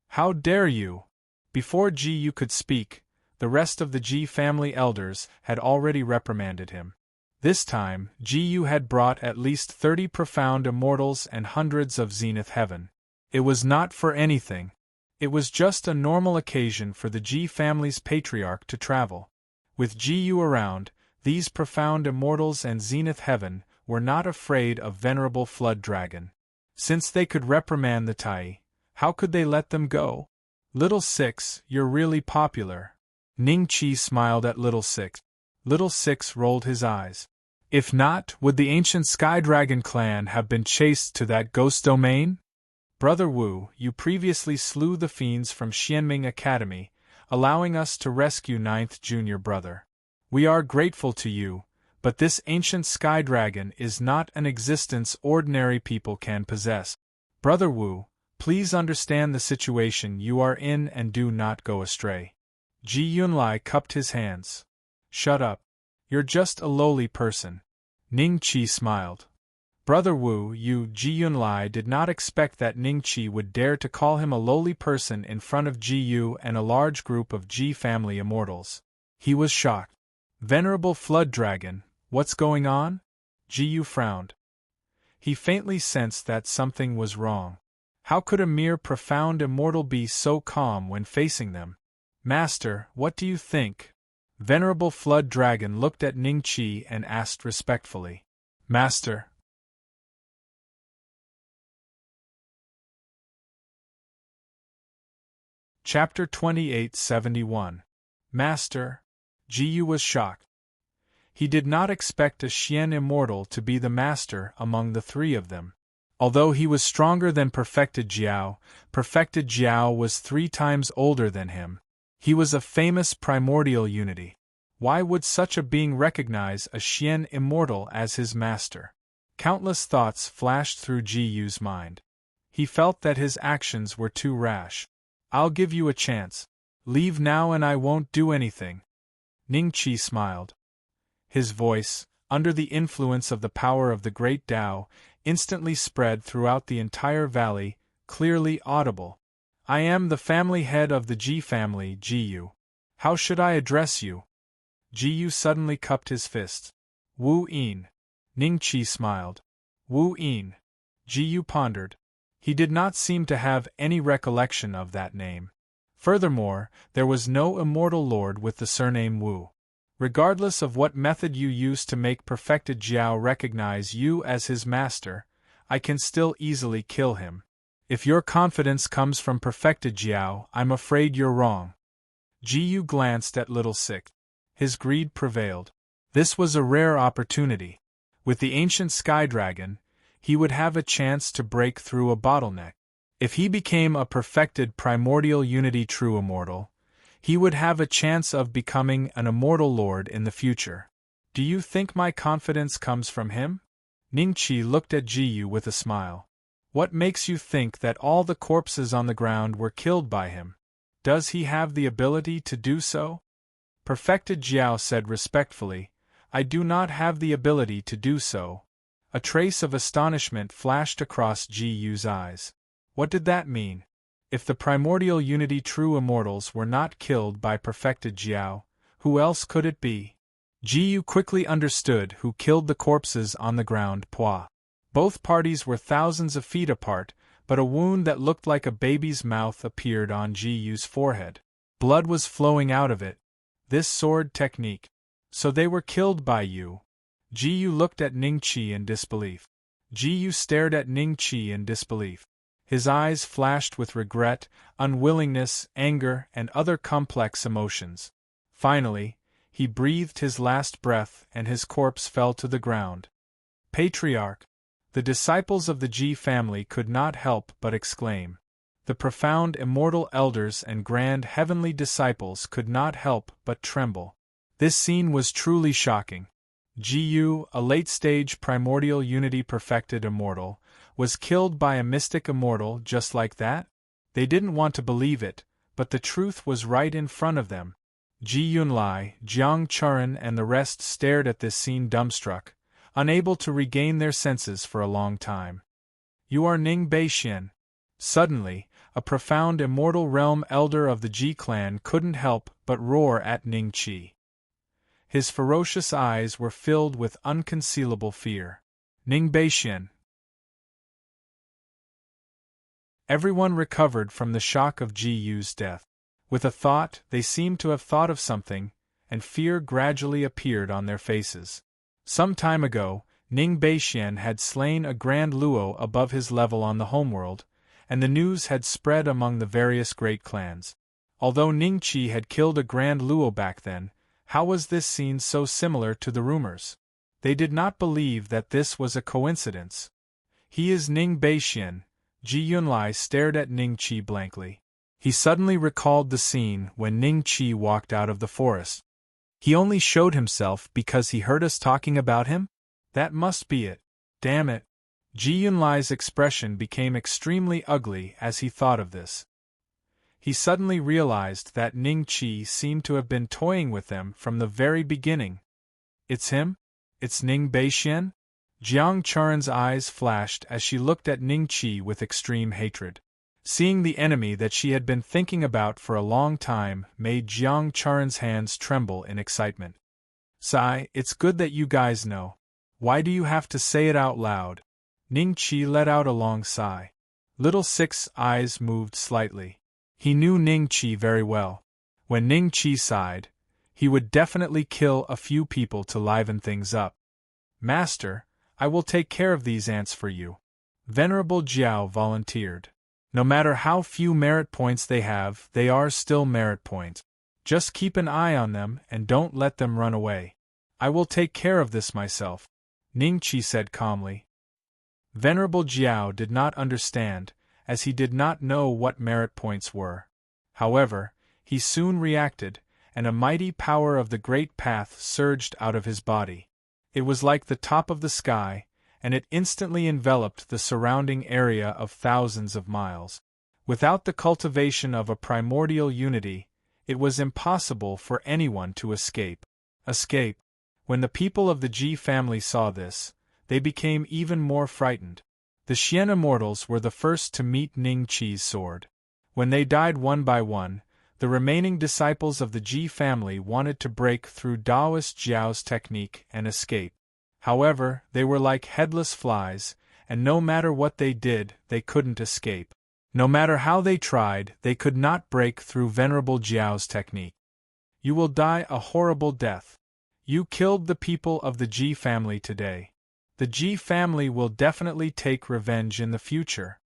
How dare you! Before Ji Yu could speak, the rest of the Ji family elders had already reprimanded him. This time, Ji Yu had brought at least 30 profound immortals and hundreds of zenith heaven. It was not for anything. It was just a normal occasion for the Ji family's patriarch to travel. With Ji Yu around, these profound immortals and zenith heaven were not afraid of Venerable Flood Dragon. Since they could reprimand the Tai, how could they let them go? Little Six, you're really popular. Ningqi smiled at Little Six. Little Six rolled his eyes. If not, would the ancient Sky Dragon clan have been chased to that ghost domain? Brother Wu, you previously slew the fiends from Xianming Academy, allowing us to rescue 9th Junior Brother. We are grateful to you, but this ancient Sky Dragon is not an existence ordinary people can possess. Brother Wu, please understand the situation you are in and do not go astray. Ji Yunlai cupped his hands. Shut up. You're just a lowly person. Ningqi smiled. Brother Wu, Ji Yunlai did not expect that Ningqi would dare to call him a lowly person in front of Ji Yu and a large group of Ji family immortals. He was shocked. Venerable Flood Dragon, what's going on? Ji Yu frowned. He faintly sensed that something was wrong. How could a mere profound immortal be so calm when facing them? Master, what do you think? Venerable Flood Dragon looked at Ningqi and asked respectfully. Master. Chapter 2871. Master. Jiyu was shocked. He did not expect a Xian immortal to be the master among the three of them. Although he was stronger than Perfected Jiao was 3 times older than him. He was a famous primordial unity. Why would such a being recognize a Xian immortal as his master? Countless thoughts flashed through Jiyu's mind. He felt that his actions were too rash. I'll give you a chance. Leave now and I won't do anything. Ningqi smiled. His voice, under the influence of the power of the great Tao, instantly spread throughout the entire valley, clearly audible. I am the family head of the Ji family, Jiyu. How should I address you? Jiyu suddenly cupped his fists. Wu Yin. Ningqi smiled. Wu Yin. Jiyu pondered. He did not seem to have any recollection of that name. Furthermore, there was no immortal lord with the surname Wu. Regardless of what method you use to make Perfected Jiao recognize you as his master, I can still easily kill him. If your confidence comes from Perfected Jiao, I'm afraid you're wrong. Jiyu glanced at Little Six. His greed prevailed. This was a rare opportunity. With the ancient Sky Dragon, he would have a chance to break through a bottleneck. If he became a perfected primordial unity true immortal, he would have a chance of becoming an immortal lord in the future. Do you think my confidence comes from him? Ningqi looked at Jiyu with a smile. What makes you think that all the corpses on the ground were killed by him? Does he have the ability to do so? Perfected Jiao said respectfully, I do not have the ability to do so. A trace of astonishment flashed across Jiyu's eyes. What did that mean? If the primordial unity true immortals were not killed by Perfected Jiao, who else could it be? Jiyu quickly understood who killed the corpses on the ground. Pua. Both parties were thousands of feet apart, but a wound that looked like a baby's mouth appeared on Jiyu's forehead. Blood was flowing out of it. This sword technique. So they were killed by you. Jiyu looked at Ningqi in disbelief. Jiyu stared at Ningqi in disbelief. His eyes flashed with regret, unwillingness, anger, and other complex emotions. Finally, he breathed his last breath and his corpse fell to the ground. Patriarch! The disciples of the Ji family could not help but exclaim. The profound immortal elders and grand heavenly disciples could not help but tremble. This scene was truly shocking. Jiyu, a late-stage primordial unity perfected immortal, was killed by a mystic immortal just like that? They didn't want to believe it, but the truth was right in front of them. Ji Yunlai, Jiang Churan and the rest stared at this scene dumbstruck, unable to regain their senses for a long time. You are Ning Beixian. Suddenly, a profound immortal realm elder of the Ji clan couldn't help but roar at Ningqi. His ferocious eyes were filled with unconcealable fear. Ning Beixian. Everyone recovered from the shock of Jiyu's death. With a thought, they seemed to have thought of something, and fear gradually appeared on their faces. Some time ago, Ning Beixian had slain a grand luo above his level on the homeworld, and the news had spread among the various great clans. Although Ningqi had killed a grand luo back then, how was this scene so similar to the rumors? They did not believe that this was a coincidence. He is Ning Beixian. Ji Yunlai stared at Ningqi blankly. He suddenly recalled the scene when Ningqi walked out of the forest. He only showed himself because he heard us talking about him? That must be it. Damn it. Ji Yunlai's expression became extremely ugly as he thought of this. He suddenly realized that Ningqi seemed to have been toying with them from the very beginning. It's him? It's Ning Beixian? Jiang Churan's eyes flashed as she looked at Ningqi with extreme hatred. Seeing the enemy that she had been thinking about for a long time made Jiang Churan's hands tremble in excitement. Sigh, it's good that you guys know. Why do you have to say it out loud? Ningqi let out a long sigh. Little Six's eyes moved slightly. He knew Ningqi very well. When Ningqi sighed, he would definitely kill a few people to liven things up. Master, I will take care of these ants for you. Venerable Jiao volunteered. No matter how few merit points they have, they are still merit points. Just keep an eye on them and don't let them run away. I will take care of this myself, Ningqi said calmly. Venerable Jiao did not understand, as he did not know what merit points were. However, he soon reacted, and a mighty power of the great path surged out of his body. It was like the top of the sky, and it instantly enveloped the surrounding area of thousands of miles. Without the cultivation of a primordial unity, it was impossible for anyone to escape. When the people of the Ji family saw this, they became even more frightened. The Xian immortals were the first to meet Ning Qi's sword. When they died one by one, the remaining disciples of the Ji family wanted to break through Daoist Jiao's technique and escape. However, they were like headless flies, and no matter what they did, they couldn't escape. No matter how they tried, they could not break through Venerable Jiao's technique. You will die a horrible death. You killed the people of the Ji family today. The Ji family will definitely take revenge in the future.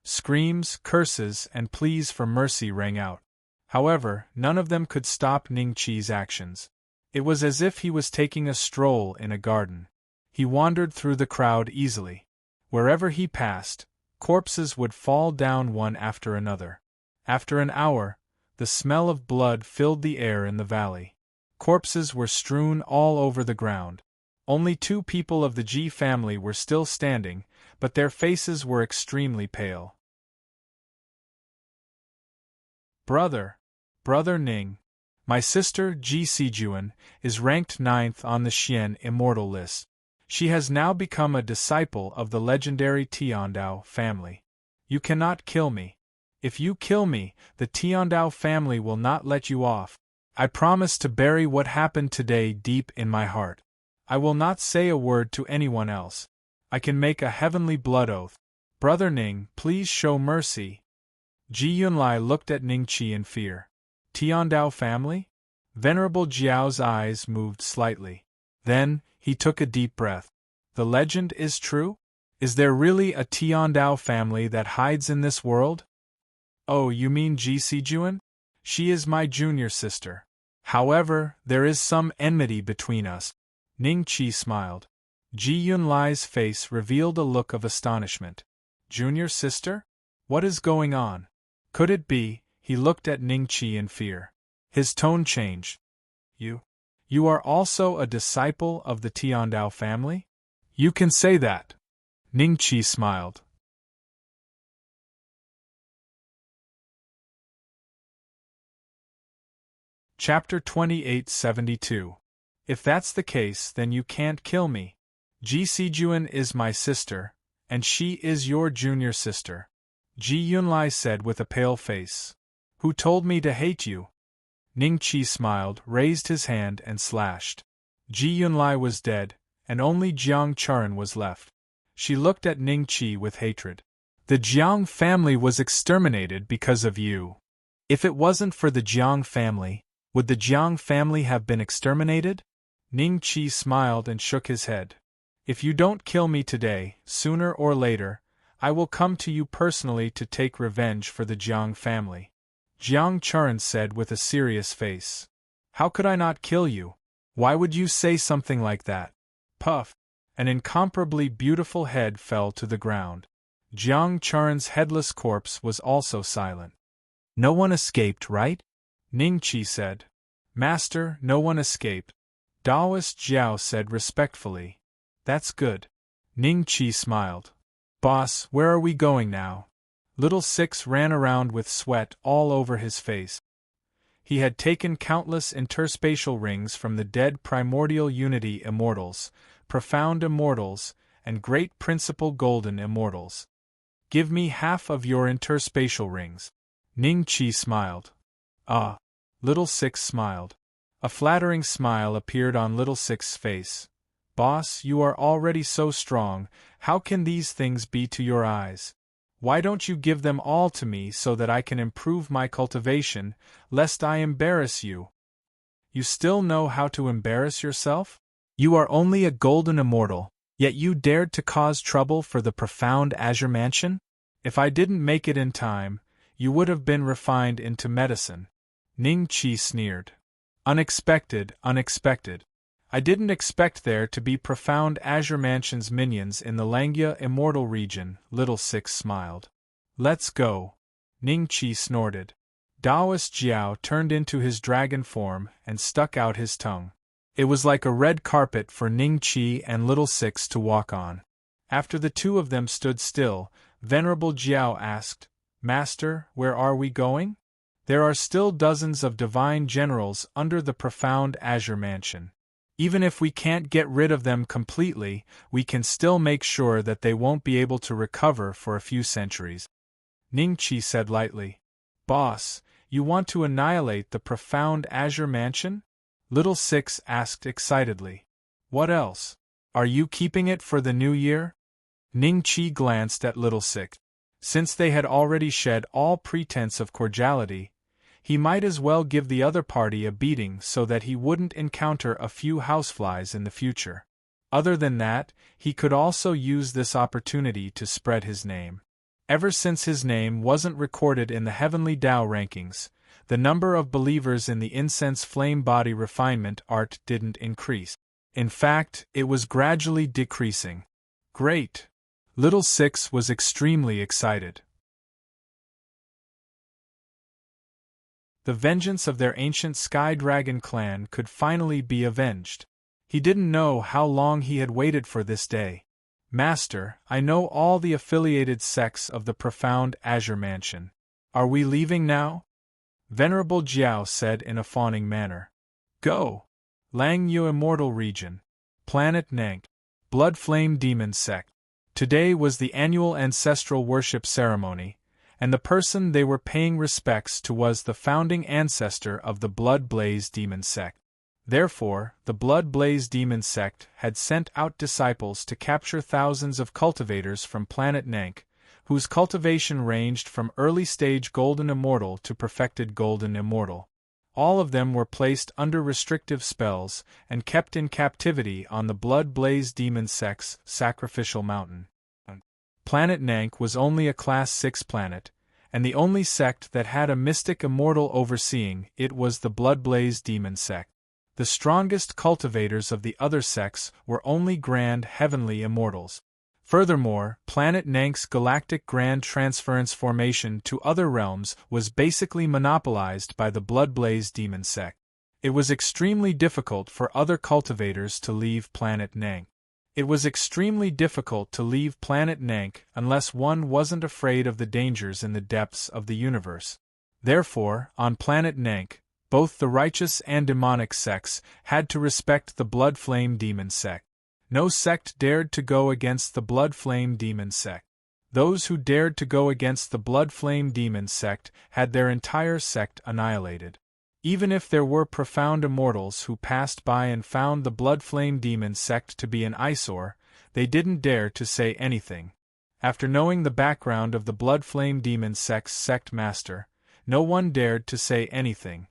Screams, curses, and pleas for mercy rang out. However, none of them could stop Ning Qi's actions. It was as if he was taking a stroll in a garden. He wandered through the crowd easily. Wherever he passed, corpses would fall down one after another. After an hour, the smell of blood filled the air in the valley. Corpses were strewn all over the ground. Only 2 people of the Ji family were still standing, but their faces were extremely pale. Brother Ning, my sister Ji Sijuan is ranked 9th on the Xian immortal list. She has now become a disciple of the legendary Tiandao family. You cannot kill me. If you kill me, the Tiandao family will not let you off. I promise to bury what happened today deep in my heart. I will not say a word to anyone else. I can make a heavenly blood oath. Brother Ning, please show mercy. Ji Yunlai looked at Ning Qi in fear. Tiandao family? Venerable Jiao's eyes moved slightly. Then, he took a deep breath. The legend is true? Is there really a Tiandao family that hides in this world? Oh, you mean Ji Sijuan? She is my junior sister. However, there is some enmity between us. Ning Qi smiled. Ji Yunlai's face revealed a look of astonishment. Junior sister? What is going on? Could it be? He looked at Ning Qi in fear. His tone changed. You are also a disciple of the Tiandao family? You can say that. Ning Qi smiled. Chapter 2872. If that's the case, then you can't kill me. Ji Sijuan is my sister, and she is your junior sister. Ji Yunlai said with a pale face. Who told me to hate you? Ning Qi smiled, raised his hand and slashed. Ji Yunlai was dead, and only Jiang Charan was left. She looked at Ning Qi with hatred. The Jiang family was exterminated because of you. If it wasn't for the Jiang family, would the Jiang family have been exterminated? Ning Qi smiled and shook his head. If you don't kill me today, sooner or later, I will come to you personally to take revenge for the Jiang family. Jiang Charan said with a serious face. How could I not kill you? Why would you say something like that? Puff! An incomparably beautiful head fell to the ground. Jiang Charan's headless corpse was also silent. No one escaped, right? Ning Qi said. Master, no one escaped. Daoist Jiao said respectfully. That's good. Ning Qi smiled. Boss, where are we going now? Little Six ran around with sweat all over his face. He had taken countless interspatial rings from the dead primordial unity immortals, profound immortals, and great principal golden immortals. Give me half of your interspatial rings. Ning Qi smiled. Ah. Little Six smiled. A flattering smile appeared on Little Six's face. Boss, you are already so strong, how can these things be to your eyes? Why don't you give them all to me so that I can improve my cultivation, lest I embarrass you? You still know how to embarrass yourself? You are only a golden immortal. Yet you dared to cause trouble for the profound azure mansion? If I didn't make it in time, you would have been refined into medicine. Ning Qi sneered. Unexpected, unexpected. I didn't expect there to be profound azure mansion's minions in the Langya immortal region, Little Six smiled. Let's go. Ning Qi snorted. Taoist Jiao turned into his dragon form and stuck out his tongue. It was like a red carpet for Ning Qi and Little Six to walk on. After the two of them stood still, Venerable Jiao asked, Master, where are we going? There are still dozens of divine generals under the profound azure mansion. Even if we can't get rid of them completely, we can still make sure that they won't be able to recover for a few centuries. Ning Qi said lightly. Boss, you want to annihilate the profound azure mansion? Little Six asked excitedly. What else? Are you keeping it for the new year? Ning Qi glanced at Little Six. Since they had already shed all pretense of cordiality, he might as well give the other party a beating so that he wouldn't encounter a few houseflies in the future. Other than that, he could also use this opportunity to spread his name. Ever since his name wasn't recorded in the heavenly Tao rankings, the number of believers in the incense flame body refinement art didn't increase. In fact, it was gradually decreasing. Great! Little Six was extremely excited. The vengeance of their ancient Sky Dragon clan could finally be avenged. He didn't know how long he had waited for this day. Master, I know all the affiliated sects of the profound azure mansion. Are we leaving now? Venerable Jiao said in a fawning manner. Go! Langyu Immortal Region. Planet Nank. Blood Flame Demon Sect. Today was the annual ancestral worship ceremony, and the person they were paying respects to was the founding ancestor of the Blood Blaze Demon Sect. Therefore, the Blood Blaze Demon Sect had sent out disciples to capture thousands of cultivators from planet Nank, whose cultivation ranged from early-stage Golden Immortal to perfected Golden Immortal. All of them were placed under restrictive spells and kept in captivity on the Blood Blaze Demon Sect's sacrificial mountain. Planet Nank was only a Class 6 planet, and the only sect that had a mystic immortal overseeing it was the Blood Blaze Demon Sect. The strongest cultivators of the other sects were only grand heavenly immortals. Furthermore, Planet Nank's galactic grand transference formation to other realms was basically monopolized by the Blood Blaze Demon Sect. It was extremely difficult for other cultivators to leave Planet Nank. It was extremely difficult to leave Planet Nank unless one wasn't afraid of the dangers in the depths of the universe. Therefore, on Planet Nank, both the righteous and demonic sects had to respect the Blood Flame Demon Sect. No sect dared to go against the Blood Flame Demon Sect. Those who dared to go against the Blood Flame Demon Sect had their entire sect annihilated. Even if there were profound immortals who passed by and found the Blood Flame Demon Sect to be an eyesore, they didn't dare to say anything. After knowing the background of the Blood Flame Demon Sect's sect master, no one dared to say anything.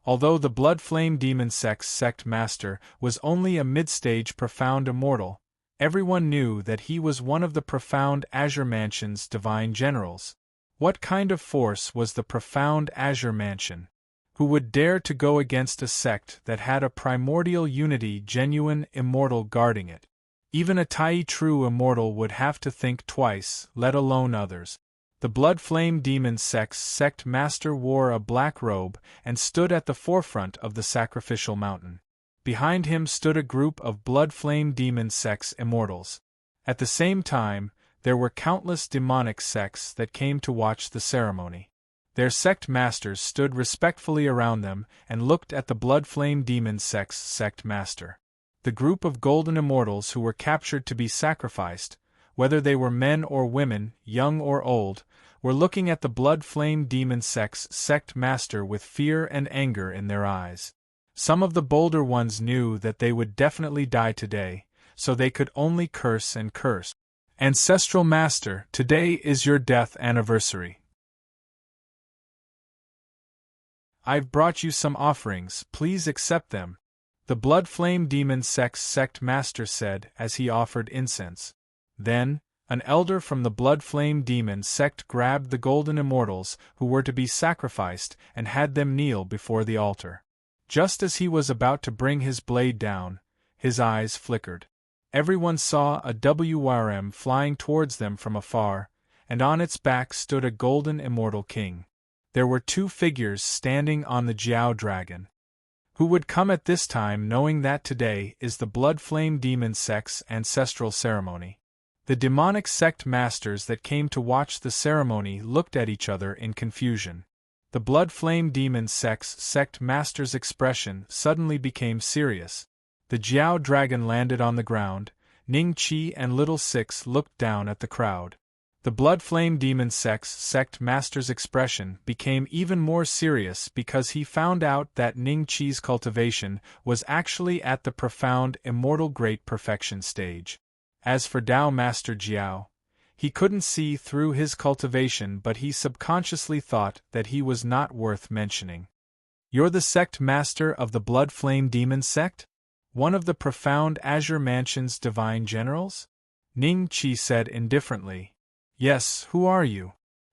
Although the Blood Flame Demon Sect's sect master was only a mid-stage profound immortal, everyone knew that he was one of the profound Azure Mansion's divine generals. What kind of force was the profound Azure Mansion? Who would dare to go against a sect that had a primordial unity genuine immortal guarding it? Even a Tai true immortal would have to think twice, let alone others. The Blood Flame Demon Sect's sect master wore a black robe and stood at the forefront of the sacrificial mountain. Behind him stood a group of Blood Flame Demon Sect's immortals. At the same time, there were countless demonic sects that came to watch the ceremony. Their sect masters stood respectfully around them and looked at the Blood Flame Demon Sect's sect master. The group of golden immortals who were captured to be sacrificed, whether they were men or women, young or old, were looking at the Blood Flame Demon Sect's sect master with fear and anger in their eyes. Some of the bolder ones knew that they would definitely die today, so they could only curse and curse. Ancestral Master, today is your death anniversary. I've brought you some offerings, please accept them. the Blood Flame Demon sect master said as he offered incense. Then, an elder from the Blood Flame Demon sect grabbed the golden immortals who were to be sacrificed and had them kneel before the altar. Just as he was about to bring his blade down, his eyes flickered. Everyone saw a WRM flying towards them from afar, and on its back stood a golden immortal king. There were two figures standing on the Jiao dragon. Who would come at this time, knowing that today is the Blood Flame Demon sect's ancestral ceremony? The demonic sect masters that came to watch the ceremony looked at each other in confusion. The Blood Flame Demon sect's sect master's expression suddenly became serious. The Jiao dragon landed on the ground. Ning Qi and Little Six looked down at the crowd. The Blood Flame Demon sect's sect master's expression became even more serious because he found out that Ning Qi's cultivation was actually at the profound immortal great perfection stage. As for Tao Master Jiao, he couldn't see through his cultivation, but he subconsciously thought that he was not worth mentioning. "You're the sect master of the Blood Flame Demon sect? One of the profound Azure Mansion's divine generals?" Ning Qi said indifferently. "Yes, who are you?"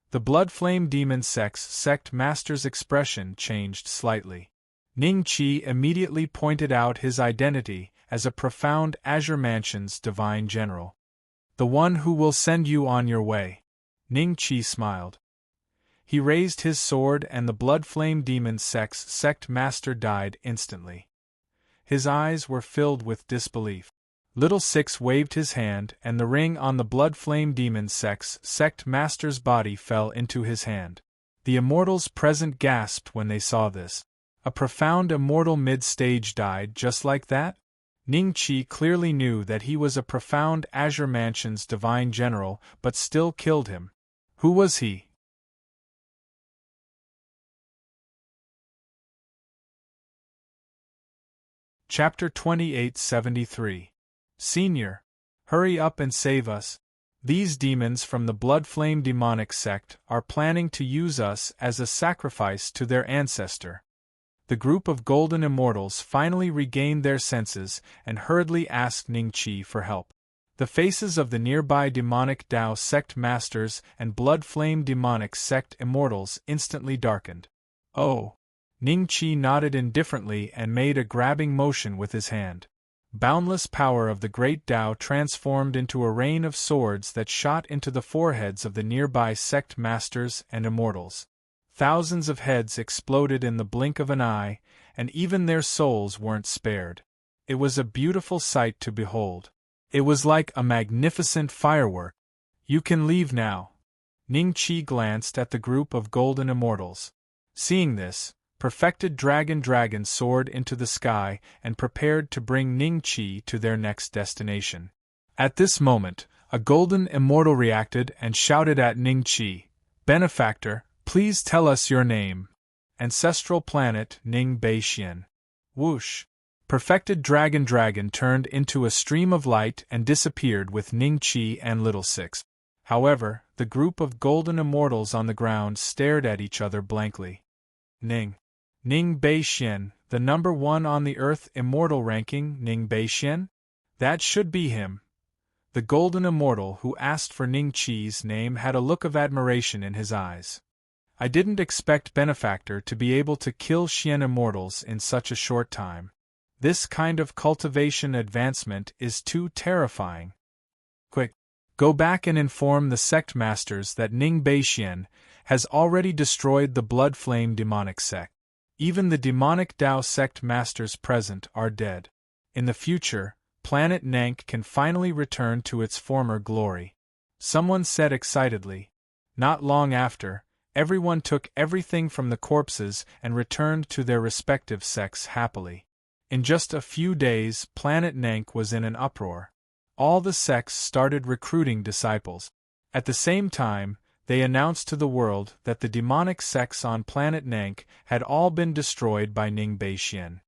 The Blood Flame Demon sect's sect master's expression changed slightly. Ning Qi immediately pointed out his identity as a profound Azure Mansion's divine general. "The one who will send you on your way." Ning Qi smiled. He raised his sword and the Blood Flame Demon sect's sect master died instantly. His eyes were filled with disbelief. Little Six waved his hand and the ring on the Blood Flame Demon sect's sect master's body fell into his hand. The immortals present gasped when they saw this. A profound immortal mid-stage died just like that? Ning Qi clearly knew that he was a profound Azure Mansion's divine general, but still killed him. Who was he? Chapter 2873. Senior, hurry up and save us. These demons from the Blood Flame Demonic sect are planning to use us as a sacrifice to their ancestor. The group of golden immortals finally regained their senses and hurriedly asked Ning Qi for help. The faces of the nearby demonic Dao sect masters and Blood Flame Demonic sect immortals instantly darkened. "Oh." Ning Qi nodded indifferently and made a grabbing motion with his hand. Boundless power of the great Dao transformed into a rain of swords that shot into the foreheads of the nearby sect masters and immortals. Thousands of heads exploded in the blink of an eye, and even their souls weren't spared. It was a beautiful sight to behold. It was like a magnificent firework. "You can leave now." Ning Qi glanced at the group of golden immortals. Seeing this, Perfected Dragon soared into the sky and prepared to bring Ning Qi to their next destination. At this moment, a golden immortal reacted and shouted at Ning Qi, "Benefactor, please tell us your name." Ancestral planet Ning Beixian. Whoosh! Perfected Dragon turned into a stream of light and disappeared with Ning Qi and Little Six. However, the group of golden immortals on the ground stared at each other blankly. Ning Beixian, the number one on the Earth immortal ranking, Ning Beixian? That should be him. The golden immortal who asked for Ning Qi's name had a look of admiration in his eyes. "I didn't expect Benefactor to be able to kill Xian immortals in such a short time. This kind of cultivation advancement is too terrifying. Quick, go back and inform the sect masters that Ning Beixian has already destroyed the Blood Flame Demonic sect. Even the demonic Dao sect masters present are dead. In the future, planet Nank can finally return to its former glory," someone said excitedly. Not long after, everyone took everything from the corpses and returned to their respective sects happily. In just a few days, planet Nank was in an uproar. All the sects started recruiting disciples. At the same time, they announced to the world that the demonic sects on planet Nank had all been destroyed by Ning Beixian.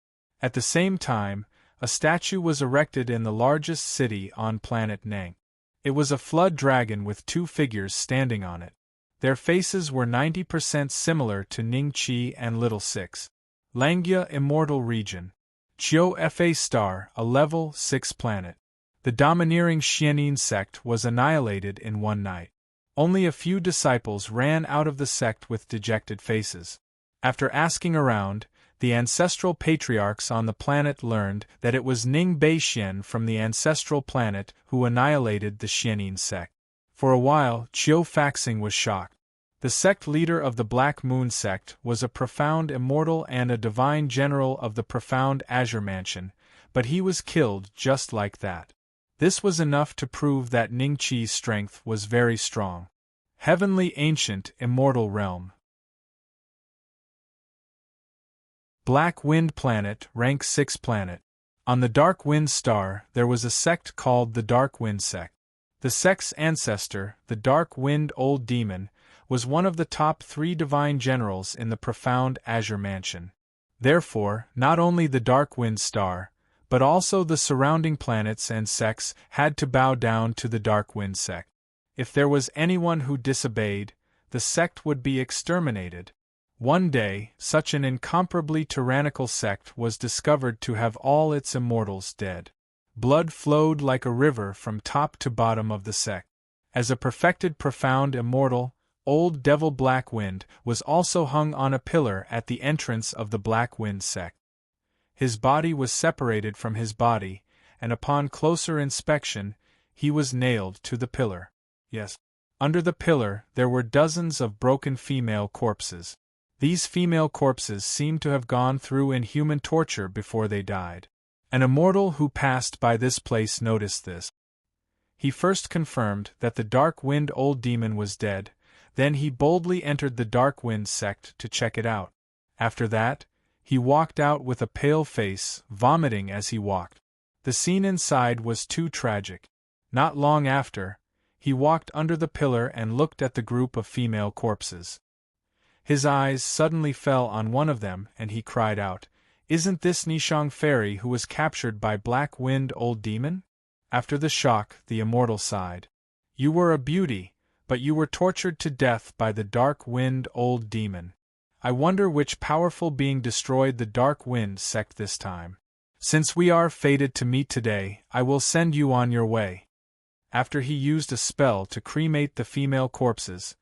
At the same time, a statue was erected in the largest city on planet Nank. It was a flood dragon with two figures standing on it. Their faces were 90% similar to Ning Qi and Little Six. Langya Immortal Region. Chiu Fa star, a level 6 planet. The domineering Xianin sect was annihilated in one night. Only a few disciples ran out of the sect with dejected faces. After asking around, the ancestral patriarchs on the planet learned that it was Ning Beixian from the ancestral planet who annihilated the Xianin sect. For a while, Chiu Faxing was shocked. The sect leader of the Black Moon sect was a profound immortal and a divine general of the profound Azure Mansion, but he was killed just like that. This was enough to prove that Ning Qi's strength was very strong. Heavenly Ancient Immortal Realm. Black Wind Planet, Rank 6 Planet. On the Dark Wind Star there was a sect called the Dark Wind Sect. The sect's ancestor, the Dark Wind Old Demon, was one of the top 3 divine generals in the profound Azure Mansion. Therefore, not only the Dark Wind Star, but also the surrounding planets and sects had to bow down to the Dark Wind Sect. If there was anyone who disobeyed, the sect would be exterminated. One day, such an incomparably tyrannical sect was discovered to have all its immortals dead. Blood flowed like a river from top to bottom of the sect. As a perfected profound immortal, Old Devil Black Wind was also hung on a pillar at the entrance of the Black Wind sect. His body was separated from his body, and upon closer inspection, he was nailed to the pillar. Yes. Under the pillar there were dozens of broken female corpses. These female corpses seemed to have gone through inhuman torture before they died. An immortal who passed by this place noticed this. He first confirmed that the Dark Wind Old Demon was dead, then he boldly entered the Dark Wind sect to check it out. After that, he walked out with a pale face, vomiting as he walked. The scene inside was too tragic. Not long after, he walked under the pillar and looked at the group of female corpses. His eyes suddenly fell on one of them and he cried out, "Isn't this Nishang Fairy who was captured by Black Wind Old Demon?" After the shock, the immortal sighed. "You were a beauty, but you were tortured to death by the Dark Wind Old Demon. I wonder which powerful being destroyed the Dark Wind sect this time. Since we are fated to meet today, I will send you on your way." After he used a spell to cremate the female corpses,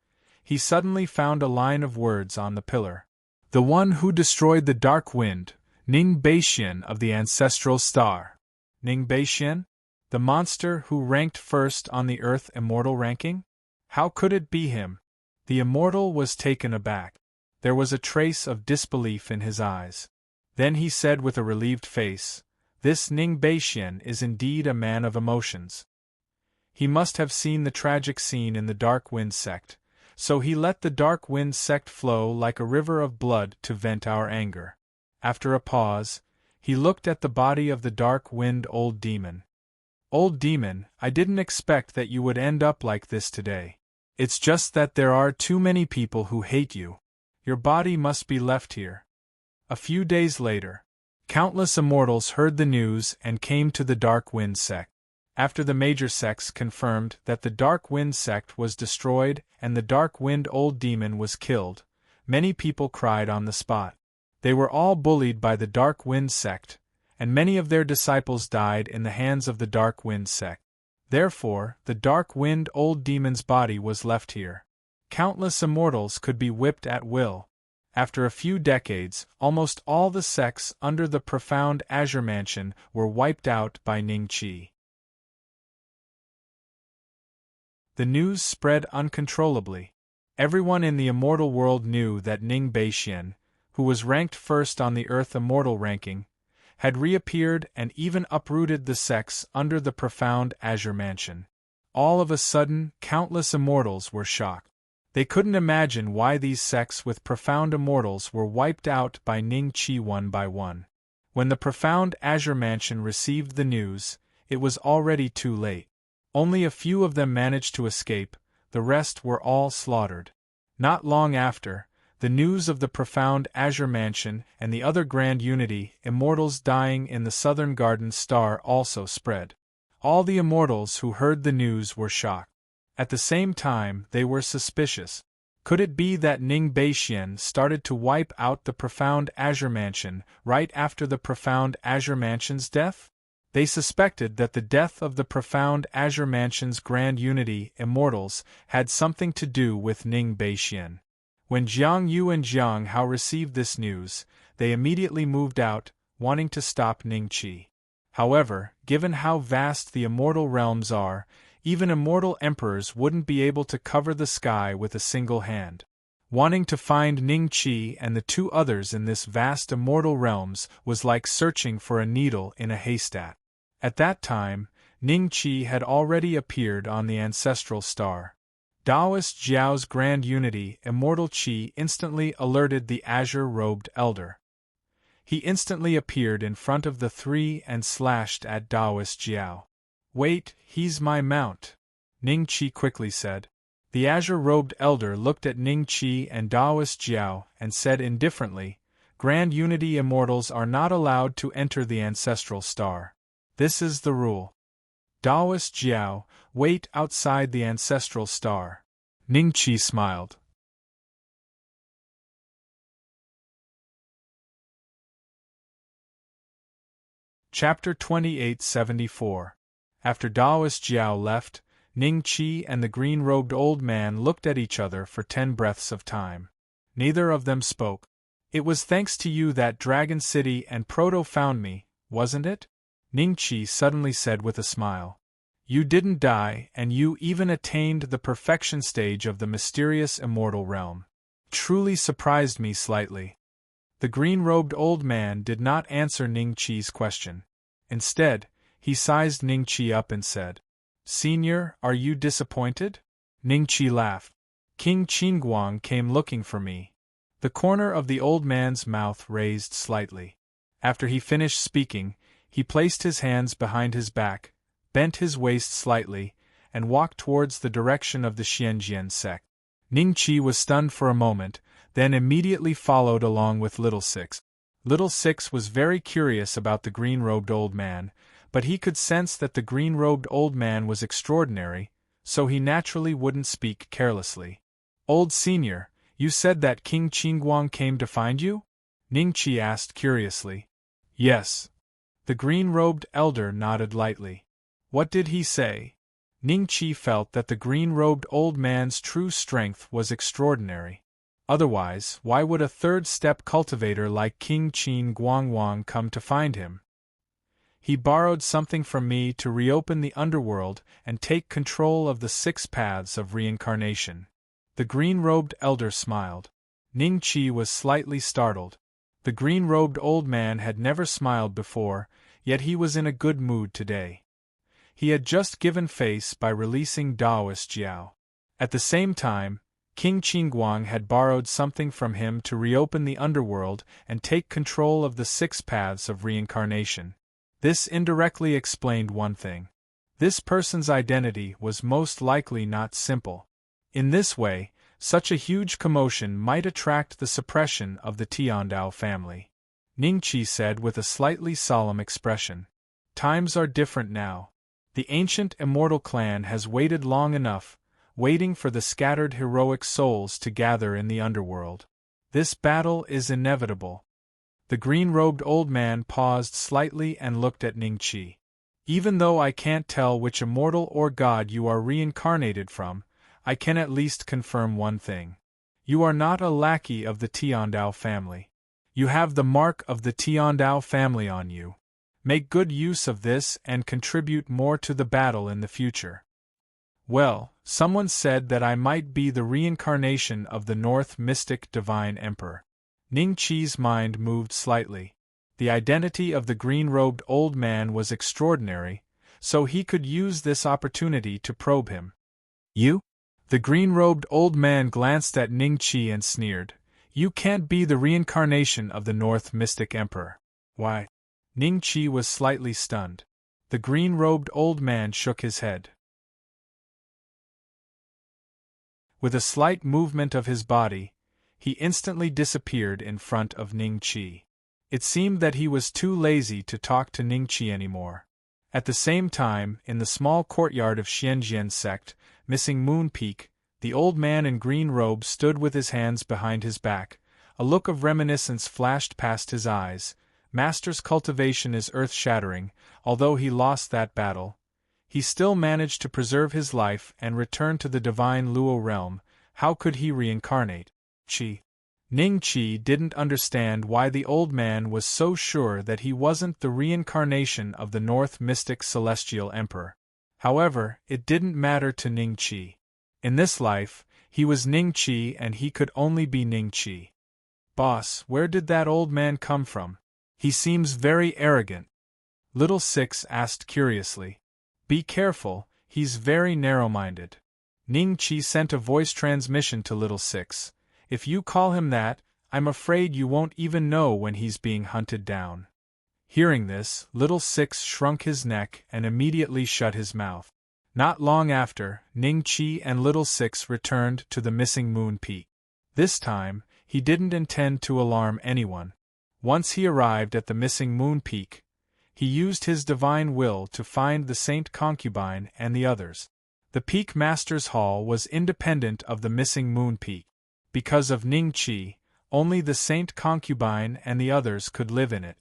he suddenly found a line of words on the pillar. "The one who destroyed the Dark Wind, Ning Beixian of the Ancestral Star." Ning Beixian? The monster who ranked first on the Earth Immortal ranking? How could it be him? The immortal was taken aback. There was a trace of disbelief in his eyes. Then he said with a relieved face, "This Ning Beixian is indeed a man of emotions. He must have seen the tragic scene in the Dark Wind sect, so he let the Dark Wind sect flow like a river of blood to vent our anger." After a pause, he looked at the body of the Dark Wind Old Demon. "Old Demon, I didn't expect that you would end up like this today. It's just that there are too many people who hate you. Your body must be left here." A few days later, countless immortals heard the news and came to the Dark Wind sect. After the major sects confirmed that the Dark Wind sect was destroyed and the Dark Wind Old Demon was killed, many people cried on the spot. They were all bullied by the Dark Wind sect, and many of their disciples died in the hands of the Dark Wind sect. Therefore, the Dark Wind Old Demon's body was left here. Countless immortals could be whipped at will. After a few decades, almost all the sects under the profound Azure Mansion were wiped out by Ning Qi. The news spread uncontrollably. Everyone in the immortal world knew that Ning Beixian, who was ranked first on the Earth Immortal ranking, had reappeared and even uprooted the sects under the profound Azure Mansion. All of a sudden, countless immortals were shocked. They couldn't imagine why these sects with profound immortals were wiped out by Ning Qi one by one. When the profound Azure Mansion received the news, it was already too late. Only a few of them managed to escape, the rest were all slaughtered. Not long after, the news of the profound Azure Mansion and the other Grand Unity immortals dying in the Southern Garden Star also spread. All the immortals who heard the news were shocked. At the same time, they were suspicious. Could it be that Ning Beixian started to wipe out the Profound Azure Mansion right after the Profound Azure Mansion's death? They suspected that the death of the Profound Azure Mansion's Grand Unity Immortals had something to do with Ning Beixian. When Jiang Yu and Jiang Hao received this news, they immediately moved out, wanting to stop Ning Qi. However, given how vast the immortal realms are, even immortal emperors wouldn't be able to cover the sky with a single hand. Wanting to find Ning Qi and the two others in this vast immortal realms was like searching for a needle in a haystack. At that time, Ning Qi had already appeared on the ancestral star. Taoist Jiao's Grand Unity Immortal Qi instantly alerted the azure-robed elder. He instantly appeared in front of the three and slashed at Taoist Jiao. "Wait, he's my mount," Ning Qi quickly said. The azure-robed elder looked at Ning Qi and Taoist Jiao and said indifferently, "Grand Unity Immortals are not allowed to enter the ancestral star. This is the rule." Taoist Jiao, "Wait outside the ancestral star." Ning Qi smiled. Chapter 2874. After Taoist Jiao left, Ning Qi and the green-robed old man looked at each other for 10 breaths of time. Neither of them spoke. "It was thanks to you that Dragon City and Proto found me, wasn't it?" Ning Qi suddenly said with a smile. "You didn't die, and you even attained the perfection stage of the mysterious immortal realm. Truly surprised me slightly." The green-robed old man did not answer Ning Qi's question. Instead, he sized Ning Qi up and said, "Senior, are you disappointed?" Ning Qi laughed. "King Qingguang came looking for me." The corner of the old man's mouth raised slightly. After he finished speaking, he placed his hands behind his back, bent his waist slightly, and walked towards the direction of the Xianjian sect. Ning Qi was stunned for a moment, then immediately followed along with Little Six. Little Six was very curious about the green-robed old man, but he could sense that the green-robed old man was extraordinary, so he naturally wouldn't speak carelessly. "Old senior, you said that King Qingguang came to find you?" Ning Qi asked curiously. "Yes." The green-robed elder nodded lightly. "What did he say?" Ning Qi felt that the green-robed old man's true strength was extraordinary. Otherwise, why would a third-step cultivator like King Qin Guangwang come to find him? "He borrowed something from me to reopen the underworld and take control of the 6 paths of reincarnation." The green-robed elder smiled. Ning Qi was slightly startled. The green-robed old man had never smiled before, yet he was in a good mood today. He had just given face by releasing Taoist Jiao. At the same time, King Qingguang had borrowed something from him to reopen the underworld and take control of the 6 paths of reincarnation. This indirectly explained one thing. This person's identity was most likely not simple. In this way, such a huge commotion might attract the suppression of the Tiandao family. Ning Qi said with a slightly solemn expression. "Times are different now. The ancient immortal clan has waited long enough, waiting for the scattered heroic souls to gather in the underworld. This battle is inevitable." The green-robed old man paused slightly and looked at Ning Qi. "Even though I can't tell which immortal or god you are reincarnated from, I can at least confirm one thing. You are not a lackey of the Tiandao family. You have the mark of the Tiandao family on you. Make good use of this and contribute more to the battle in the future." "Well, someone said that I might be the reincarnation of the North Mystic Divine Emperor." Ning Qi's mind moved slightly. The identity of the green-robed old man was extraordinary, so he could use this opportunity to probe him. "You?" The green-robed old man glanced at Ning Qi and sneered. "You can't be the reincarnation of the North Mystic Emperor." "Why?" Ning Qi was slightly stunned. The green-robed old man shook his head. With a slight movement of his body, he instantly disappeared in front of Ning Qi. It seemed that he was too lazy to talk to Ning Qi anymore. At the same time, in the small courtyard of Xianjian sect, missing Moon Peak, The old man in green robe stood with his hands behind his back. A look of reminiscence flashed past his eyes. Master's cultivation is earth-shattering. Although he lost that battle, he still managed to preserve his life and return to the divine Luo realm. How could he reincarnate? Ning Qi didn't understand why the old man was so sure that he wasn't the reincarnation of the North Mystic Celestial Emperor. However, it didn't matter to Ning Qi. In this life, he was Ning Qi and he could only be Ning Qi. Boss, where did that old man come from? He seems very arrogant. Little Six asked curiously. Be careful, he's very narrow-minded. Ning Qi sent a voice transmission to Little Six. If you call him that, I'm afraid you won't even know when he's being hunted down. Hearing this, Little Six shrunk his neck and immediately shut his mouth. Not long after, Ning Qi and Little Six returned to the missing moon peak. This time, he didn't intend to alarm anyone. Once he arrived at the missing moon peak, he used his divine will to find the Saint Concubine and the others. The Peak Master's Hall was independent of the missing moon peak. Because of Ning Qi, only the Saint Concubine and the others could live in it.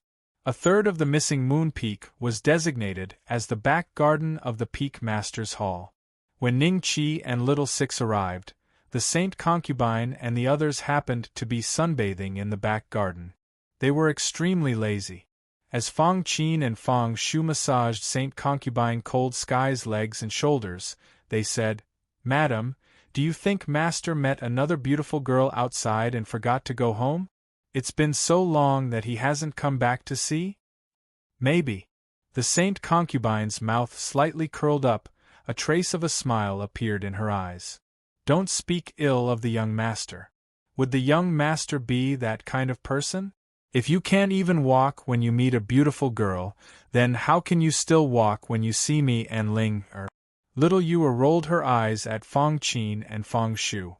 A third of the missing moon peak was designated as the back garden of the Peak Master's Hall. When Ning Qi and Little Six arrived, the Saint Concubine and the others happened to be sunbathing in the back garden. They were extremely lazy. As Fang Qin and Fang Shu massaged Saint Concubine Cold Sky's legs and shoulders, they said, "Madam, do you think Master met another beautiful girl outside and forgot to go home? It's been so long that he hasn't come back to see?" "Maybe." The Saint Concubine's mouth slightly curled up, a trace of a smile appeared in her eyes. "Don't speak ill of the young master. Would the young master be that kind of person? If you can't even walk when you meet a beautiful girl, then how can you still walk when you see me and Ling Er?" Little Yue rolled her eyes at Fang Qin and Fang Shu.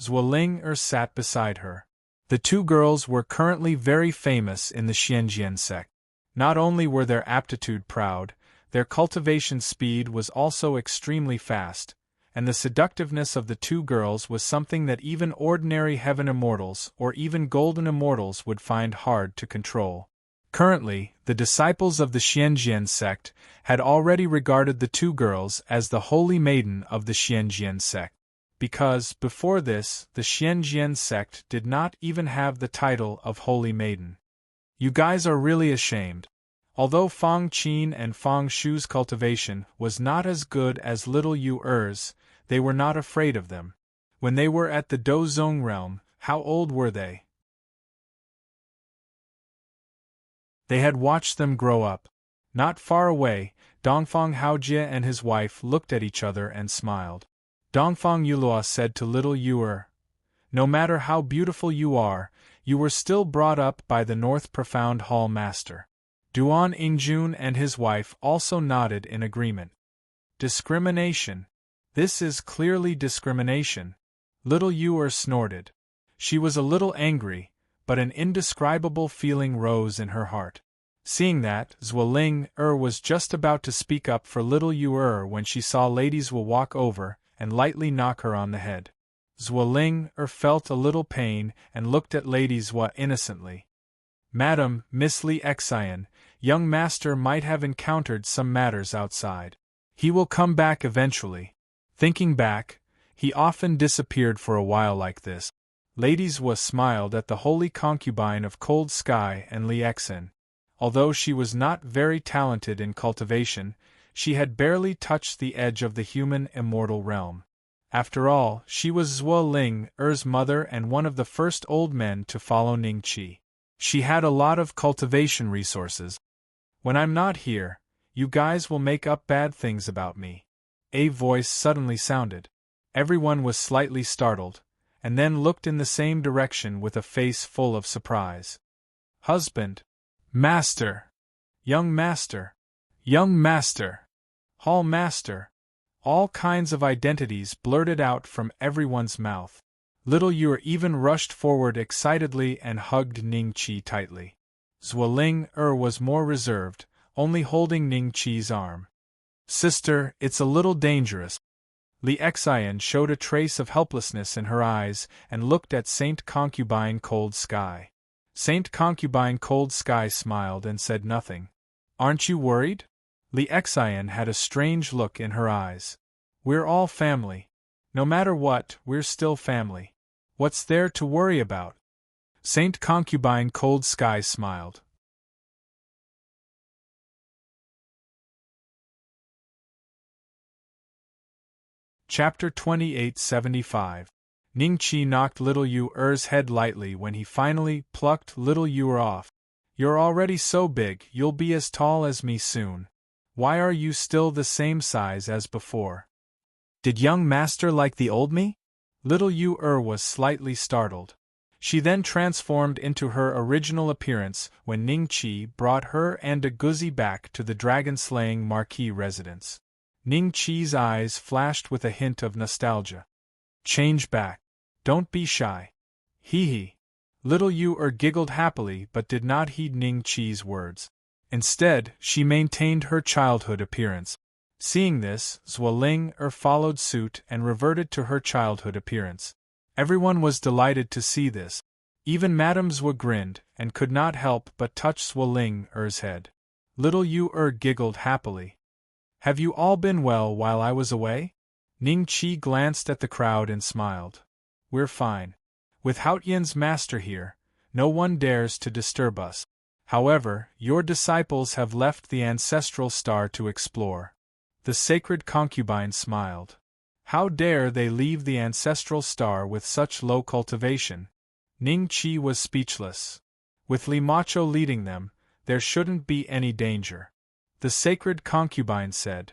Ling Er sat beside her. The two girls were currently very famous in the Xianjian sect. Not only were their aptitude proud, their cultivation speed was also extremely fast, and the seductiveness of the two girls was something that even ordinary heaven immortals or even golden immortals would find hard to control. Currently, the disciples of the Xianjian sect had already regarded the two girls as the holy maiden of the Xianjian sect, because, before this, the Xianjian sect did not even have the title of holy maiden. You guys are really ashamed. Although Fang Qin and Fang Shu's cultivation was not as good as Little Yu Er's, they were not afraid of them. When they were at the Dozong realm, how old were they? They had watched them grow up. Not far away, Dongfang Haojie and his wife looked at each other and smiled. Dongfang Yulua said to Little Yu, "No matter how beautiful you are, you were still brought up by the North Profound Hall Master." Duan Ingjun and his wife also nodded in agreement. Discrimination. This is clearly discrimination. Little Yu snorted. She was a little angry, but an indescribable feeling rose in her heart. Seeing that, Ling Er was just about to speak up for Little Yu when she saw Lady Zhuo walk over and lightly knock her on the head. Ling Er felt a little pain and looked at Lady Zhuo innocently. "Madam, Miss Li Xian, young master might have encountered some matters outside. He will come back eventually." Thinking back, he often disappeared for a while like this. Lady Zhuo smiled at the holy concubine of Cold Sky and Li Xian. Although she was not very talented in cultivation, she had barely touched the edge of the human immortal realm. After all, she was Zhuo Ling Er's mother and one of the first old men to follow Ning Qi. She had a lot of cultivation resources. "When I'm not here, you guys will make up bad things about me." A voice suddenly sounded. Everyone was slightly startled, and then looked in the same direction with a face full of surprise. "Husband! Master! Young master! Young master! Hall master!" All kinds of identities blurted out from everyone's mouth. Little Yu even rushed forward excitedly and hugged Ning Qi tightly. Ling was more reserved, only holding Ning Qi's arm. "Sister, it's a little dangerous." Li Xian showed a trace of helplessness in her eyes and looked at Saint Concubine Cold Sky. Saint Concubine Cold Sky smiled and said nothing. Aren't you worried? Li Xian had a strange look in her eyes. We're all family. No matter what, we're still family. What's there to worry about? Saint Concubine Cold Sky smiled. Chapter 2875. Ningqi knocked little Yu Er's head lightly when he finally plucked little Yu Er off. You're already so big, you'll be as tall as me soon. Why are you still the same size as before? Did young master like the old me? Little Yu Er was slightly startled. She then transformed into her original appearance when Ningqi brought her and a Guzi back to the dragon-slaying marquis residence. Ningqi's eyes flashed with a hint of nostalgia. Change back. Don't be shy. Hee hee. Little Yu Er giggled happily but did not heed Ningqi's words. Instead, she maintained her childhood appearance. Seeing this, Zuoling Er followed suit and reverted to her childhood appearance. Everyone was delighted to see this. Even Madame Zhou grinned and could not help but touch Zuoling Er's head. Little Yu Er giggled happily. Have you all been well while I was away? Ningqi glanced at the crowd and smiled. We're fine. With Haotian's master here, no one dares to disturb us. However, your disciples have left the ancestral star to explore. The sacred concubine smiled. How dare they leave the ancestral star with such low cultivation? Ningqi was speechless. With Li Macho leading them, there shouldn't be any danger. The sacred concubine said,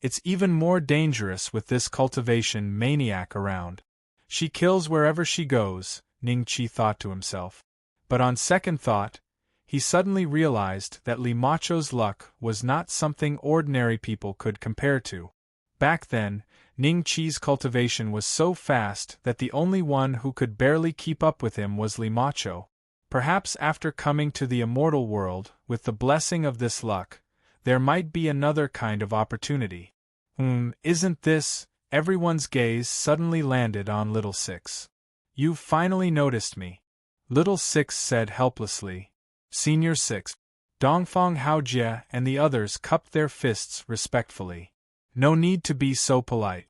it's even more dangerous with this cultivation maniac around. She kills wherever she goes, Ningqi thought to himself. But on second thought, he suddenly realized that Li Macho's luck was not something ordinary people could compare to. Back then, Ningqi's cultivation was so fast that the only one who could barely keep up with him was Li Macho. Perhaps after coming to the immortal world, with the blessing of this luck, there might be another kind of opportunity. Isn't this? Everyone's gaze suddenly landed on Little Six. You've finally noticed me. Little Six said helplessly. Senior Six. Dongfang Haojie and the others cupped their fists respectfully. No need to be so polite.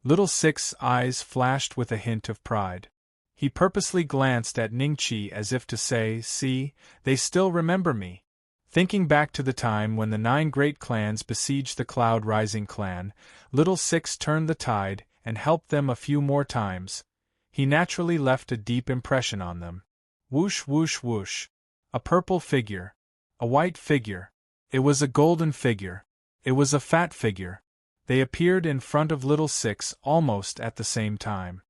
Little Six's eyes flashed with a hint of pride. He purposely glanced at Ningqi as if to say, see, they still remember me. Thinking back to the time when the 9 great clans besieged the Cloud Rising clan, Little Six turned the tide and helped them a few more times. He naturally left a deep impression on them. Whoosh whoosh whoosh. A purple figure. A white figure. It was a golden figure. It was a fat figure. They appeared in front of Little Six almost at the same time.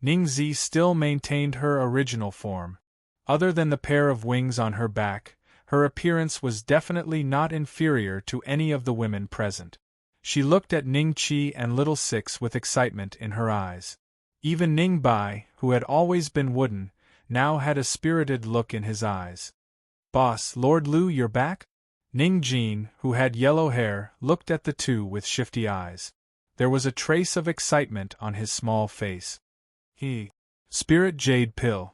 Ningzi still maintained her original form. Other than the pair of wings on her back, her appearance was definitely not inferior to any of the women present. She looked at Ningqi and Little Six with excitement in her eyes. Even Ningbai, who had always been wooden, now had a spirited look in his eyes. Boss, Lord Lu, you're back? Ningjin, who had yellow hair, looked at the two with shifty eyes. There was a trace of excitement on his small face. Spirit Jade Pill.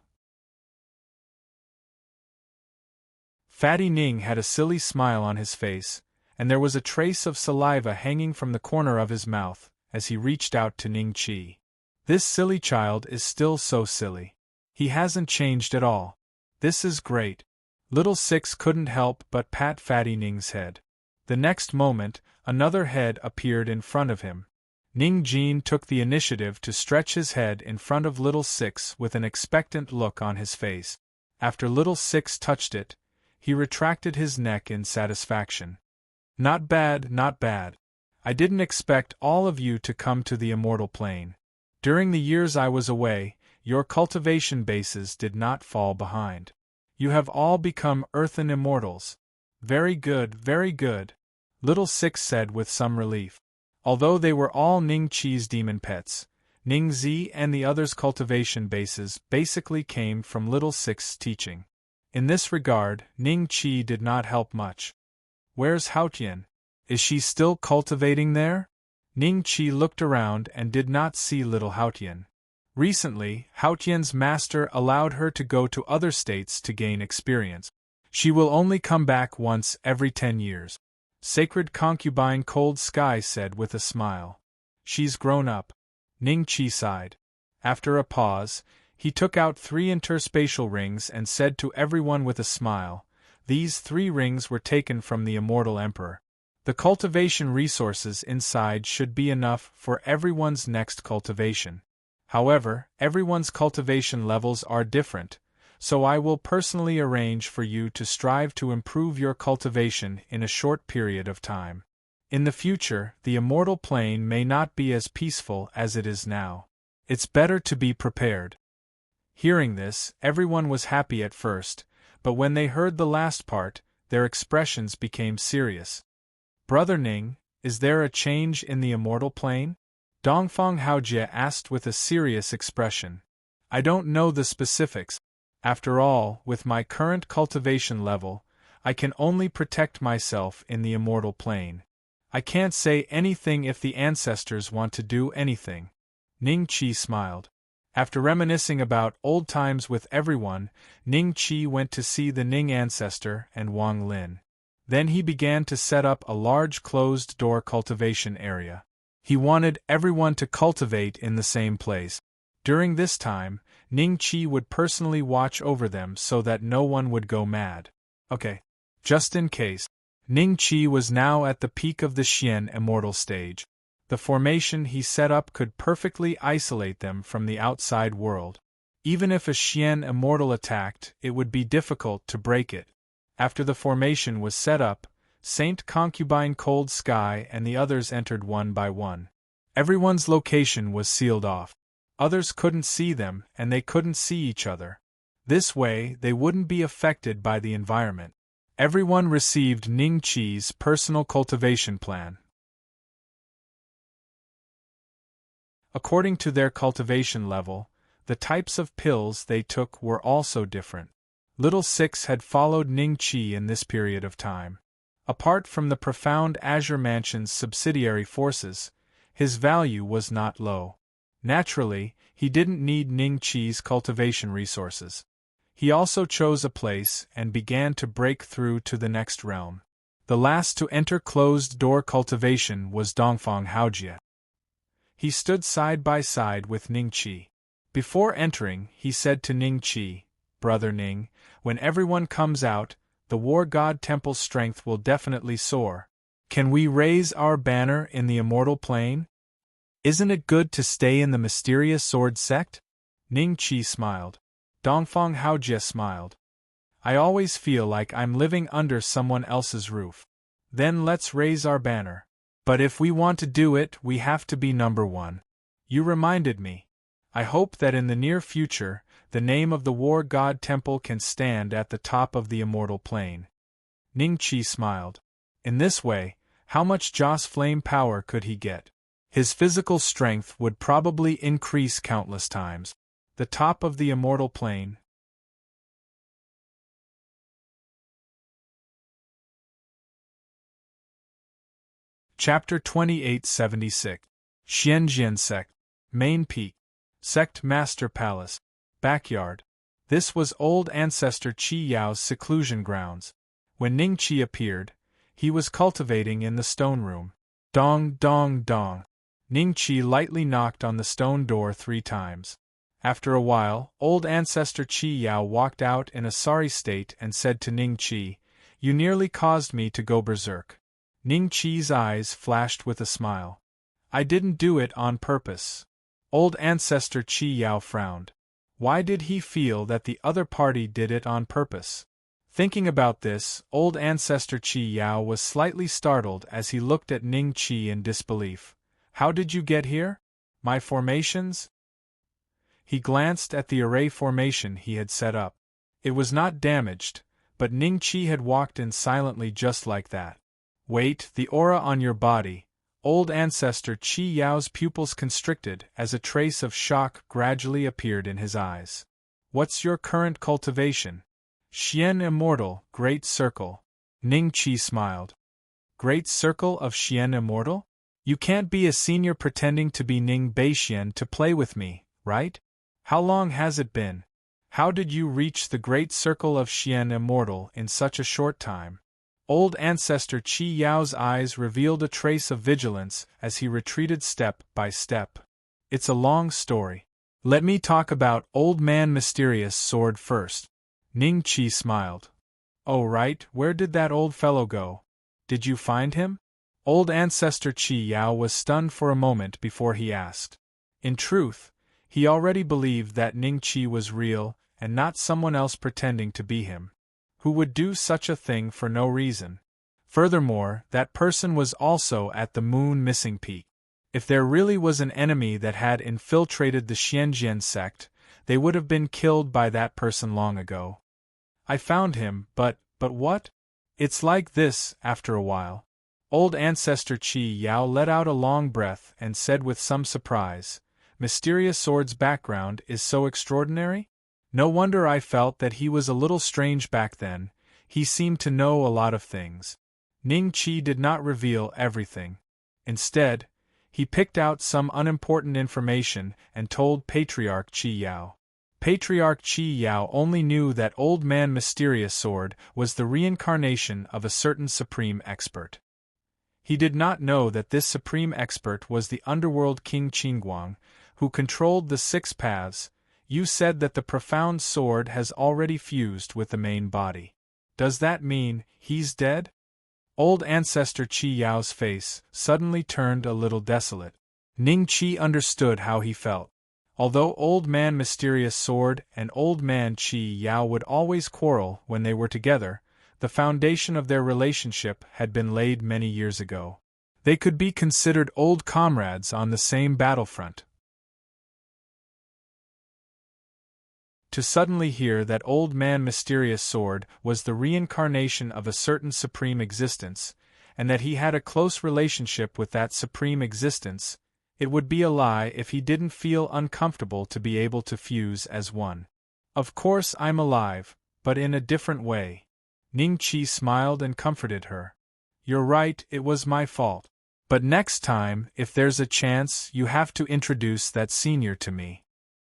Fatty Ning had a silly smile on his face, and there was a trace of saliva hanging from the corner of his mouth, as he reached out to Ningqi. This silly child is still so silly. He hasn't changed at all. This is great. Little Six couldn't help but pat Fatty Ning's head. The next moment, another head appeared in front of him. Ningjin took the initiative to stretch his head in front of Little Six with an expectant look on his face. After Little Six touched it, he retracted his neck in satisfaction. Not bad, not bad. I didn't expect all of you to come to the immortal plane. During the years I was away, your cultivation bases did not fall behind. You have all become earthen immortals. Very good, very good. Little Six said with some relief. Although they were all Ningqi's demon pets, Ningzi and the others' cultivation bases basically came from Little Six's teaching. In this regard, Ningqi did not help much. Where's Haotian? Is she still cultivating there? Ning Qi looked around and did not see little Haotian. Recently, Haotian's master allowed her to go to other states to gain experience. She will only come back once every 10 years. Sacred concubine Cold Sky said with a smile. She's grown up. Ning Qi sighed. After a pause, he took out 3 interspatial rings and said to everyone with a smile, these 3 rings were taken from the immortal emperor. The cultivation resources inside should be enough for everyone's next cultivation. However, everyone's cultivation levels are different, so I will personally arrange for you to strive to improve your cultivation in a short period of time. In the future, the immortal plane may not be as peaceful as it is now. It's better to be prepared. Hearing this, everyone was happy at first, but when they heard the last part, their expressions became serious. Brother Ning, is there a change in the immortal plane? Dongfang Haojie asked with a serious expression. I don't know the specifics. After all, with my current cultivation level, I can only protect myself in the immortal plane. I can't say anything if the ancestors want to do anything. Ning Qi smiled. After reminiscing about old times with everyone, Ning Qi went to see the Ning ancestor and Wang Lin. Then he began to set up a large closed-door cultivation area. He wanted everyone to cultivate in the same place. During this time, Ning Qi would personally watch over them so that no one would go mad. Okay. Just in case. Ning Qi was now at the peak of the Xian immortal stage. The formation he set up could perfectly isolate them from the outside world. Even if a Xian immortal attacked, it would be difficult to break it. After the formation was set up, Saint Concubine Cold Sky and the others entered one by one. Everyone's location was sealed off. Others couldn't see them and they couldn't see each other. This way, they wouldn't be affected by the environment. Everyone received Ning Qi's personal cultivation plan. According to their cultivation level, the types of pills they took were also different. Little Six had followed Ning Qi in this period of time. Apart from the profound Azure Mansion's subsidiary forces, his value was not low. Naturally, he didn't need Ning Qi's cultivation resources. He also chose a place and began to break through to the next realm. The last to enter closed-door cultivation was Dongfang Haojie. He stood side by side with Ning Qi. Before entering, he said to Ning Qi, Brother Ning, when everyone comes out, the War God Temple's strength will definitely soar. Can we raise our banner in the immortal plane? Isn't it good to stay in the mysterious sword sect? Ning Qi smiled. Dongfang Haojie smiled. I always feel like I'm living under someone else's roof. Then let's raise our banner. But if we want to do it, we have to be number one. You reminded me. I hope that in the near future, the name of the War God Temple can stand at the top of the immortal plane. Ning Qi smiled. In this way, how much Joss flame power could he get? His physical strength would probably increase countless times. The top of the immortal plane. Chapter 2876. Xianjian Sect. Main Peak. Sect Master Palace. Backyard. This was old ancestor Qi Yao's seclusion grounds. When Ning Qi appeared, he was cultivating in the stone room. Dong, dong, dong. Ning Qi lightly knocked on the stone door 3 times. After a while, old ancestor Qi Yao walked out in a sorry state and said to Ning Qi, You nearly caused me to go berserk. Ning Qi's eyes flashed with a smile. I didn't do it on purpose. Old ancestor Qi Yao frowned. Why did he feel that the other party did it on purpose? Thinking about this, old ancestor Qi Yao was slightly startled as he looked at Ning Qi in disbelief. How did you get here? My formations? He glanced at the array formation he had set up. It was not damaged, but Ning Qi had walked in silently just like that. Wait, the aura on your body. Old ancestor Qi Yao's pupils constricted as a trace of shock gradually appeared in his eyes. What's your current cultivation? Xian Immortal, Great Circle. Ning Qi smiled. Great Circle of Xian Immortal? You can't be a senior pretending to be Ning Beixian to play with me, right? How long has it been? How did you reach the great circle of Xian Immortal in such a short time? Old ancestor Qi Yao's eyes revealed a trace of vigilance as he retreated step by step. It's a long story. Let me talk about Old Man Mysterious Sword first. Ning Qi smiled. Oh right, where did that old fellow go? Did you find him? Old ancestor Qi Yao was stunned for a moment before he asked. In truth, he already believed that Ning Qi was real and not someone else pretending to be him. Who would do such a thing for no reason? Furthermore, that person was also at the Moon Missing Peak. If there really was an enemy that had infiltrated the Xianjian sect, they would have been killed by that person long ago. I found him, but what? It's like this, after a while. Old ancestor Qi Yao let out a long breath and said with some surprise, Mysterious Sword's background is so extraordinary? No wonder I felt that he was a little strange back then. He seemed to know a lot of things. Ning Qi did not reveal everything. Instead, he picked out some unimportant information and told Patriarch Qi Yao. Patriarch Qi Yao only knew that Old Man Mysterious Sword was the reincarnation of a certain supreme expert. He did not know that this supreme expert was the underworld King Qingguang, who controlled the 6 paths. You said that the profound sword has already fused with the main body. Does that mean he's dead? Old ancestor Qi Yao's face suddenly turned a little desolate. Ning Qi understood how he felt. Although Old Man Mysterious Sword and Old Man Qi Yao would always quarrel when they were together, the foundation of their relationship had been laid many years ago. They could be considered old comrades on the same battlefront. To suddenly hear that Old Man Mysterious Sword was the reincarnation of a certain supreme existence, and that he had a close relationship with that supreme existence, it would be a lie if he didn't feel uncomfortable to be able to fuse as one. Of course I'm alive, but in a different way. Ning Qi smiled and comforted her. You're right, it was my fault. But next time, if there's a chance, you have to introduce that senior to me.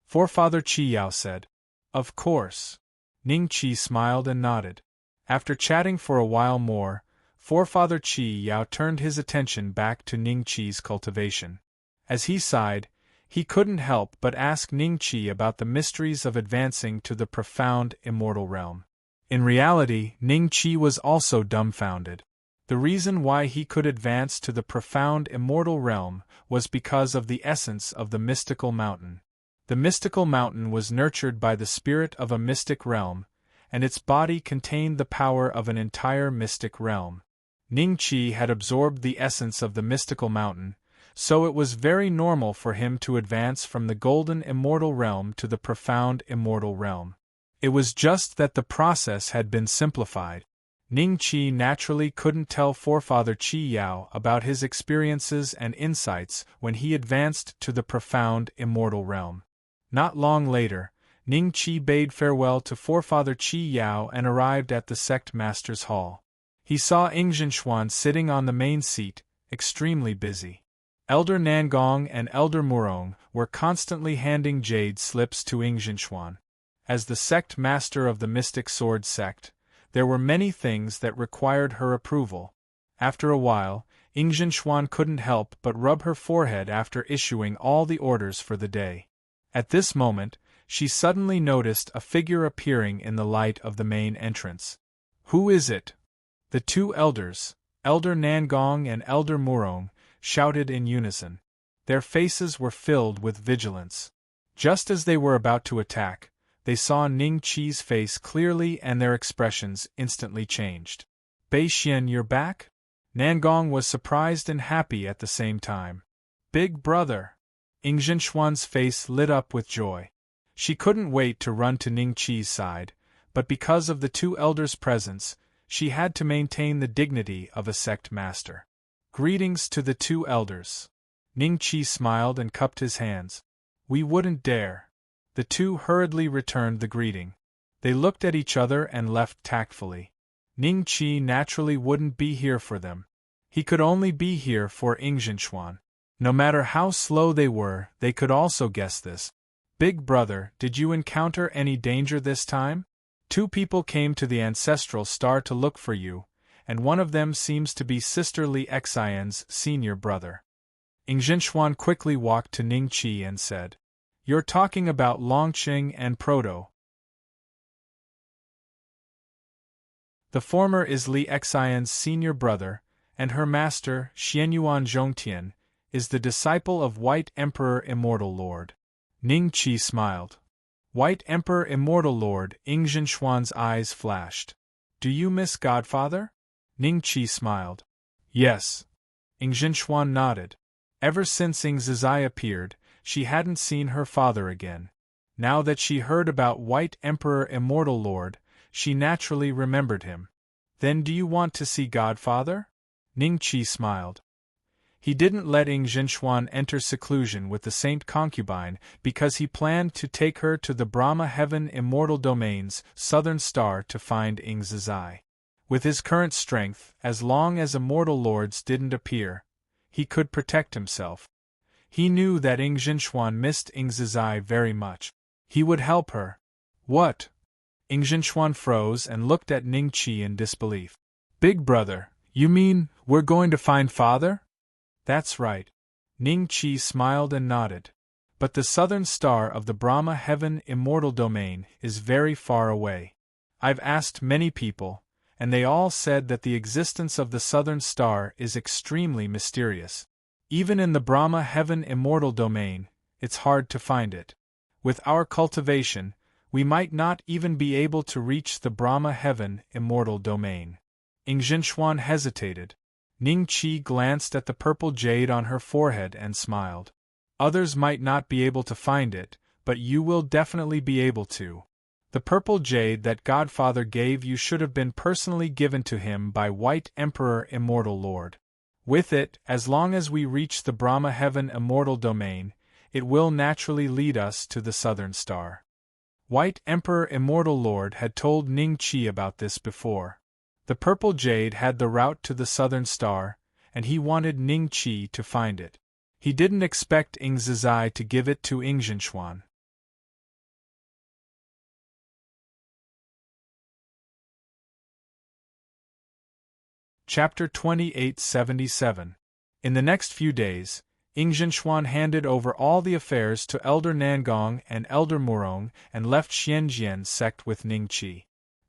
Forefather Qi Yao said. Of course. Ning Qi smiled and nodded. After chatting for a while more, Forefather Qi Yao turned his attention back to Ning Qi's cultivation. As he sighed, he couldn't help but ask Ning Qi about the mysteries of advancing to the profound immortal realm. In reality, Ning Qi was also dumbfounded. The reason why he could advance to the profound immortal realm was because of the essence of the mystical mountain. The mystical mountain was nurtured by the spirit of a mystic realm, and its body contained the power of an entire mystic realm. Ning Qi had absorbed the essence of the mystical mountain, so it was very normal for him to advance from the golden immortal realm to the profound immortal realm. It was just that the process had been simplified. Ning Qi naturally couldn't tell Forefather Qi Yao about his experiences and insights when he advanced to the profound immortal realm. Not long later, Ning Qi bade farewell to Forefather Qi Yao and arrived at the sect master's hall. He saw Yingzhen sitting on the main seat, extremely busy. Elder Nangong and Elder Murong were constantly handing jade slips to Yingzhen. As the sect master of the Mystic Sword sect, there were many things that required her approval. After a while, Yingzhen couldn't help but rub her forehead after issuing all the orders for the day. At this moment, she suddenly noticed a figure appearing in the light of the main entrance. Who is it? The 2 elders, Elder Nangong and Elder Murong, shouted in unison. Their faces were filled with vigilance. Just as they were about to attack, they saw Ning Qi's face clearly and their expressions instantly changed. Beixian, you're back? Nangong was surprised and happy at the same time. Big brother! Yingzhen face lit up with joy. She couldn't wait to run to Ning Qi's side, but because of the 2 elders' presence, she had to maintain the dignity of a sect master. Greetings to the 2 elders. Ning Qi smiled and cupped his hands. We wouldn't dare. The 2 hurriedly returned the greeting. They looked at each other and left tactfully. Ning Qi naturally wouldn't be here for them. He could only be here for Ingzhinshuan. No matter how slow they were, they could also guess this. Big brother, did you encounter any danger this time? 2 people came to the ancestral star to look for you, and one of them seems to be Sister Li Xian's senior brother. Ingzhinshuan quickly walked to Ningqi and said, You're talking about Longqing and Proto. The former is Li Xian's senior brother, and her master, Xianyuan Zhongtian, is the disciple of White Emperor Immortal Lord. Ningqi smiled. White Emperor Immortal Lord, Ingzhinshuan's eyes flashed. Do you miss Godfather? Ningqi smiled. Yes. Ingzhinshuan nodded. Ever since Ingzizai appeared, she hadn't seen her father again. Now that she heard about White Emperor Immortal Lord, she naturally remembered him. Then do you want to see Godfather? Ningqi smiled. He didn't let Ingzhinshuan enter seclusion with the saint concubine because he planned to take her to the Brahma Heaven Immortal Domain's southern star to find Ingzizai. With his current strength, as long as immortal lords didn't appear, he could protect himself. He knew that Ingzhinshuan missed Ingzizai very much. He would help her. What? Ingzhinshuan froze and looked at Ningqi in disbelief. Big brother, you mean we're going to find father? That's right. Ningqi smiled and nodded. But the southern star of the Brahma Heaven Immortal Domain is very far away. I've asked many people, and they all said that the existence of the southern star is extremely mysterious. Even in the Brahma Heaven Immortal Domain, it's hard to find it. With our cultivation, we might not even be able to reach the Brahma Heaven Immortal Domain. Ingzhinshuan hesitated. Ningqi glanced at the purple jade on her forehead and smiled. Others might not be able to find it, but you will definitely be able to. The purple jade that Godfather gave you should have been personally given to him by White Emperor Immortal Lord. With it, as long as we reach the Brahma Heaven Immortal Domain, it will naturally lead us to the southern star. White Emperor Immortal Lord had told Ningqi about this before. The purple jade had the route to the southern star, and he wanted Ningqi to find it. He didn't expect Ingzizai to give it to Ingzhinshuan. Chapter 2877. In the next few days, Ingzhinshuan handed over all the affairs to Elder Nangong and Elder Murong and left Xianjian's sect with Ningqi.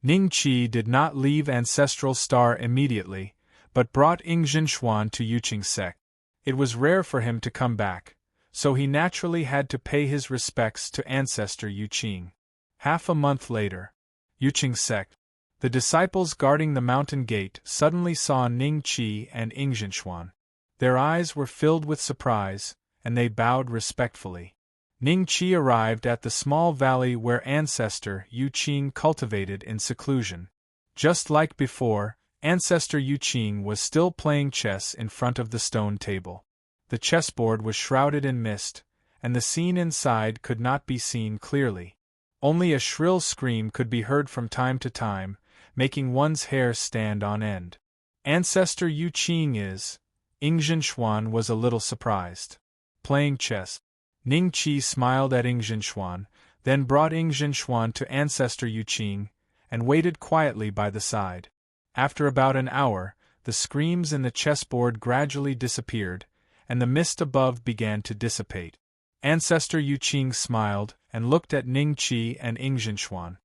Ningqi did not leave Ancestral Star immediately, but brought Ingzhinshuan to Yuqing's sect. It was rare for him to come back, so he naturally had to pay his respects to Ancestor Yuqing. Half a month later, Yuqing's sect. The disciples guarding the mountain gate suddenly saw Ningqi and Ingzhinshuan. Their eyes were filled with surprise, and they bowed respectfully. Ningqi arrived at the small valley where Ancestor Yuqing cultivated in seclusion. Just like before, Ancestor Yuqing was still playing chess in front of the stone table. The chessboard was shrouded in mist, and the scene inside could not be seen clearly. Only a shrill scream could be heard from time to time, making one's hair stand on end. Ancestor Yuqing is... Ingzhinshuan was a little surprised. Playing chess. Ningqi smiled at Ingzhinshuan, then brought Ingzhinshuan to Ancestor Yuqing, and waited quietly by the side. After about an hour, the screams in the chessboard gradually disappeared, and the mist above began to dissipate. Ancestor Yuqing smiled, and looked at Ningqi and Ingzhinshuan.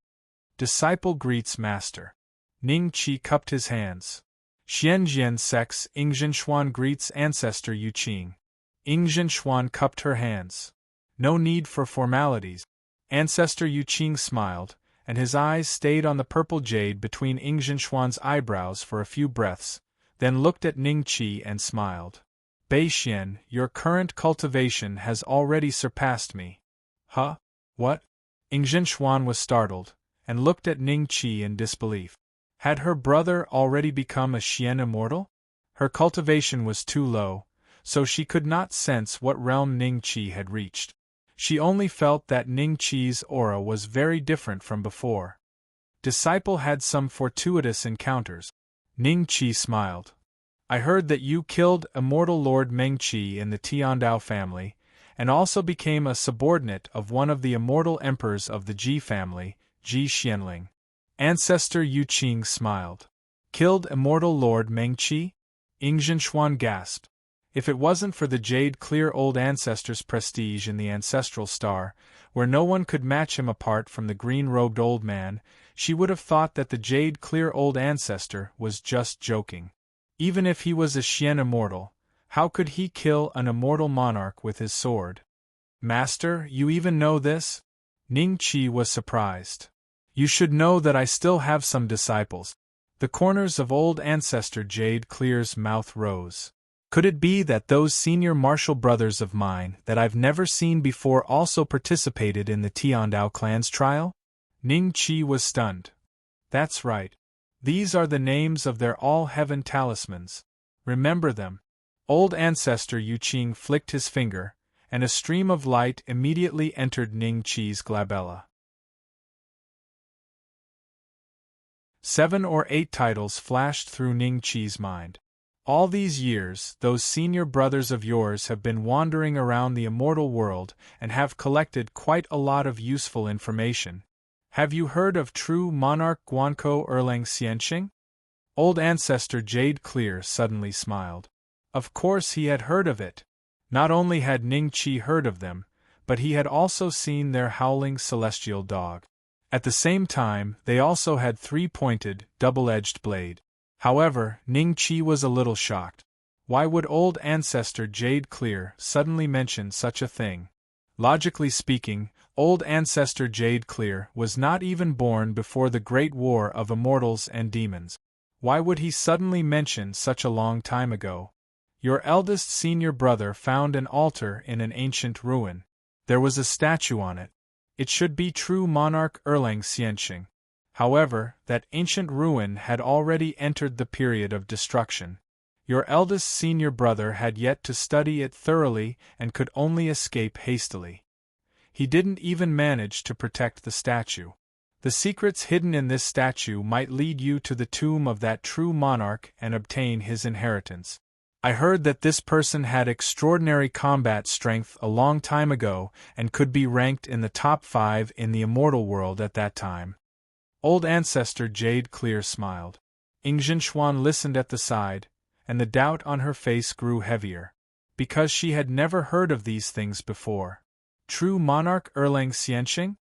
Disciple greets master. Ningqi cupped his hands. Xianjian sects Ingzhinshuan greets Ancestor Yuqing. Ingzhinshuan cupped her hands. No need for formalities. Ancestor Yuqing smiled, and his eyes stayed on the purple jade between Ingzhinshuan's eyebrows for a few breaths, then looked at Ningqi and smiled. Beixian, your current cultivation has already surpassed me. Huh? What? Ingzhinshuan was startled, and looked at Ningqi in disbelief. Had her brother already become a Xian immortal? Her cultivation was too low, so she could not sense what realm Ningqi had reached. She only felt that Ningqi's aura was very different from before. Disciple had some fortuitous encounters. Ningqi smiled. I heard that you killed immortal Lord Mengqi in the Tiandao family, and also became a subordinate of one of the immortal emperors of the Ji family, Ji Xianling. Ancestor Yu Qing smiled. Killed immortal Lord Mengqi? Ing Zhenxuan gasped. If it wasn't for the jade-clear old ancestor's prestige in the ancestral star, where no one could match him apart from the green-robed old man, she would have thought that the jade-clear old ancestor was just joking. Even if he was a Xian immortal, how could he kill an immortal monarch with his sword? Master, you even know this? Ning Qi was surprised. You should know that I still have some disciples. The corners of old ancestor Jade Clear's mouth rose. Could it be that those senior martial brothers of mine that I've never seen before also participated in the Tiandao clan's trial? Ning Qi was stunned. That's right. These are the names of their all-heaven talismans. Remember them. Old ancestor Yu Qing flicked his finger, and a stream of light immediately entered Ning Qi's glabella. 7 or 8 titles flashed through Ning Qi's mind. All these years, those senior brothers of yours have been wandering around the immortal world and have collected quite a lot of useful information. Have you heard of true monarch Guanko Erlang Xianqing? Old ancestor Jade Clear suddenly smiled. Of course he had heard of it. Not only had Ning Qi heard of them, but he had also seen their howling celestial dog. At the same time, they also had 3-pointed, double-edged blade. However, Ning Qi was a little shocked. Why would old ancestor Jade Clear suddenly mention such a thing? Logically speaking, old ancestor Jade Clear was not even born before the Great War of Immortals and Demons. Why would he suddenly mention such a long time ago? Your eldest senior brother found an altar in an ancient ruin. There was a statue on it. It should be true monarch Erlang Xianqing. However, that ancient ruin had already entered the period of destruction. Your eldest senior brother had yet to study it thoroughly and could only escape hastily. He didn't even manage to protect the statue. The secrets hidden in this statue might lead you to the tomb of that true monarch and obtain his inheritance. I heard that this person had extraordinary combat strength a long time ago and could be ranked in the top 5 in the immortal world at that time. Old ancestor Jade Clear smiled. Ing Zhenxuan listened at the side, and the doubt on her face grew heavier. Because she had never heard of these things before. True monarch Erlang Xianqing?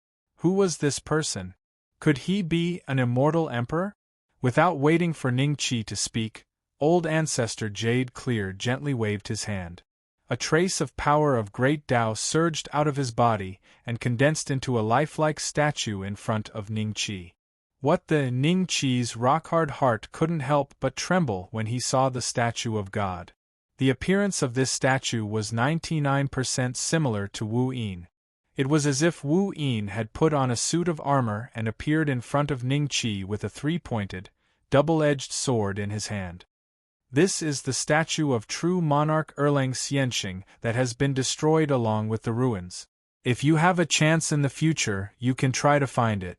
Who was this person? Could he be an immortal emperor? Without waiting for Ning Qi to speak, old ancestor Jade Clear gently waved his hand. A trace of power of great Tao surged out of his body and condensed into a lifelike statue in front of Ning Qi. What the Ning Qi's rock-hard heart couldn't help but tremble when he saw the statue of God. The appearance of this statue was 99% similar to Wu Yin. It was as if Wu Yin had put on a suit of armor and appeared in front of Ning Qi with a 3-pointed, double-edged sword in his hand. This is the statue of true monarch Erlang Xianqing that has been destroyed along with the ruins. If you have a chance in the future, you can try to find it.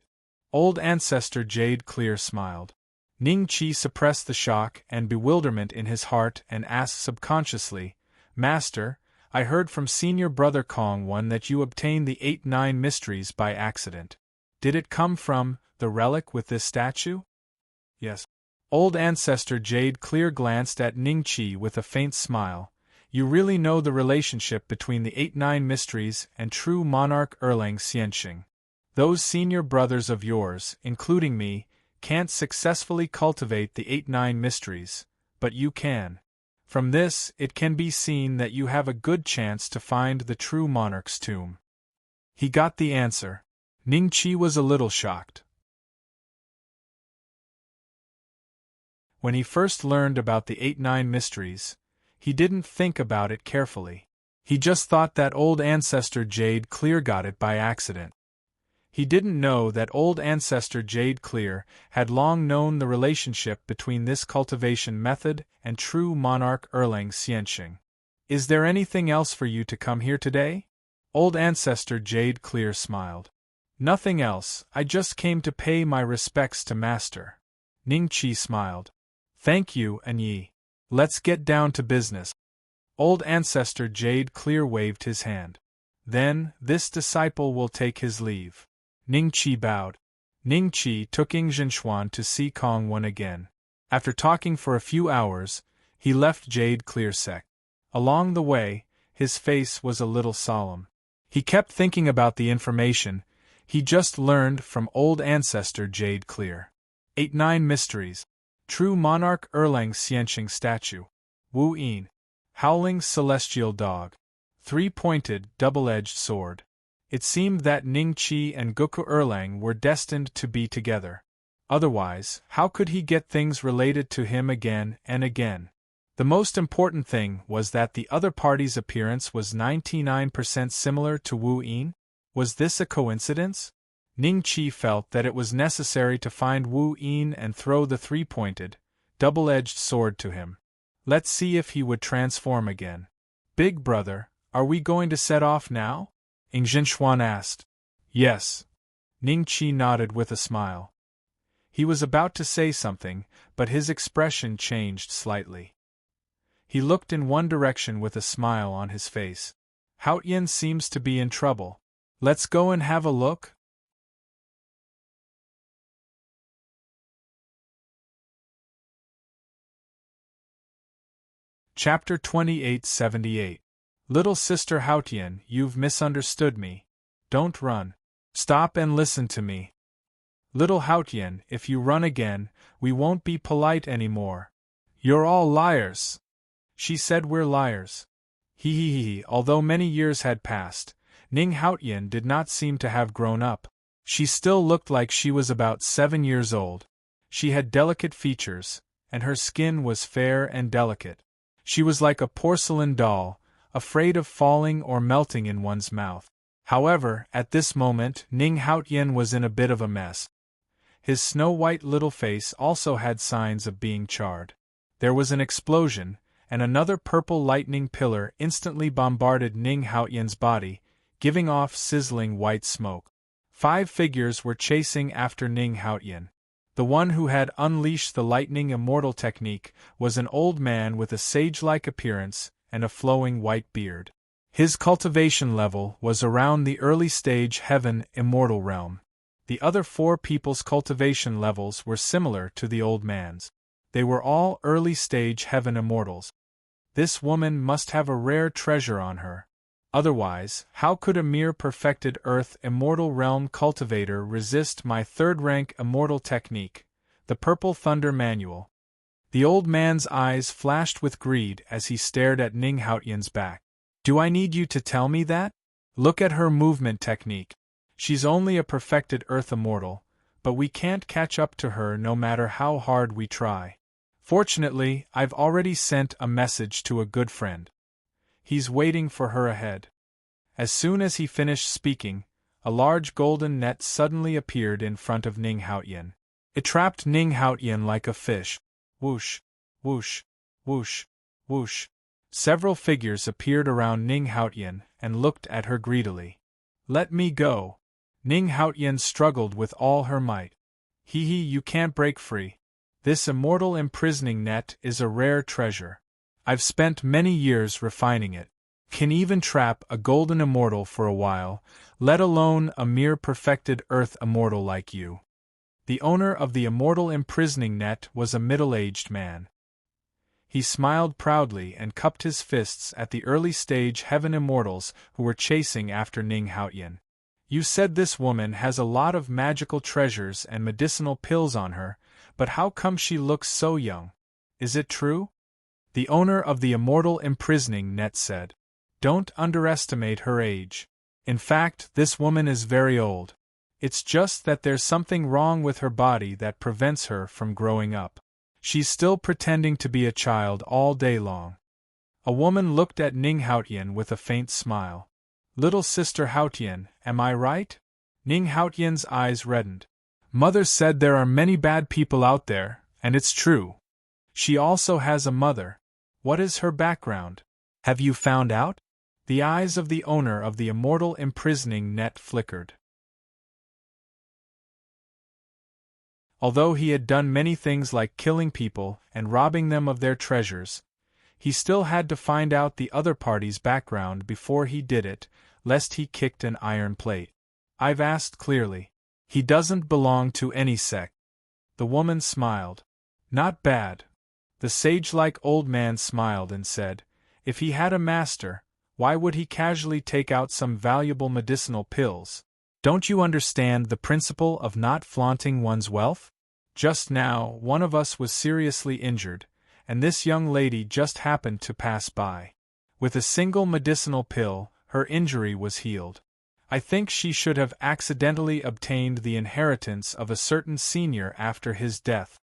Old ancestor Jade Clear smiled. Ning Qi suppressed the shock and bewilderment in his heart and asked subconsciously, Master, I heard from senior brother Kong One that you obtained the 8-9 mysteries by accident. Did it come from the relic with this statue? Yes. Old ancestor Jade Clear glanced at Ning Qi with a faint smile. You really know the relationship between the 8-9 mysteries and true monarch Erlang Xianqing. Those senior brothers of yours, including me, can't successfully cultivate the 8-9 mysteries, but you can. From this, it can be seen that you have a good chance to find the true monarch's tomb. He got the answer. Ning Qi was a little shocked. When he first learned about the 8-9 mysteries, he didn't think about it carefully. He just thought that old ancestor Jade Clear got it by accident. He didn't know that old ancestor Jade Clear had long known the relationship between this cultivation method and true monarch Erlang Xianqing. Is there anything else for you to come here today? Old ancestor Jade Clear smiled. Nothing else, I just came to pay my respects to Master. Ning Qi smiled. Thank you, Anyi. Let's get down to business. Old ancestor Jade Clear waved his hand. Then, this disciple will take his leave. Ning Qi bowed. Ning Qi took Ing Zhenxuan to see Kong Wen again. After talking for a few hours, he left Jade Clear sect. Along the way, his face was a little solemn. He kept thinking about the information he just learned from old ancestor Jade Clear. 8-9 Mysteries. True Monarch Erlang Xianqing Statue. Wu Yin. Howling Celestial Dog. Three-pointed, double-edged sword. It seemed that Ning Qi and Goku Erlang were destined to be together. Otherwise, how could he get things related to him again and again? The most important thing was that the other party's appearance was 99% similar to Wu Yin. Was this a coincidence? Ning Qi felt that it was necessary to find Wu Yin and throw the three-pointed, double-edged sword to him. Let's see if he would transform again. Big brother, are we going to set off now? Ing Zhenxuan asked. Yes. Ning Qi nodded with a smile. He was about to say something, but his expression changed slightly. He looked in one direction with a smile on his face. Haotian seems to be in trouble. Let's go and have a look? Chapter 2878. Little Sister Haotian, you've misunderstood me. Don't run. Stop and listen to me. Little Haotian, if you run again, we won't be polite anymore. You're all liars. She said we're liars. He. Although many years had passed, Ning Haotian did not seem to have grown up. She still looked like she was about 7 years old. She had delicate features, and her skin was fair and delicate. She was like a porcelain doll, afraid of falling or melting in one's mouth. However, at this moment, Ning Haotian was in a bit of a mess. His snow-white little face also had signs of being charred. There was an explosion, and another purple lightning pillar instantly bombarded Ning Haotian's body, giving off sizzling white smoke. 5 figures were chasing after Ning Haotian. The one who had unleashed the lightning immortal technique was an old man with a sage-like appearance and a flowing white beard. His cultivation level was around the early stage heaven immortal realm. The other 4 people's cultivation levels were similar to the old man's. They were all early stage heaven immortals. This woman must have a rare treasure on her. Otherwise, how could a mere perfected Earth Immortal Realm cultivator resist my 3rd rank immortal technique, the Purple Thunder Manual? The old man's eyes flashed with greed as he stared at Ning Haotian's back. Do I need you to tell me that? Look at her movement technique. She's only a perfected Earth Immortal, but we can't catch up to her no matter how hard we try. Fortunately, I've already sent a message to a good friend. He's waiting for her ahead. As soon as he finished speaking, a large golden net suddenly appeared in front of Ning Haotian. It trapped Ning Haotian like a fish. Whoosh, whoosh, whoosh, whoosh. Several figures appeared around Ning Haotian and looked at her greedily. Let me go. Ning Haotian struggled with all her might. You can't break free. This immortal imprisoning net is a rare treasure. I've spent many years refining it. Can even trap a golden immortal for a while, let alone a mere perfected Earth immortal like you. The owner of the immortal imprisoning net was a middle-aged man. He smiled proudly and cupped his fists at the early-stage heaven immortals who were chasing after Ning Haotian. You said this woman has a lot of magical treasures and medicinal pills on her, but how come she looks so young? Is it true? The owner of the immortal imprisoning net said. Don't underestimate her age. In fact, this woman is very old. It's just that there's something wrong with her body that prevents her from growing up. She's still pretending to be a child all day long. A woman looked at Ning Haotian with a faint smile. Little Sister Haotian, am I right? Ning Haotian's eyes reddened. Mother said there are many bad people out there, and it's true. She also has a mother. What is her background? Have you found out? The eyes of the owner of the immortal imprisoning net flickered. Although he had done many things like killing people and robbing them of their treasures, he still had to find out the other party's background before he did it, lest he kicked an iron plate. I've asked clearly. He doesn't belong to any sect. The woman smiled. Not bad. The sage-like old man smiled and said, if he had a master, why would he casually take out some valuable medicinal pills? Don't you understand the principle of not flaunting one's wealth? Just now, one of us was seriously injured, and this young lady just happened to pass by. With a single medicinal pill, her injury was healed. I think she should have accidentally obtained the inheritance of a certain senior after his death.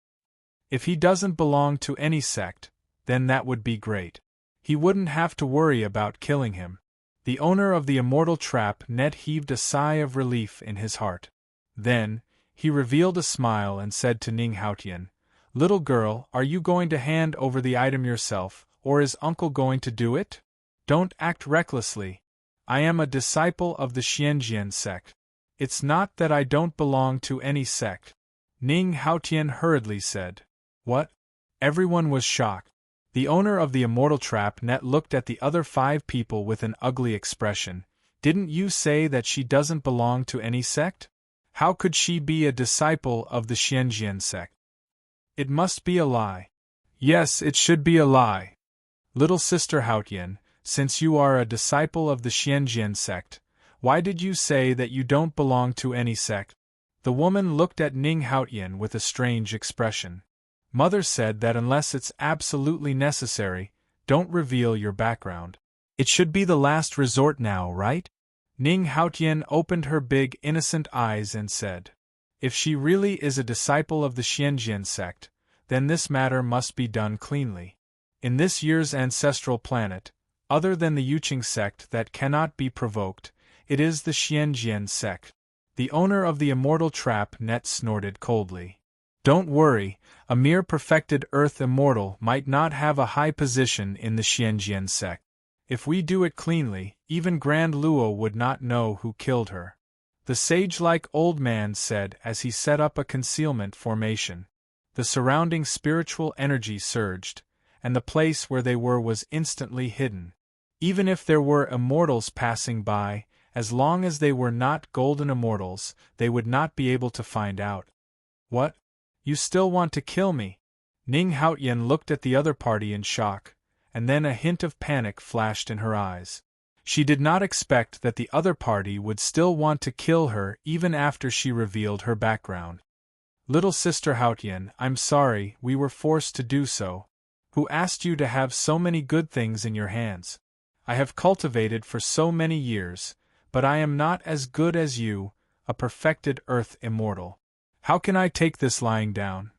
If he doesn't belong to any sect, then that would be great. He wouldn't have to worry about killing him. The owner of the immortal trap net heaved a sigh of relief in his heart. Then, he revealed a smile and said to Ning Haotian, Little girl, are you going to hand over the item yourself, or is uncle going to do it? Don't act recklessly. I am a disciple of the Xianjian sect. It's not that I don't belong to any sect. Ning Haotian hurriedly said. What? Everyone was shocked. The owner of the immortal trap net looked at the other 5 people with an ugly expression. Didn't you say that she doesn't belong to any sect? How could she be a disciple of the Xianjian sect? It must be a lie. Yes, it should be a lie. Little sister Haotian, since you are a disciple of the Xianjian sect, why did you say that you don't belong to any sect? The woman looked at Ning Haotian with a strange expression. Mother said that unless it's absolutely necessary, don't reveal your background. It should be the last resort now, right? Ning Haotian opened her big, innocent eyes and said, if she really is a disciple of the Xianjian sect, then this matter must be done cleanly. In this year's ancestral planet, other than the Yuqing sect that cannot be provoked, it is the Xianjian sect. The owner of the immortal trap net snorted coldly. Don't worry, a mere perfected earth immortal might not have a high position in the Xianjian sect. If we do it cleanly, even Grand Luo would not know who killed her. The sage-like old man said as he set up a concealment formation. The surrounding spiritual energy surged, and the place where they were was instantly hidden. Even if there were immortals passing by, as long as they were not golden immortals, they would not be able to find out. What? You still want to kill me? Ning Haotian looked at the other party in shock, and then a hint of panic flashed in her eyes. She did not expect that the other party would still want to kill her even after she revealed her background. Little sister Haotian, I'm sorry, we were forced to do so. Who asked you to have so many good things in your hands? I have cultivated for so many years, but I am not as good as you, a perfected earth immortal. How can I take this lying down?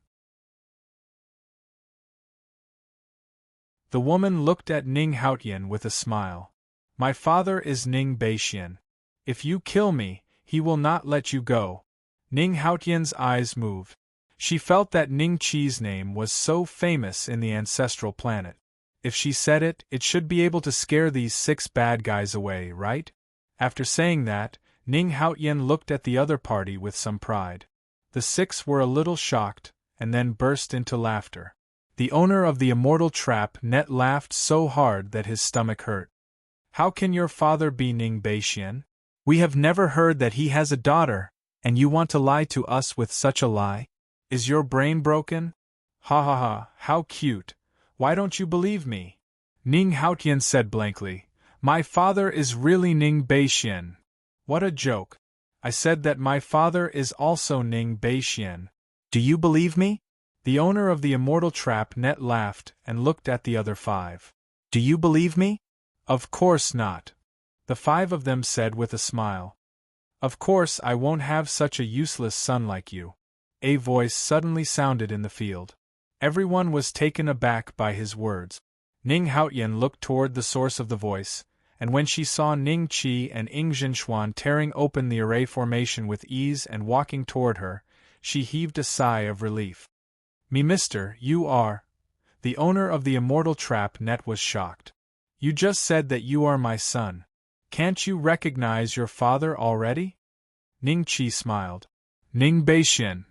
The woman looked at Ning Haotian with a smile. My father is Ning Beixian. If you kill me, he will not let you go. Ning Haotian's eyes moved. She felt that Ning Qi's name was so famous in the ancestral planet. If she said it, it should be able to scare these 6 bad guys away, right? After saying that, Ning Haotian looked at the other party with some pride. The 6 were a little shocked, and then burst into laughter. The owner of the immortal trap net laughed so hard that his stomach hurt. How can your father be Ning Beixian? We have never heard that he has a daughter, and you want to lie to us with such a lie? Is your brain broken? Ha ha ha, how cute. Why don't you believe me? Ning Haotian said blankly, My father is really Ning Beixian. What a joke. I said that my father is also Ning Beixian. Do you believe me? The owner of the immortal trap net laughed and looked at the other 5. Do you believe me? Of course not. The 5 of them said with a smile. Of course I won't have such a useless son like you. A voice suddenly sounded in the field. Everyone was taken aback by his words. Ning Haotian looked toward the source of the voice, and when she saw Ning Qi and Ing Zhinshuan tearing open the array formation with ease and walking toward her, she heaved a sigh of relief. Me mister, you are. The owner of the immortal trap net was shocked. You just said that you are my son. Can't you recognize your father already? Ning Qi smiled. Ning Beixian.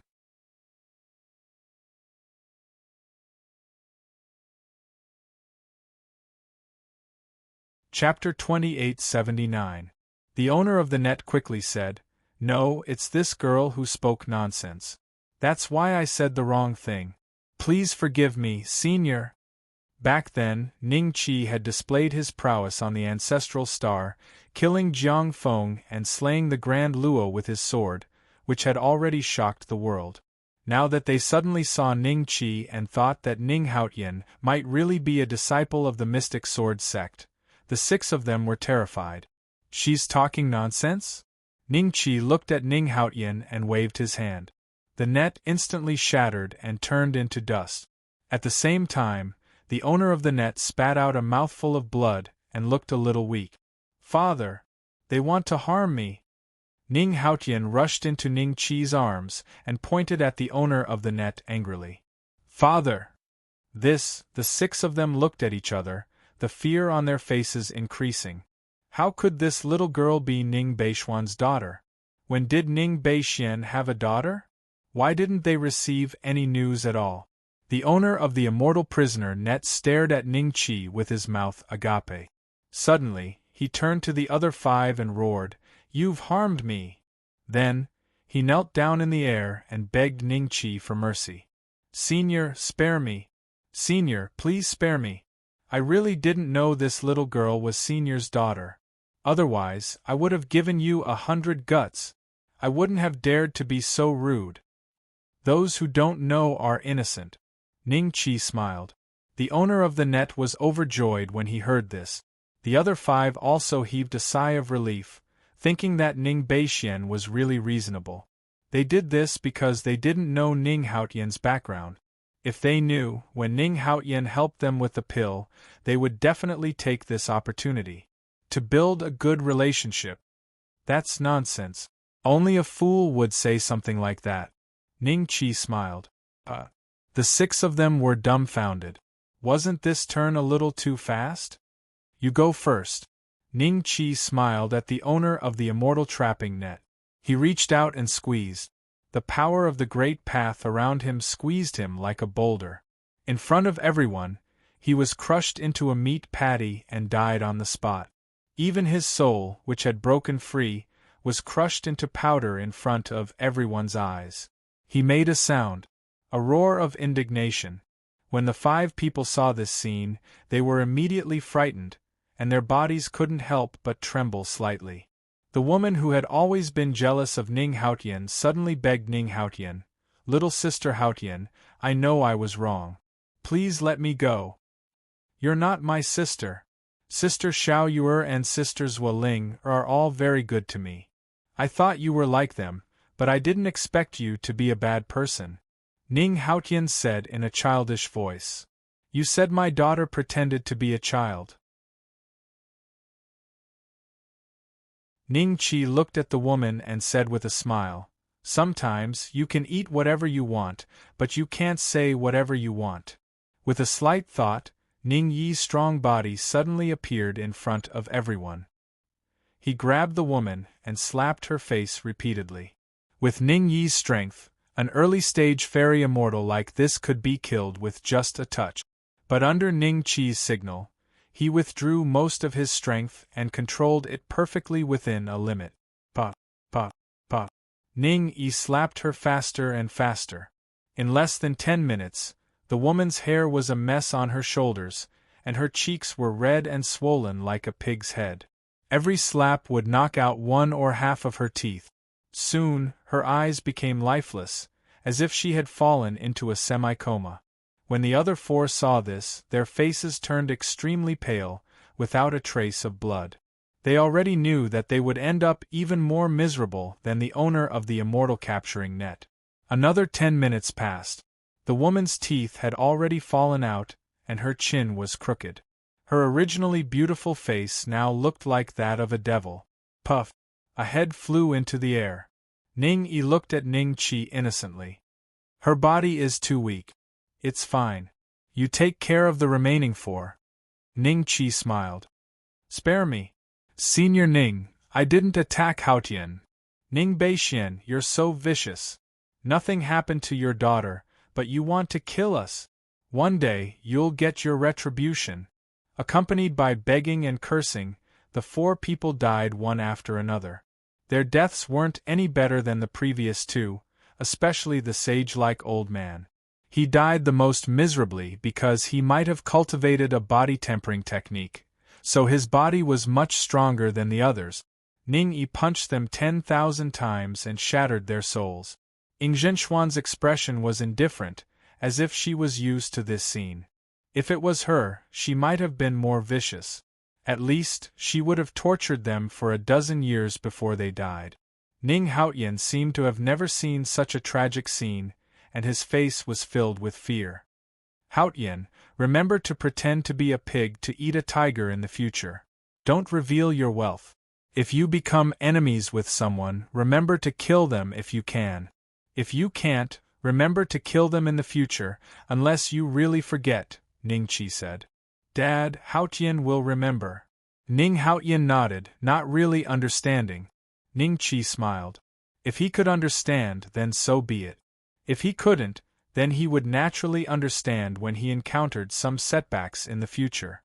Chapter 2879. The owner of the net quickly said, "No, it's this girl who spoke nonsense. That's why I said the wrong thing. Please forgive me, Senior." Back then, Ning Qi had displayed his prowess on the ancestral star, killing Jiang Feng and slaying the Grand Luo with his sword, which had already shocked the world. Now that they suddenly saw Ning Qi and thought that Ning Haotian might really be a disciple of the mystic sword sect, the six of them were terrified. "She's talking nonsense?" Ning Qi looked at Ning Haotian and waved his hand. The net instantly shattered and turned into dust. At the same time, the owner of the net spat out a mouthful of blood and looked a little weak. "Father! They want to harm me!" Ning Haotian rushed into Ning Qi's arms and pointed at the owner of the net angrily. "Father!" The six of them looked at each other, the fear on their faces increasing. How could this little girl be Ning Beishuan's daughter? When did Ning Beixian have a daughter? Why didn't they receive any news at all? The owner of the immortal prisoner net stared at Ning Qi with his mouth agape. Suddenly, he turned to the other five and roared, "You've harmed me!" Then, he knelt down in the air and begged Ning Qi for mercy. "Senior, spare me! Senior, please spare me! I really didn't know this little girl was Senior's daughter. Otherwise, I would have given you 100 guts. I wouldn't have dared to be so rude. Those who don't know are innocent." Ning Qi smiled. The owner of the net was overjoyed when he heard this. The other five also heaved a sigh of relief, thinking that Ning Beixian was really reasonable. They did this because they didn't know Ning Haotian's background. If they knew, when Ning Haotian helped them with the pill, they would definitely take this opportunity to build a good relationship. That's nonsense. Only a fool would say something like that. Ning Qi smiled. The six of them were dumbfounded. Wasn't this turn a little too fast? "You go first." Ning Qi smiled at the owner of the immortal trapping net. He reached out and squeezed. The power of the great path around him squeezed him like a boulder. In front of everyone, he was crushed into a meat patty and died on the spot. Even his soul, which had broken free, was crushed into powder in front of everyone's eyes. He made a sound. A roar of indignation. When the five people saw this scene, they were immediately frightened, and their bodies couldn't help but tremble slightly. The woman who had always been jealous of Ning Haotian suddenly begged Ning Haotian, "Little sister Haotian, I know I was wrong. Please let me go." "You're not my sister. Sister Xiao Yuer and sisters Ling are all very good to me. I thought you were like them, but I didn't expect you to be a bad person," Ning Haotian said in a childish voice. "You said my daughter pretended to be a child." Ning Qi looked at the woman and said with a smile, "Sometimes you can eat whatever you want, but you can't say whatever you want." With a slight thought, Ning Yi's strong body suddenly appeared in front of everyone. He grabbed the woman and slapped her face repeatedly. With Ning Yi's strength, an early-stage fairy immortal like this could be killed with just a touch. But under Ning Qi's signal, he withdrew most of his strength and controlled it perfectly within a limit. Pa, pa, pa. Ning Yi slapped her faster and faster. In less than 10 minutes, the woman's hair was a mess on her shoulders, and her cheeks were red and swollen like a pig's head. Every slap would knock out one or half of her teeth. Soon, her eyes became lifeless, as if she had fallen into a semi-coma. When the other four saw this, their faces turned extremely pale, without a trace of blood. They already knew that they would end up even more miserable than the owner of the immortal capturing net. Another 10 minutes passed. The woman's teeth had already fallen out, and her chin was crooked. Her originally beautiful face now looked like that of a devil. Puff! A head flew into the air. Ning Yi looked at Ning Qi innocently. "Her body is too weak. It's fine. You take care of the remaining 4. Ning Qi smiled. "Spare me. Senior Ning, I didn't attack Haotian. Ning Beixian, you're so vicious. Nothing happened to your daughter, but you want to kill us. One day, you'll get your retribution." Accompanied by begging and cursing, the 4 people died one after another. Their deaths weren't any better than the previous 2, especially the sage-like old man. He died the most miserably because he might have cultivated a body-tempering technique, so his body was much stronger than the others. Ning-yi punched them 10,000 times and shattered their souls. Ing Zhenxuan's expression was indifferent, as if she was used to this scene. If it was her, she might have been more vicious. At least, she would have tortured them for a dozen years before they died. Ning Haotian seemed to have never seen such a tragic scene, and his face was filled with fear. Haotian, remember to pretend to be a pig to eat a tiger in the future. Don't reveal your wealth. If you become enemies with someone, remember to kill them if you can. If you can't, remember to kill them in the future, unless you really forget, Ning Qi said. Dad, Haotian will remember. Ning Haotian nodded, not really understanding. Ning Qi smiled. If he could understand, then so be it. If he couldn't, then he would naturally understand when he encountered some setbacks in the future.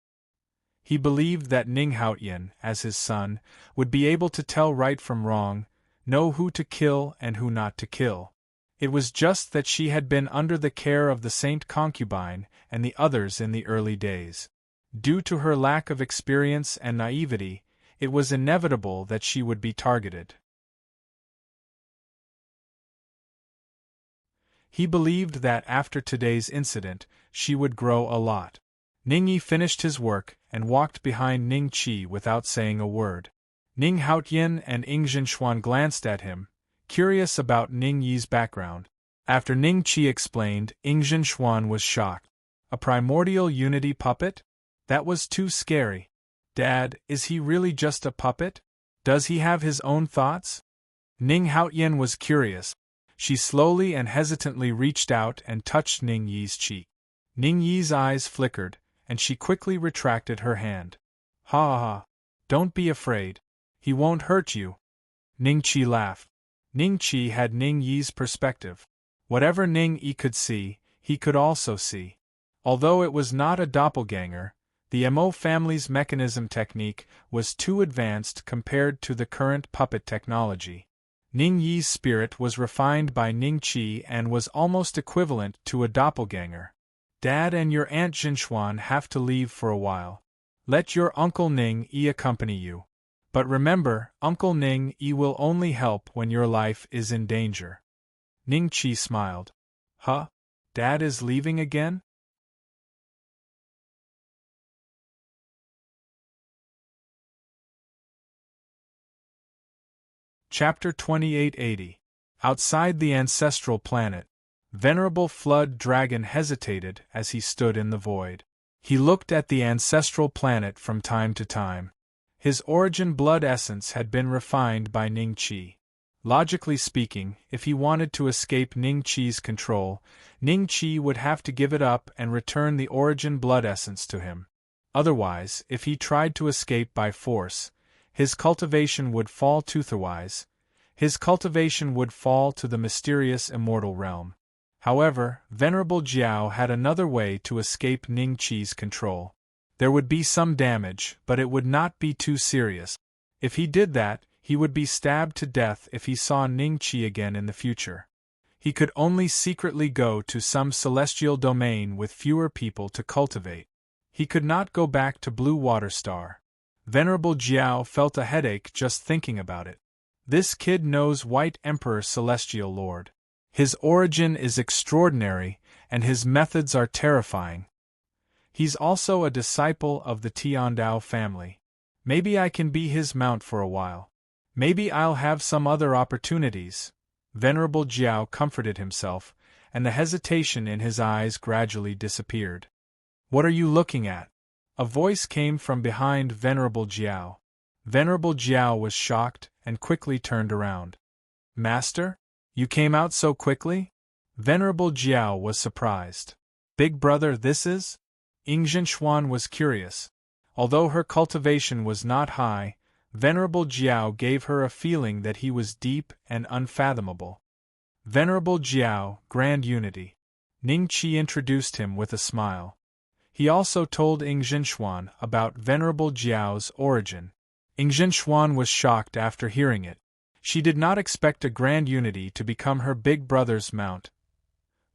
He believed that Ning Haotian, as his son, would be able to tell right from wrong, know who to kill and who not to kill. It was just that she had been under the care of the saint concubine and the others in the early days. Due to her lack of experience and naivety, it was inevitable that she would be targeted. He believed that after today's incident, she would grow a lot. Ning Yi finished his work and walked behind Ning Qi without saying a word. Ning Haotian and Ing Zhenxuan glanced at him, curious about Ning Yi's background. After Ning Qi explained, Ing Zhenxuan was shocked. A primordial unity puppet? That was too scary. Dad, is he really just a puppet? Does he have his own thoughts? Ning Haotian was curious. She slowly and hesitantly reached out and touched Ning Yi's cheek. Ning Yi's eyes flickered, and she quickly retracted her hand. Ha ha ha. Don't be afraid. He won't hurt you. Ning Qi laughed. Ning Qi had Ning Yi's perspective. Whatever Ning Yi could see, he could also see. Although it was not a doppelganger, the Mo family's mechanism technique was too advanced compared to the current puppet technology. Ning Yi's spirit was refined by Ning Qi and was almost equivalent to a doppelganger. Dad and your Aunt Zhenxuan have to leave for a while. Let your Uncle Ning Yi accompany you. But remember, Uncle Ning Yi will only help when your life is in danger. Ning Qi smiled. Huh? Dad is leaving again? Chapter 2880. Outside the ancestral planet, Venerable Flood Dragon hesitated as he stood in the void. He looked at the ancestral planet from time to time. His origin blood essence had been refined by Ning Qi. Logically speaking, if he wanted to escape Ning Qi's control, Ning Qi would have to give it up and return the origin blood essence to him. Otherwise, if he tried to escape by force, his cultivation would fall toothwise. His cultivation would fall to the mysterious immortal realm. However, Venerable Jiao had another way to escape Ning Qi's control. There would be some damage, but it would not be too serious. If he did that, he would be stabbed to death if he saw Ning Qi again in the future. He could only secretly go to some celestial domain with fewer people to cultivate. He could not go back to Blue Water Star. Venerable Jiao felt a headache just thinking about it. This kid knows White Emperor Celestial Lord. His origin is extraordinary, and his methods are terrifying. He's also a disciple of the Tiandao family. Maybe I can be his mount for a while. Maybe I'll have some other opportunities. Venerable Jiao comforted himself, and the hesitation in his eyes gradually disappeared. What are you looking at? A voice came from behind Venerable Jiao. Venerable Jiao was shocked and quickly turned around. Master? You came out so quickly? Venerable Jiao was surprised. Big brother, this is? Ing Zhenxuan was curious. Although her cultivation was not high, Venerable Jiao gave her a feeling that he was deep and unfathomable. Venerable Jiao, Grand Unity. Ning Qi introduced him with a smile. He also told Ing Zhinshuan about Venerable Jiao's origin. Ing Zhinshuan was shocked after hearing it. She did not expect a grand unity to become her big brother's mount.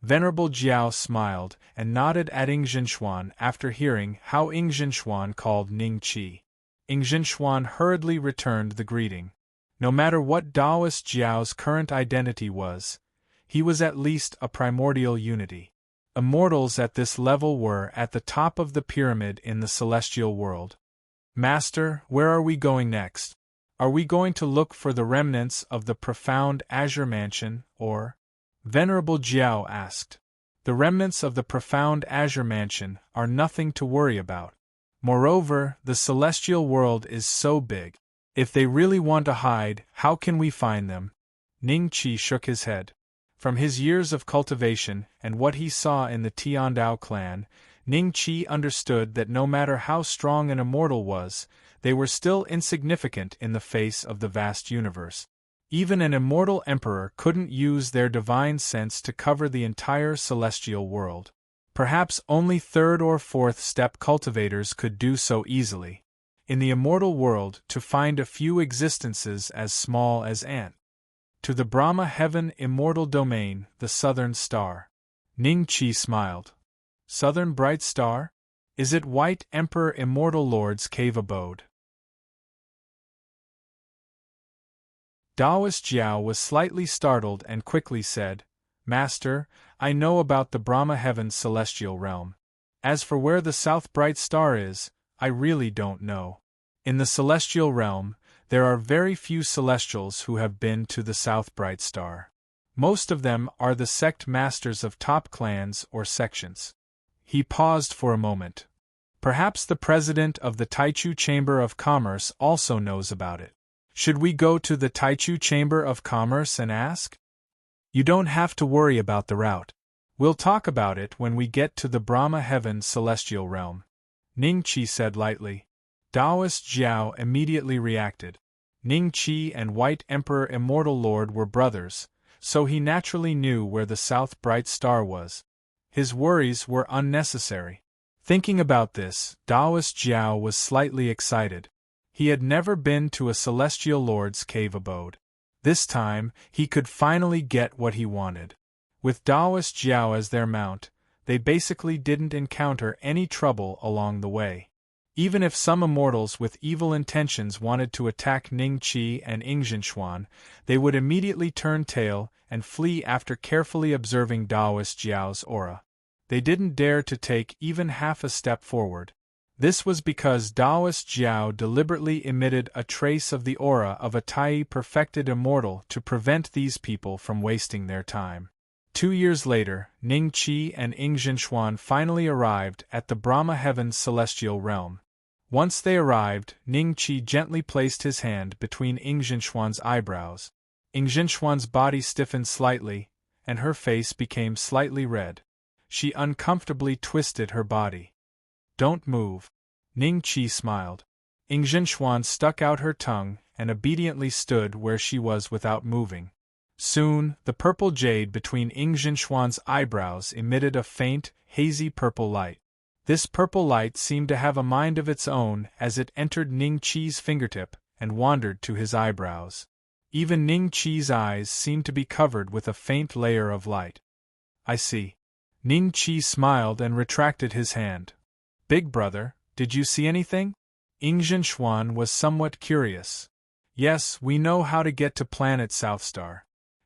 Venerable Jiao smiled and nodded at Ing Zhinshuan after hearing how Ing Zhinshuan called Ning Qi. Ing Zhinshuan hurriedly returned the greeting. No matter what Taoist Jiao's current identity was, he was at least a primordial unity. Immortals at this level were at the top of the pyramid in the celestial world. Master, where are we going next? Are we going to look for the remnants of the profound azure mansion, or? Venerable Jiao asked. The remnants of the profound azure mansion are nothing to worry about. Moreover, the celestial world is so big. If they really want to hide, how can we find them? Ning Qi shook his head. From his years of cultivation and what he saw in the Tiandao clan, Ning Qi understood that no matter how strong an immortal was, they were still insignificant in the face of the vast universe. Even an immortal emperor couldn't use their divine sense to cover the entire celestial world. Perhaps only third or fourth step cultivators could do so easily. In the immortal world, to find a few existences as small as ant. To the Brahma heaven immortal domain, the southern star. Ning Qi smiled. Southern bright star? Is it White Emperor Immortal Lord's cave abode? Taoist Jiao was slightly startled and quickly said, Master, I know about the Brahma heaven's celestial realm. As for where the South Bright Star is, I really don't know. In the celestial realm, there are very few celestials who have been to the South Bright Star. Most of them are the sect masters of top clans or sections. He paused for a moment. Perhaps the president of the Taichu Chamber of Commerce also knows about it. Should we go to the Taichu Chamber of Commerce and ask? You don't have to worry about the route. We'll talk about it when we get to the Brahma Heaven celestial realm. Ning Qi said lightly. Taoist Jiao immediately reacted. Ning Qi and White Emperor Immortal Lord were brothers, so he naturally knew where the South Bright Star was. His worries were unnecessary. Thinking about this, Taoist Jiao was slightly excited. He had never been to a celestial lord's cave abode. This time, he could finally get what he wanted. With Taoist Jiao as their mount, they basically didn't encounter any trouble along the way. Even if some immortals with evil intentions wanted to attack Ning Qi and Ing Zhinshuan, they would immediately turn tail and flee after carefully observing Taoist Jiao's aura. They didn't dare to take even half a step forward. This was because Taoist Jiao deliberately emitted a trace of the aura of a Tai perfected immortal to prevent these people from wasting their time. 2 years later, Ning Qi and Ing Zhinshuan finally arrived at the Brahma Heaven's celestial realm. Once they arrived, Ning Qi gently placed his hand between Ing Zhinshuan's eyebrows. Ing Zhinshuan's body stiffened slightly, and her face became slightly red. She uncomfortably twisted her body. Don't move. Ning Qi smiled. Ing Zhinshuan stuck out her tongue and obediently stood where she was without moving. Soon, the purple jade between Ing Zhinshuan's eyebrows emitted a faint, hazy purple light. This purple light seemed to have a mind of its own as it entered Ning Qi's fingertip and wandered to his eyebrows. Even Ning Qi's eyes seemed to be covered with a faint layer of light. I see. Ning Qi smiled and retracted his hand. Big brother, did you see anything? Ing Zhinshuan was somewhat curious. Yes, we know how to get to planet Southstar.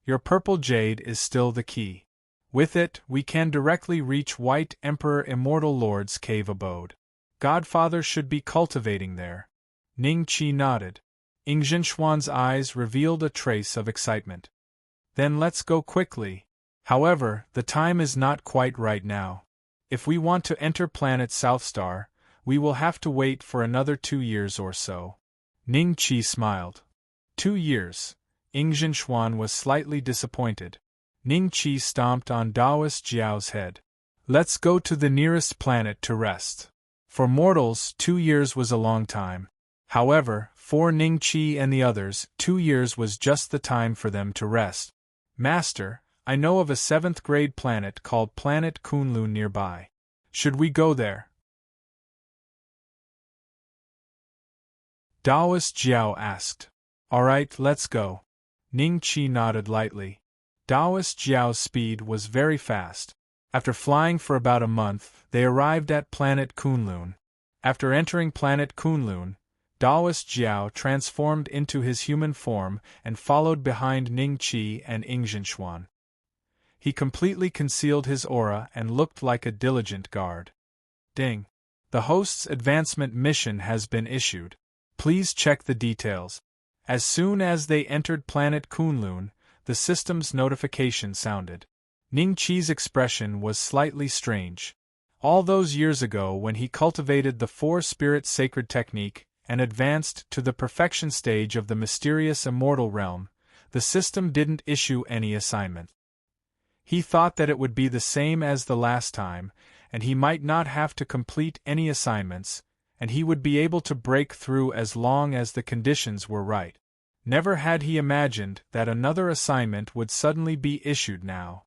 Your purple jade is still the key. With it, we can directly reach White Emperor Immortal Lord's cave abode. Godfather should be cultivating there. Ning Qi nodded. Ing Zhinshuan's eyes revealed a trace of excitement. Then let's go quickly. However, the time is not quite right now. If we want to enter planet Southstar, we will have to wait for another 2 years or so. Ning Qi smiled. 2 years. Ing Zhinshuan was slightly disappointed. Ning Qi stomped on Taoist Jiao's head. Let's go to the nearest planet to rest. For mortals, 2 years was a long time. However, for Ning Qi and the others, 2 years was just the time for them to rest. Master, I know of a 7th grade planet called Planet Kunlun nearby. Should we go there? Taoist Jiao asked. Alright, let's go. Ning Qi nodded lightly. Taoist Jiao's speed was very fast. After flying for about a month, they arrived at planet Kunlun. After entering planet Kunlun, Taoist Jiao transformed into his human form and followed behind Ning Qi and Ingzhinshuan. He completely concealed his aura and looked like a diligent guard. Ding! The host's advancement mission has been issued. Please check the details. As soon as they entered planet Kunlun, the system's notification sounded. Ning Qi's expression was slightly strange. All those years ago when he cultivated the four-spirit sacred technique and advanced to the perfection stage of the mysterious immortal realm, the system didn't issue any assignment. He thought that it would be the same as the last time, and he might not have to complete any assignments, and he would be able to break through as long as the conditions were right. Never had he imagined that another assignment would suddenly be issued now.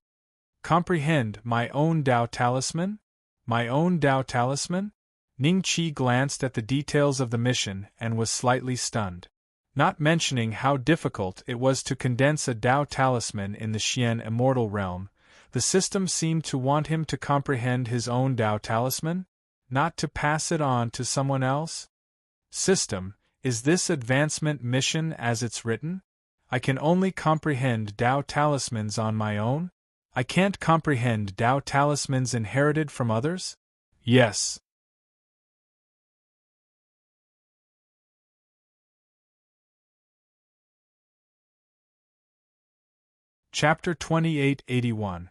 Comprehend my own Tao talisman? My own Tao talisman? Ning Qi glanced at the details of the mission and was slightly stunned. Not mentioning how difficult it was to condense a Tao talisman in the Xian immortal realm, the system seemed to want him to comprehend his own Tao talisman, not to pass it on to someone else. System, is this advancement mission as it's written? I can only comprehend Tao talismans on my own? I can't comprehend Tao talismans inherited from others? Yes. Chapter 2881.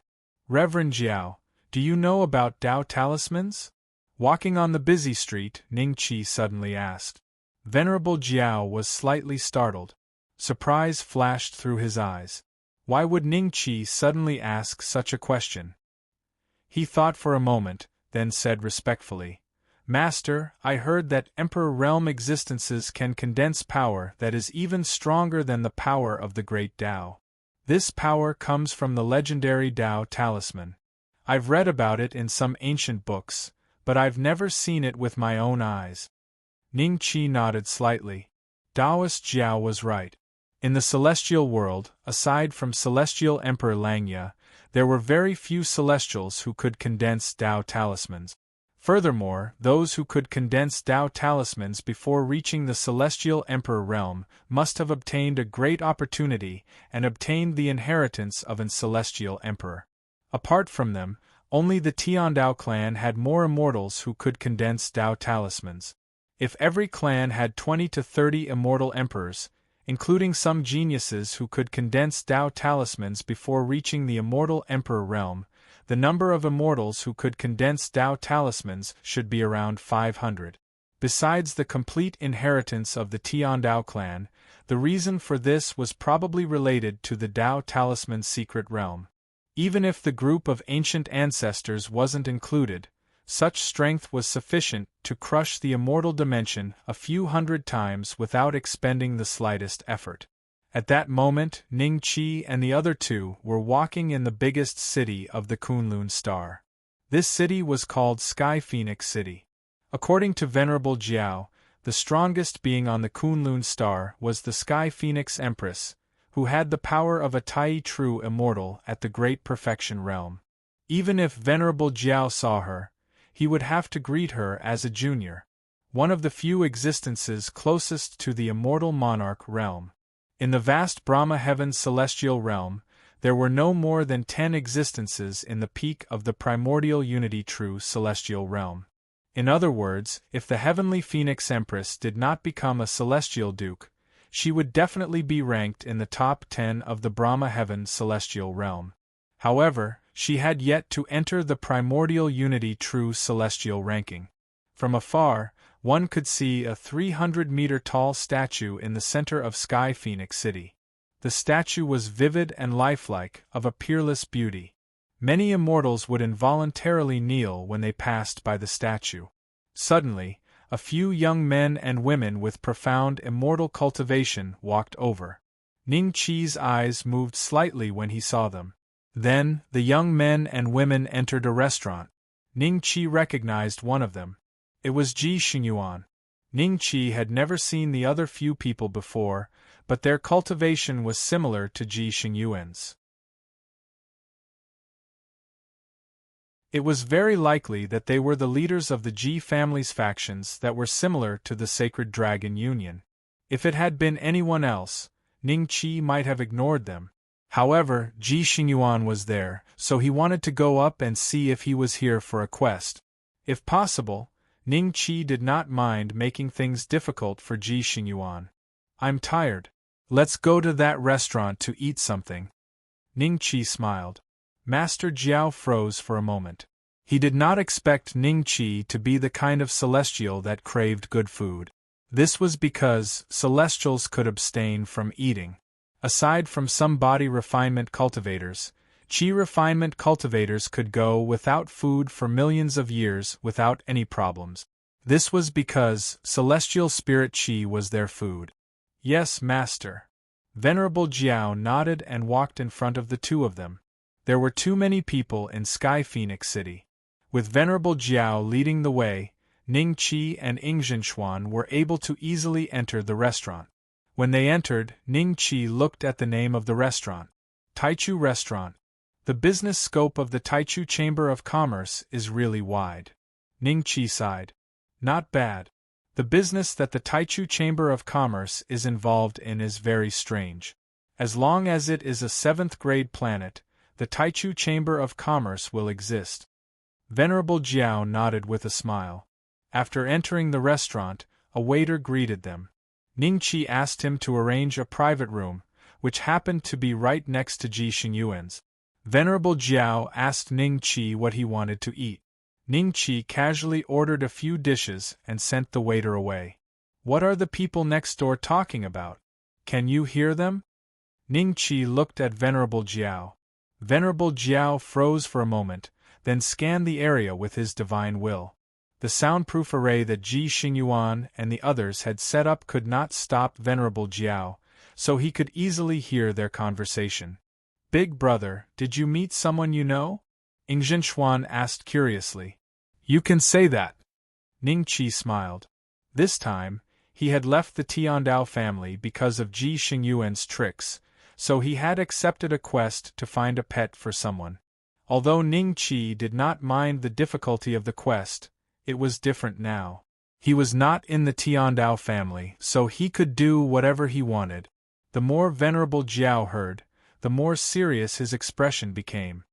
Reverend Jiao, do you know about Tao talismans? Walking on the busy street, Ning Qi suddenly asked. Venerable Jiao was slightly startled. Surprise flashed through his eyes. Why would Ning Qi suddenly ask such a question? He thought for a moment, then said respectfully, Master, I heard that Emperor Realm existences can condense power that is even stronger than the power of the great Tao. This power comes from the legendary Tao talisman. I've read about it in some ancient books, but I've never seen it with my own eyes. Ning Qi nodded slightly. Taoist Jiao was right. In the celestial world, aside from Celestial Emperor Langya, there were very few celestials who could condense Tao talismans. Furthermore, those who could condense Tao talismans before reaching the Celestial Emperor realm must have obtained a great opportunity and obtained the inheritance of an Celestial Emperor. Apart from them, only the Tiandao clan had more immortals who could condense Tao talismans. If every clan had 20 to 30 immortal emperors, including some geniuses who could condense Tao talismans before reaching the immortal Emperor realm, the number of immortals who could condense Tao talismans should be around 500. Besides the complete inheritance of the Tiandao clan, the reason for this was probably related to the Tao talisman's secret realm. Even if the group of ancient ancestors wasn't included, such strength was sufficient to crush the immortal dimension a few hundred times without expending the slightest effort. At that moment, Ning Qi and the other two were walking in the biggest city of the Kunlun Star. This city was called Sky Phoenix City. According to Venerable Jiao, the strongest being on the Kunlun Star was the Sky Phoenix Empress, who had the power of a Tai true immortal at the Great Perfection Realm. Even if Venerable Jiao saw her, he would have to greet her as a junior, one of the few existences closest to the immortal monarch realm. In the vast Brahma Heaven celestial realm, there were no more than 10 existences in the peak of the primordial unity true celestial realm. In other words, if the heavenly Phoenix Empress did not become a celestial duke, she would definitely be ranked in the top 10 of the Brahma Heaven celestial realm. However, she had yet to enter the primordial unity true celestial ranking. From afar, one could see a 300-meter-tall statue in the center of Sky Phoenix City. The statue was vivid and lifelike, of a peerless beauty. Many immortals would involuntarily kneel when they passed by the statue. Suddenly, a few young men and women with profound immortal cultivation walked over. Ning Qi's eyes moved slightly when he saw them. Then, the young men and women entered a restaurant. Ning Qi recognized one of them. It was Ji Xingyuan. Ning Qi had never seen the other few people before, but their cultivation was similar to Ji Xingyuan's. It was very likely that they were the leaders of the Ji family's factions that were similar to the Sacred Dragon Union. If it had been anyone else, Ning Qi might have ignored them. However, Ji Xingyuan was there, so he wanted to go up and see if he was here for a quest. If possible, Ning Qi did not mind making things difficult for Ji Xingyuan. "I'm tired. Let's go to that restaurant to eat something." Ning Qi smiled. Master Jiao froze for a moment. He did not expect Ning Qi to be the kind of celestial that craved good food. This was because celestials could abstain from eating. Aside from some body refinement cultivators, Qi refinement cultivators could go without food for millions of years without any problems. This was because celestial spirit Qi was their food. "Yes, Master." Venerable Jiao nodded and walked in front of the two of them. There were too many people in Sky Phoenix City. With Venerable Jiao leading the way, Ning Qi and Ing Zhenxuan were able to easily enter the restaurant. When they entered, Ning Qi looked at the name of the restaurant. Taichu Restaurant. The business scope of the Taichu Chamber of Commerce is really wide. Ning Qi sighed. Not bad. The business that the Taichu Chamber of Commerce is involved in is very strange. As long as it is a 7th-grade planet, the Taichu Chamber of Commerce will exist. Venerable Jiao nodded with a smile. After entering the restaurant, a waiter greeted them. Ning Qi asked him to arrange a private room, which happened to be right next to Ji Xingyuan's. Venerable Jiao asked Ning Qi what he wanted to eat. Ning Qi casually ordered a few dishes and sent the waiter away. "What are the people next door talking about? Can you hear them?" Ning Qi looked at Venerable Jiao. Venerable Jiao froze for a moment, then scanned the area with his divine will. The soundproof array that Ji Xingyuan and the others had set up could not stop Venerable Jiao, so he could easily hear their conversation. "Big brother, did you meet someone you know?" Ing Zhenxuan asked curiously. "You can say that." Ning Qi smiled. This time, he had left the Tiandao family because of Ji Xingyuan's tricks, so he had accepted a quest to find a pet for someone. Although Ning Qi did not mind the difficulty of the quest, it was different now. He was not in the Tiandao family, so he could do whatever he wanted. The more Venerable Jiao heard, the more serious his expression became.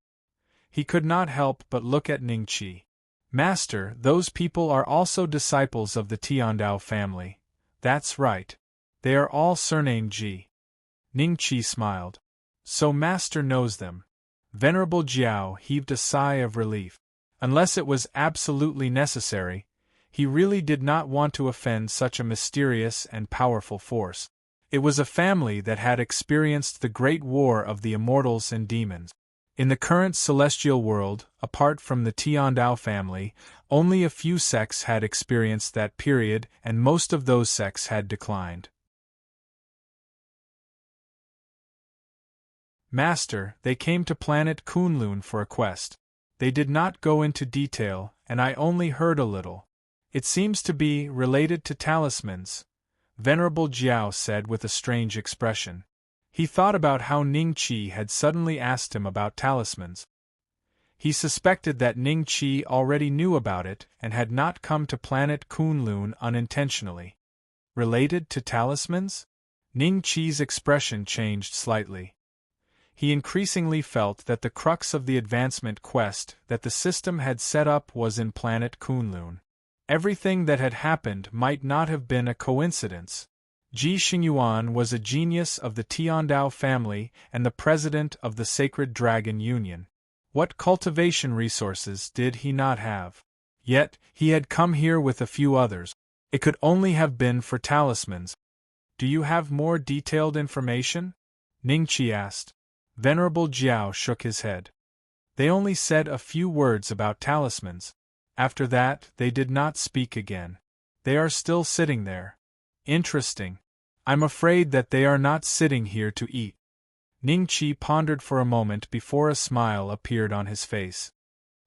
He could not help but look at Ning Qi. "Master, those people are also disciples of the Tiandao family." "That's right. They are all surnamed Ji." Ning Qi smiled. "So Master knows them." Venerable Jiao heaved a sigh of relief. Unless it was absolutely necessary, he really did not want to offend such a mysterious and powerful force. It was a family that had experienced the great war of the immortals and demons. In the current celestial world, apart from the Tiandao family, only a few sects had experienced that period, and most of those sects had declined. "Master, they came to planet Kunlun for a quest. They did not go into detail, and I only heard a little. It seems to be related to talismans," Venerable Jiao said with a strange expression. He thought about how Ning Qi had suddenly asked him about talismans. He suspected that Ning Qi already knew about it and had not come to planet Kunlun unintentionally. Related to talismans? Ning Qi's expression changed slightly. He increasingly felt that the crux of the advancement quest that the system had set up was in planet Kunlun. Everything that had happened might not have been a coincidence. Ji Xingyuan was a genius of the Tiandao family and the president of the Sacred Dragon Union. What cultivation resources did he not have? Yet, he had come here with a few others. It could only have been for talismans. "Do you have more detailed information?" Ning Qi asked. Venerable Jiao shook his head. "They only said a few words about talismans. After that, they did not speak again. They are still sitting there." "Interesting. I'm afraid that they are not sitting here to eat." Ning Qi pondered for a moment before a smile appeared on his face.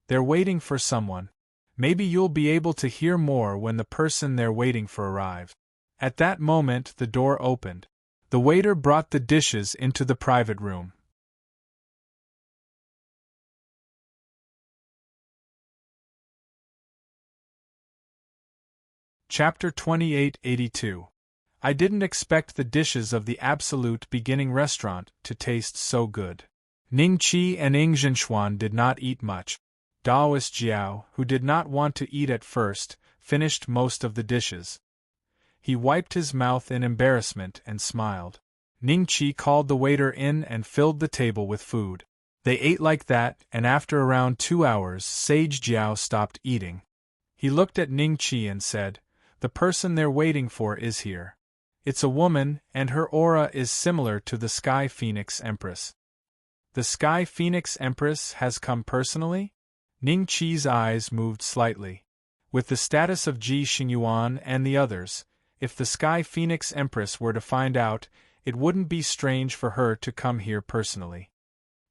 "They're waiting for someone." Maybe you'll be able to hear more when the person they're waiting for arrives. At that moment, the door opened. The waiter brought the dishes into the private room. Chapter 2882. I didn't expect the dishes of the absolute beginning restaurant to taste so good. Ning Qi and Ing Zhenxuan did not eat much. Daoist Jiao, who did not want to eat at first, finished most of the dishes. He wiped his mouth in embarrassment and smiled. Ning Qi called the waiter in and filled the table with food. They ate like that, and after around 2 hours, Sage Jiao stopped eating. He looked at Ning Qi and said, "The person they're waiting for is here. It's a woman, and her aura is similar to the Sky Phoenix Empress." "The Sky Phoenix Empress has come personally?" Ning Qi's eyes moved slightly. With the status of Ji Xingyuan and the others, if the Sky Phoenix Empress were to find out, it wouldn't be strange for her to come here personally.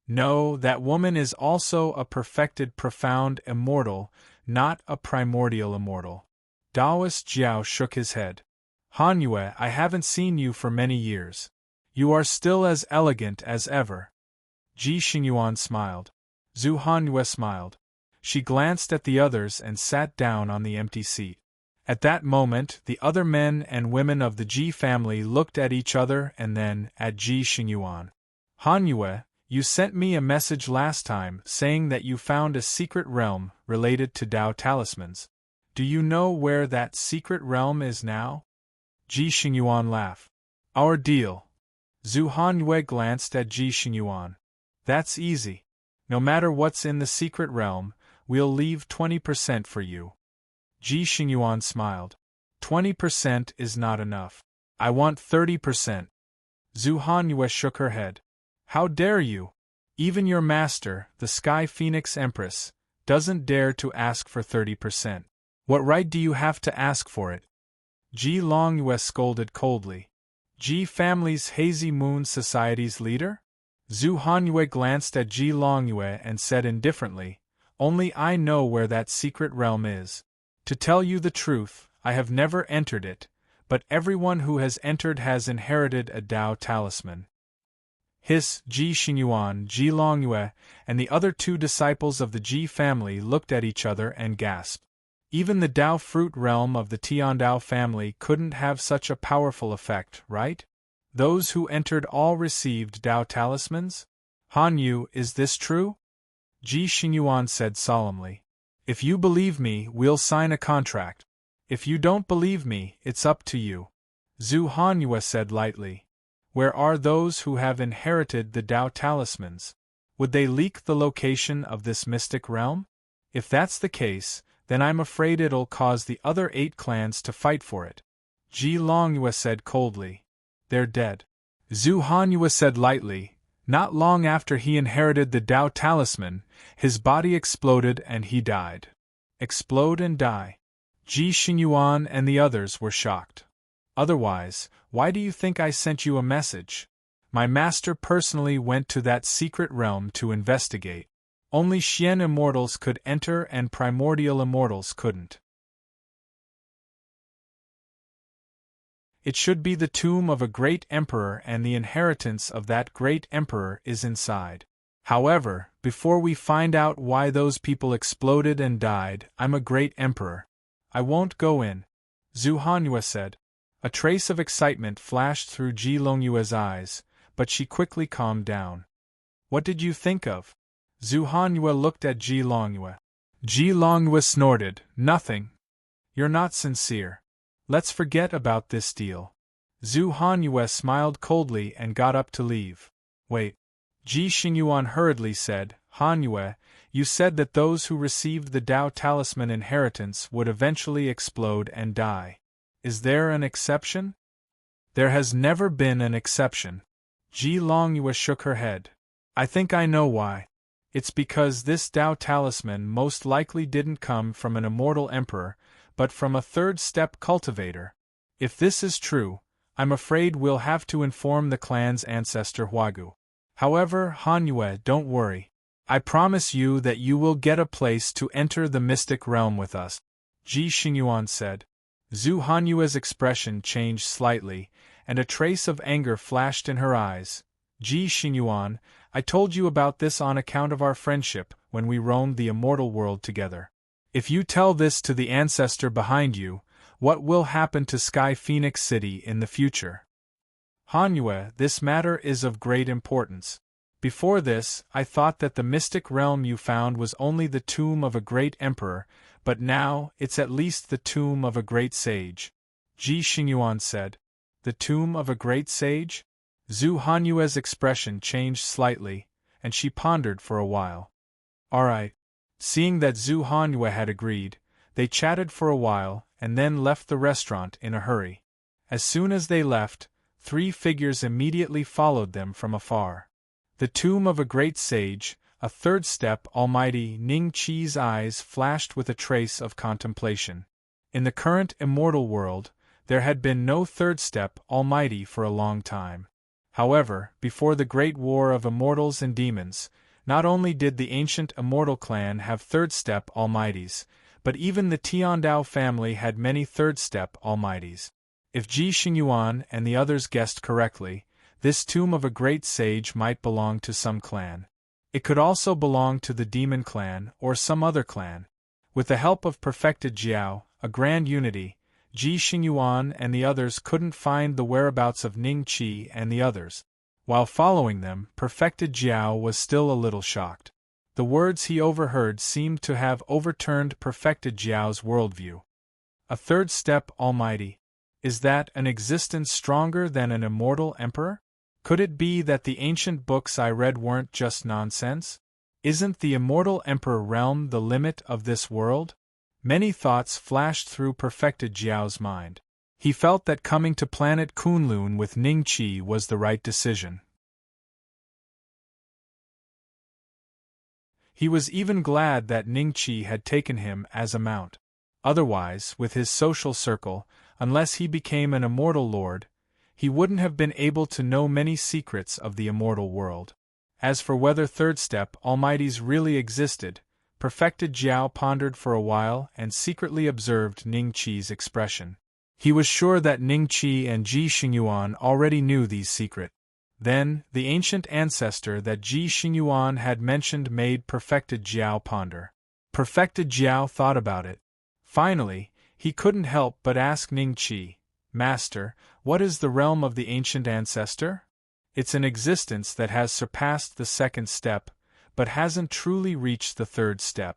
No, that woman is also a perfected profound immortal, not a primordial immortal. Daoist Jiao shook his head. "Han Yue, I haven't seen you for many years. You are still as elegant as ever." Ji Xingyuan smiled. Zhu Hanyue smiled. She glanced at the others and sat down on the empty seat. At that moment, the other men and women of the Ji family looked at each other and then at Ji Xingyuan. "Han Yue, you sent me a message last time saying that you found a secret realm related to Dao talismans. Do you know where that secret realm is now?" Ji Xingyuan laughed. "Our deal." Zhu Hanyue glanced at Ji Xingyuan. "That's easy. No matter what's in the secret realm, we'll leave 20% for you." Ji Xingyuan smiled. 20% is not enough. I want 30%. Zhu Hanyue shook her head. "How dare you? Even your master, the Sky Phoenix Empress, doesn't dare to ask for 30%. What right do you have to ask for it?" Ji Longyue scolded coldly. "Ji family's Hazy Moon Society's leader?" Zhu Hanyue glanced at Ji Longyue and said indifferently, "Only I know where that secret realm is. To tell you the truth, I have never entered it, but everyone who has entered has inherited a Dao talisman." His, Ji Xingyuan, Ji Longyue, and the other 2 disciples of the Ji family looked at each other and gasped. Even the Dao fruit realm of the Tiandao family couldn't have such a powerful effect, right? Those who entered all received Dao talismans? "Han Yu, is this true?" Ji Xingyuan said solemnly. "If you believe me, we'll sign a contract. If you don't believe me, it's up to you." Zhu Hanyue said lightly. "Where are those who have inherited the Dao talismans? Would they leak the location of this mystic realm? If that's the case, then I'm afraid it'll cause the other 8 clans to fight for it." Ji Longyue said coldly. "They're dead." Zhu Hanyue said lightly. Not long after he inherited the Dao talisman, his body exploded and he died. Explode and die. Ji Xingyuan and the others were shocked. "Otherwise, why do you think I sent you a message? My master personally went to that secret realm to investigate. Only Xian immortals could enter and primordial immortals couldn't. It should be the tomb of a great emperor and the inheritance of that great emperor is inside. However, before we find out why those people exploded and died, I'm a great emperor. I won't go in," Zhu Hanyue said. A trace of excitement flashed through Ji Longyue's eyes, but she quickly calmed down. "What did you think of?" Zhu Hanyue looked at Ji Longyue. Ji Longyue snorted, "Nothing. You're not sincere. Let's forget about this deal." Zhu Hanyue smiled coldly and got up to leave. "Wait." Ji Xingyuan hurriedly said, "Hanyue, you said that those who received the Dao talisman inheritance would eventually explode and die. Is there an exception?" "There has never been an exception." Ji Longyue shook her head. "I think I know why. It's because this Dao talisman most likely didn't come from an immortal emperor, but from a third-step cultivator. If this is true, I'm afraid we'll have to inform the clan's ancestor Huagu. However, Han Yue, don't worry. I promise you that you will get a place to enter the mystic realm with us, Ji Xingyuan said. Zhu Hanyue's expression changed slightly, and a trace of anger flashed in her eyes. Ji Xingyuan, I told you about this on account of our friendship when we roamed the immortal world together. If you tell this to the ancestor behind you, what will happen to Sky Phoenix City in the future? Hanyue, this matter is of great importance. Before this, I thought that the mystic realm you found was only the tomb of a great emperor, but now it's at least the tomb of a great sage. Ji Xingyuan said. The tomb of a great sage? Zhu Hanyue's expression changed slightly, and she pondered for a while. All right. Seeing that Zhu Hanyue had agreed, they chatted for a while and then left the restaurant in a hurry. As soon as they left, 3 figures immediately followed them from afar. The tomb of a great sage, a third step almighty. Ning Qi's eyes flashed with a trace of contemplation. In the current immortal world, there had been no third step almighty for a long time. However, before the great war of immortals and demons, not only did the ancient immortal clan have third step almighties, but even the Tiandao family had many third step almighties. If Ji Xingyuan and the others guessed correctly, this tomb of a great sage might belong to some clan. It could also belong to the demon clan or some other clan. With the help of perfected Jiao, a grand unity, Ji Xingyuan and the others couldn't find the whereabouts of Ning Qi and the others. While following them, perfected Jiao was still a little shocked. The words he overheard seemed to have overturned perfected Jiao's worldview. A third step almighty. Is that an existence stronger than an immortal emperor? Could it be that the ancient books I read weren't just nonsense? Isn't the immortal emperor realm the limit of this world? Many thoughts flashed through perfected Jiao's mind. He felt that coming to planet Kunlun with Ning Qi was the right decision. He was even glad that Ning Qi had taken him as a mount. Otherwise, with his social circle, unless he became an immortal lord, he wouldn't have been able to know many secrets of the immortal world. As for whether third step almighties really existed, perfected Jiao pondered for a while and secretly observed Ning Qi's expression. He was sure that Ning Qi and Ji Xingyuan already knew these secrets. Then, the ancient ancestor that Ji Xingyuan had mentioned made perfected Jiao ponder. Perfected Jiao thought about it. Finally, he couldn't help but ask Ning Qi, Master, what is the realm of the ancient ancestor? It's an existence that has surpassed the second step, but hasn't truly reached the third step.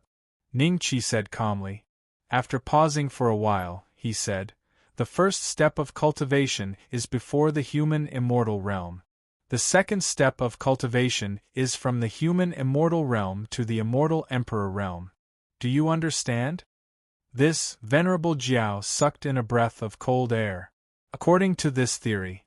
Ning Qi said calmly. After pausing for a while, he said, the first step of cultivation is before the human immortal realm. The second step of cultivation is from the human immortal realm to the immortal emperor realm. Do you understand? This venerable Jiao sucked in a breath of cold air. According to this theory,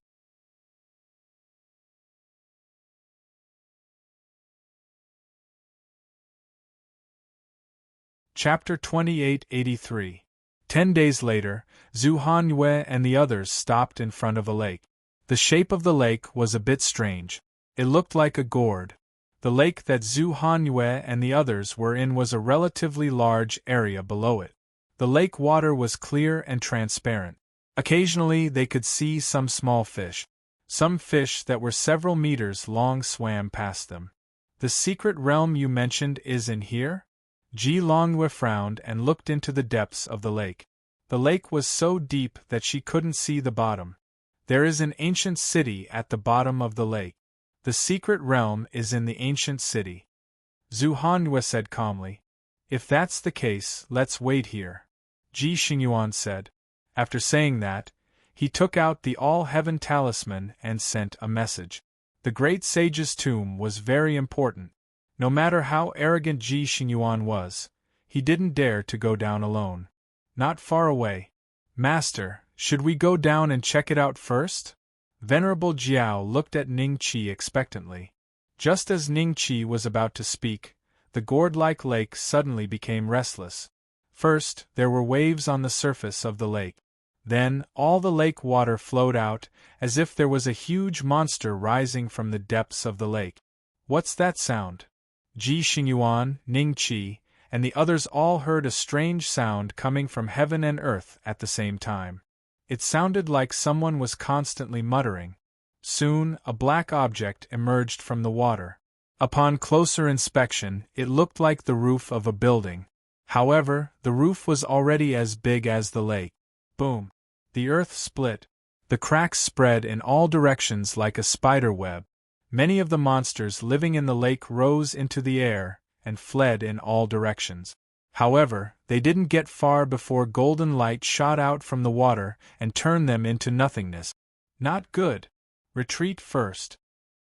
Chapter 2883. 10 days later, Zhu Hanyue and the others stopped in front of a lake. The shape of the lake was a bit strange. It looked like a gourd. The lake that Zhu Hanyue and the others were in was a relatively large area below it. The lake water was clear and transparent. Occasionally they could see some small fish. Some fish that were several meters long swam past them. The secret realm you mentioned is in here? Ji Longyue frowned and looked into the depths of the lake. The lake was so deep that she couldn't see the bottom. There is an ancient city at the bottom of the lake. The secret realm is in the ancient city. Zhu Hanyue said calmly. If that's the case, let's wait here. Ji Xingyuan said. After saying that, he took out the All-Heaven Talisman and sent a message. The great sage's tomb was very important. No matter how arrogant Ji Xingyuan was, he didn't dare to go down alone. Not far away. Master, should we go down and check it out first? Venerable Jiao looked at Ning Qi expectantly. Just as Ning Qi was about to speak, the gourd-like lake suddenly became restless. First, there were waves on the surface of the lake. Then, all the lake water flowed out, as if there was a huge monster rising from the depths of the lake. What's that sound? Ji Xingyuan, Ning Qi, and the others all heard a strange sound coming from heaven and earth at the same time. It sounded like someone was constantly muttering. Soon, a black object emerged from the water. Upon closer inspection, it looked like the roof of a building. However, the roof was already as big as the lake. Boom! The earth split. The cracks spread in all directions like a spider web. Many of the monsters living in the lake rose into the air and fled in all directions. However, they didn't get far before golden light shot out from the water and turned them into nothingness. Not good. Retreat first.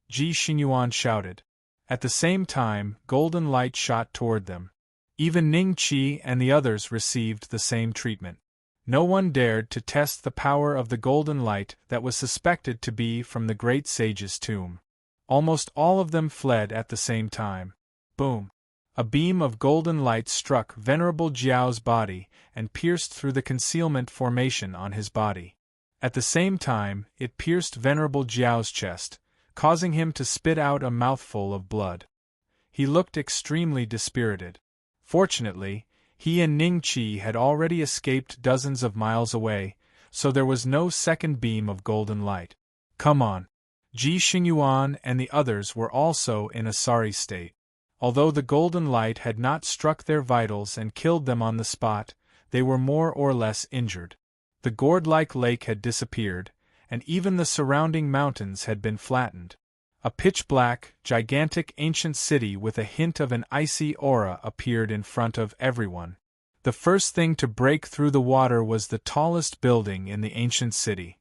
Ji Xingyuan shouted. At the same time, golden light shot toward them. Even Ning Qi and the others received the same treatment. No one dared to test the power of the golden light that was suspected to be from the great sage's tomb. Almost all of them fled at the same time. Boom! A beam of golden light struck Venerable Jiao's body and pierced through the concealment formation on his body. At the same time, it pierced Venerable Jiao's chest, causing him to spit out a mouthful of blood. He looked extremely dispirited. Fortunately, he and Ning Qi had already escaped dozens of miles away, so there was no second beam of golden light. Come on! Ji Xingyuan and the others were also in a sorry state. Although the golden light had not struck their vitals and killed them on the spot, they were more or less injured. The gourd-like lake had disappeared, and even the surrounding mountains had been flattened. A pitch-black, gigantic ancient city with a hint of an icy aura appeared in front of everyone. The first thing to break through the water was the tallest building in the ancient city.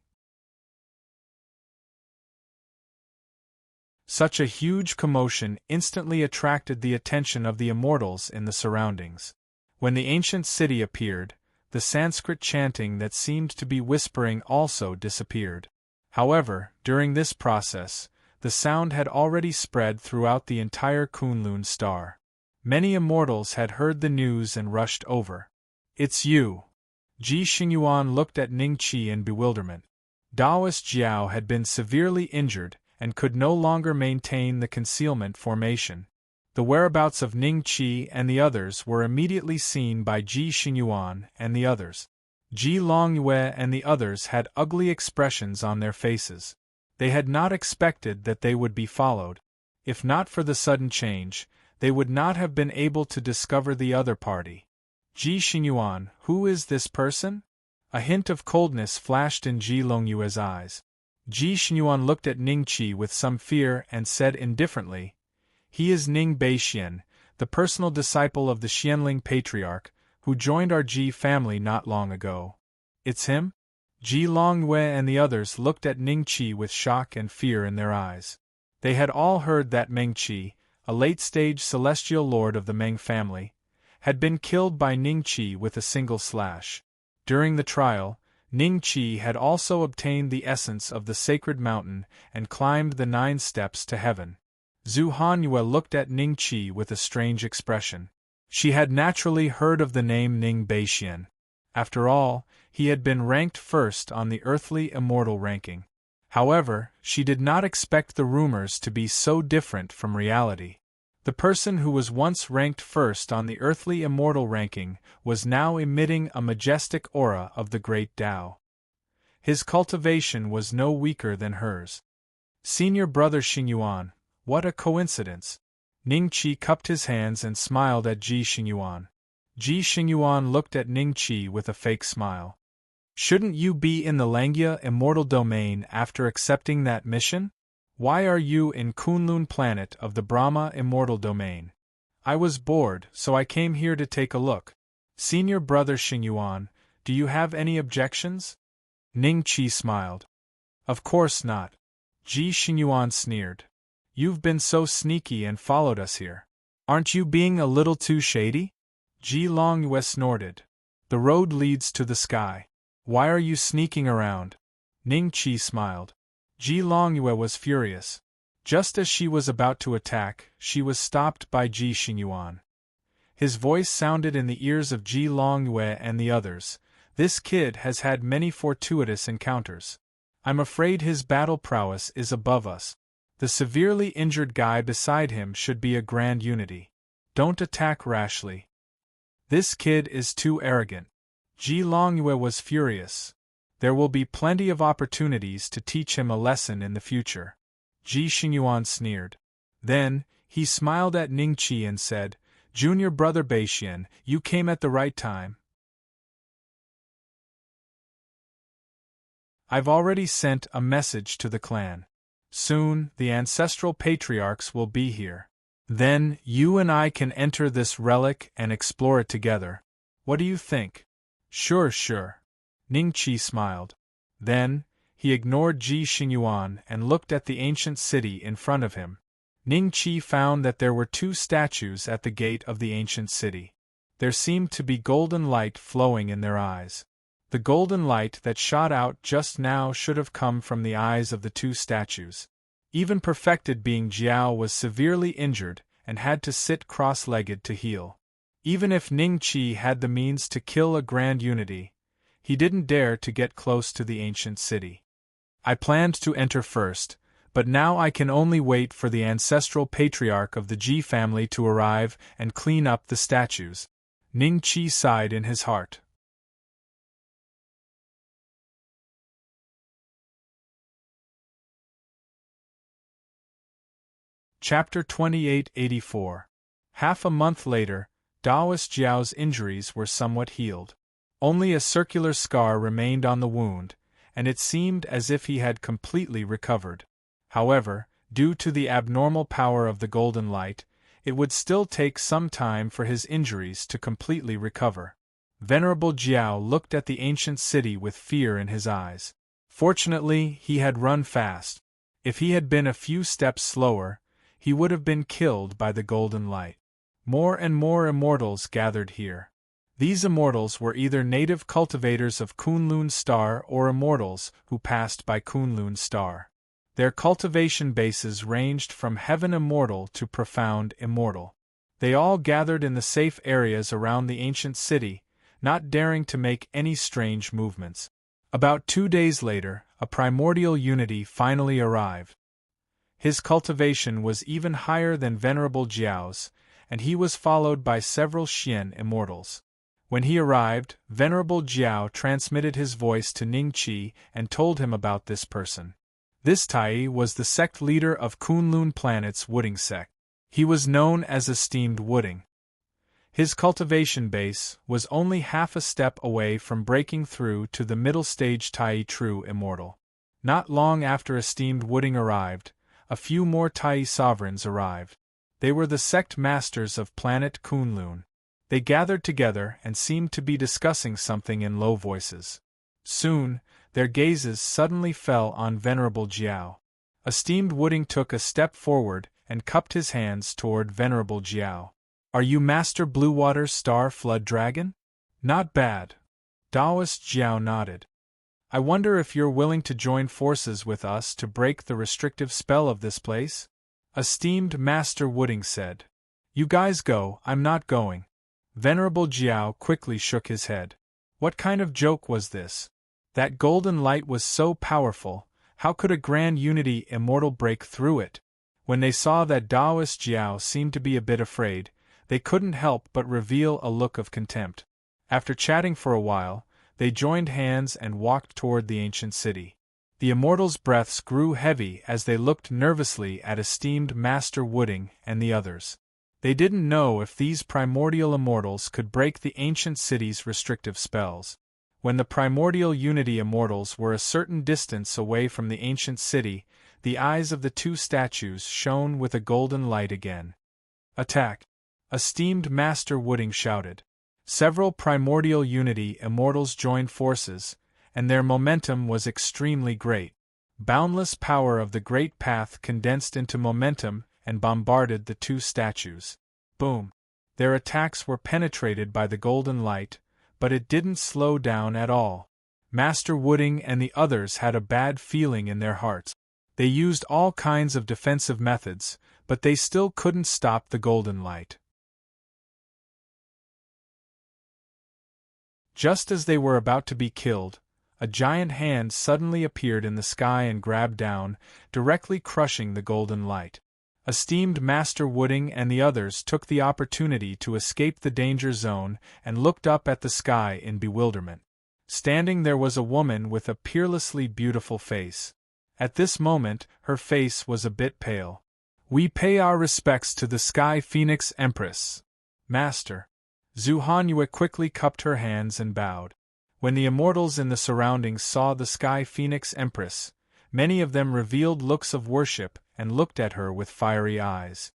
Such a huge commotion instantly attracted the attention of the immortals in the surroundings. When the ancient city appeared, the Sanskrit chanting that seemed to be whispering also disappeared. However, during this process, the sound had already spread throughout the entire Kunlun star. Many immortals had heard the news and rushed over. It's you! Ji Xingyuan looked at Ning Qi in bewilderment. Taoist Jiao had been severely injured and could no longer maintain the concealment formation. The whereabouts of Ning Qi and the others were immediately seen by Ji Xingyuan and the others. Ji Longyue and the others had ugly expressions on their faces. They had not expected that they would be followed. If not for the sudden change, they would not have been able to discover the other party. Ji Xingyuan, who is this person? A hint of coldness flashed in Ji Longyue's eyes. Ji Xingyuan looked at Ning Qi with some fear and said indifferently, "He is Ning Beixian, the personal disciple of the Xianling patriarch, who joined our Ji family not long ago." "It's him?" Ji Longyue and the others looked at Ning Qi with shock and fear in their eyes. They had all heard that Meng Qi, a late-stage celestial lord of the Meng family, had been killed by Ning Qi with a single slash. During the trial, Ning Qi had also obtained the essence of the sacred mountain and climbed the 9 steps to heaven. Zhu Hanyue looked at Ning Qi with a strange expression. She had naturally heard of the name Ning Beixian. After all, he had been ranked first on the earthly immortal ranking. However, she did not expect the rumors to be so different from reality. The person who was once ranked first on the earthly immortal ranking was now emitting a majestic aura of the great Tao. His cultivation was no weaker than hers. Senior brother Xingyuan, what a coincidence! Ning Qi cupped his hands and smiled at Ji Xingyuan. Ji Xingyuan looked at Ning Qi with a fake smile. Shouldn't you be in the Langya immortal domain after accepting that mission? Why are you in Kunlun planet of the Brahma immortal domain? I was bored, so I came here to take a look. Senior brother Xingyuan, do you have any objections? Ning Qi smiled. Of course not. Ji Xingyuan sneered. You've been so sneaky and followed us here. Aren't you being a little too shady? Ji Longyue snorted. The road leads to the sky. Why are you sneaking around? Ning Qi smiled. Ji Longyue was furious. Just as she was about to attack, she was stopped by Ji Xingyuan. His voice sounded in the ears of Ji Longyue and the others. This kid has had many fortuitous encounters. I'm afraid his battle prowess is above us. The severely injured guy beside him should be a grand unity. Don't attack rashly. This kid is too arrogant. Ji Longyue was furious. There will be plenty of opportunities to teach him a lesson in the future. Ji Xingyuan sneered. Then, he smiled at Ningqi and said, Junior brother Beixian, you came at the right time. I've already sent a message to the clan. Soon, the ancestral patriarchs will be here. Then, you and I can enter this relic and explore it together. What do you think? Sure. Ningqi smiled. Then, he ignored Ji Xingyuan and looked at the ancient city in front of him. Ningqi found that there were 2 statues at the gate of the ancient city. There seemed to be golden light flowing in their eyes. The golden light that shot out just now should have come from the eyes of the 2 statues. Even perfected being Jiao was severely injured and had to sit cross-legged to heal. Even if Ningqi had the means to kill a grand unity, he didn't dare to get close to the ancient city. I planned to enter first, but now I can only wait for the ancestral patriarch of the Ji family to arrive and clean up the statues. Ningqi sighed in his heart. Chapter 2884. Half a month later, Daoist Jiao's injuries were somewhat healed. Only a circular scar remained on the wound, and it seemed as if he had completely recovered. However, due to the abnormal power of the golden light, it would still take some time for his injuries to completely recover. Venerable Jiao looked at the ancient city with fear in his eyes. Fortunately, he had run fast. If he had been a few steps slower, he would have been killed by the golden light. More and more immortals gathered here. These immortals were either native cultivators of Kunlun Star or immortals who passed by Kunlun Star. Their cultivation bases ranged from heaven immortal to profound immortal. They all gathered in the safe areas around the ancient city, not daring to make any strange movements. About 2 days later, a primordial unity finally arrived. His cultivation was even higher than Venerable Jiao's, and he was followed by several Xian immortals. When he arrived, Venerable Jiao transmitted his voice to Ningqi and told him about this person. This Tai was the sect leader of Kunlun Planet's Wooding sect. He was known as Esteemed Wooding. His cultivation base was only half a step away from breaking through to the middle stage Tai True Immortal. Not long after Esteemed Wooding arrived, a few more Tai sovereigns arrived. They were the sect masters of planet Kunlun. They gathered together and seemed to be discussing something in low voices. Soon, their gazes suddenly fell on Venerable Jiao. Esteemed Wooding took a step forward and cupped his hands toward Venerable Jiao. Are you Master Bluewater Star Flood Dragon? Not bad. Daoist Jiao nodded. I wonder if you're willing to join forces with us to break the restrictive spell of this place? Esteemed Master Wooding said. You guys go, I'm not going. Venerable Jiao quickly shook his head. What kind of joke was this? That golden light was so powerful, how could a grand unity immortal break through it? When they saw that Daoist Jiao seemed to be a bit afraid, they couldn't help but reveal a look of contempt. After chatting for a while, they joined hands and walked toward the ancient city. The immortals' breaths grew heavy as they looked nervously at Esteemed Master Wooding and the others. They didn't know if these primordial immortals could break the ancient city's restrictive spells. When the primordial unity immortals were a certain distance away from the ancient city, the eyes of the 2 statues shone with a golden light again. Attack! Esteemed Master Wooding shouted. Several primordial unity immortals joined forces, and their momentum was extremely great. Boundless power of the great path condensed into momentum and bombarded the 2 statues. Boom! Their attacks were penetrated by the golden light, but it didn't slow down at all. Master Wooding and the others had a bad feeling in their hearts. They used all kinds of defensive methods, but they still couldn't stop the golden light. Just as they were about to be killed, a giant hand suddenly appeared in the sky and grabbed down, directly crushing the golden light. Esteemed Master Wooding and the others took the opportunity to escape the danger zone and looked up at the sky in bewilderment. Standing there was a woman with a peerlessly beautiful face. At this moment, her face was a bit pale. "We pay our respects to the Sky Phoenix Empress, Master." Zhu Hanyue quickly cupped her hands and bowed. When the immortals in the surroundings saw the Sky Phoenix Empress, many of them revealed looks of worship and looked at her with fiery eyes.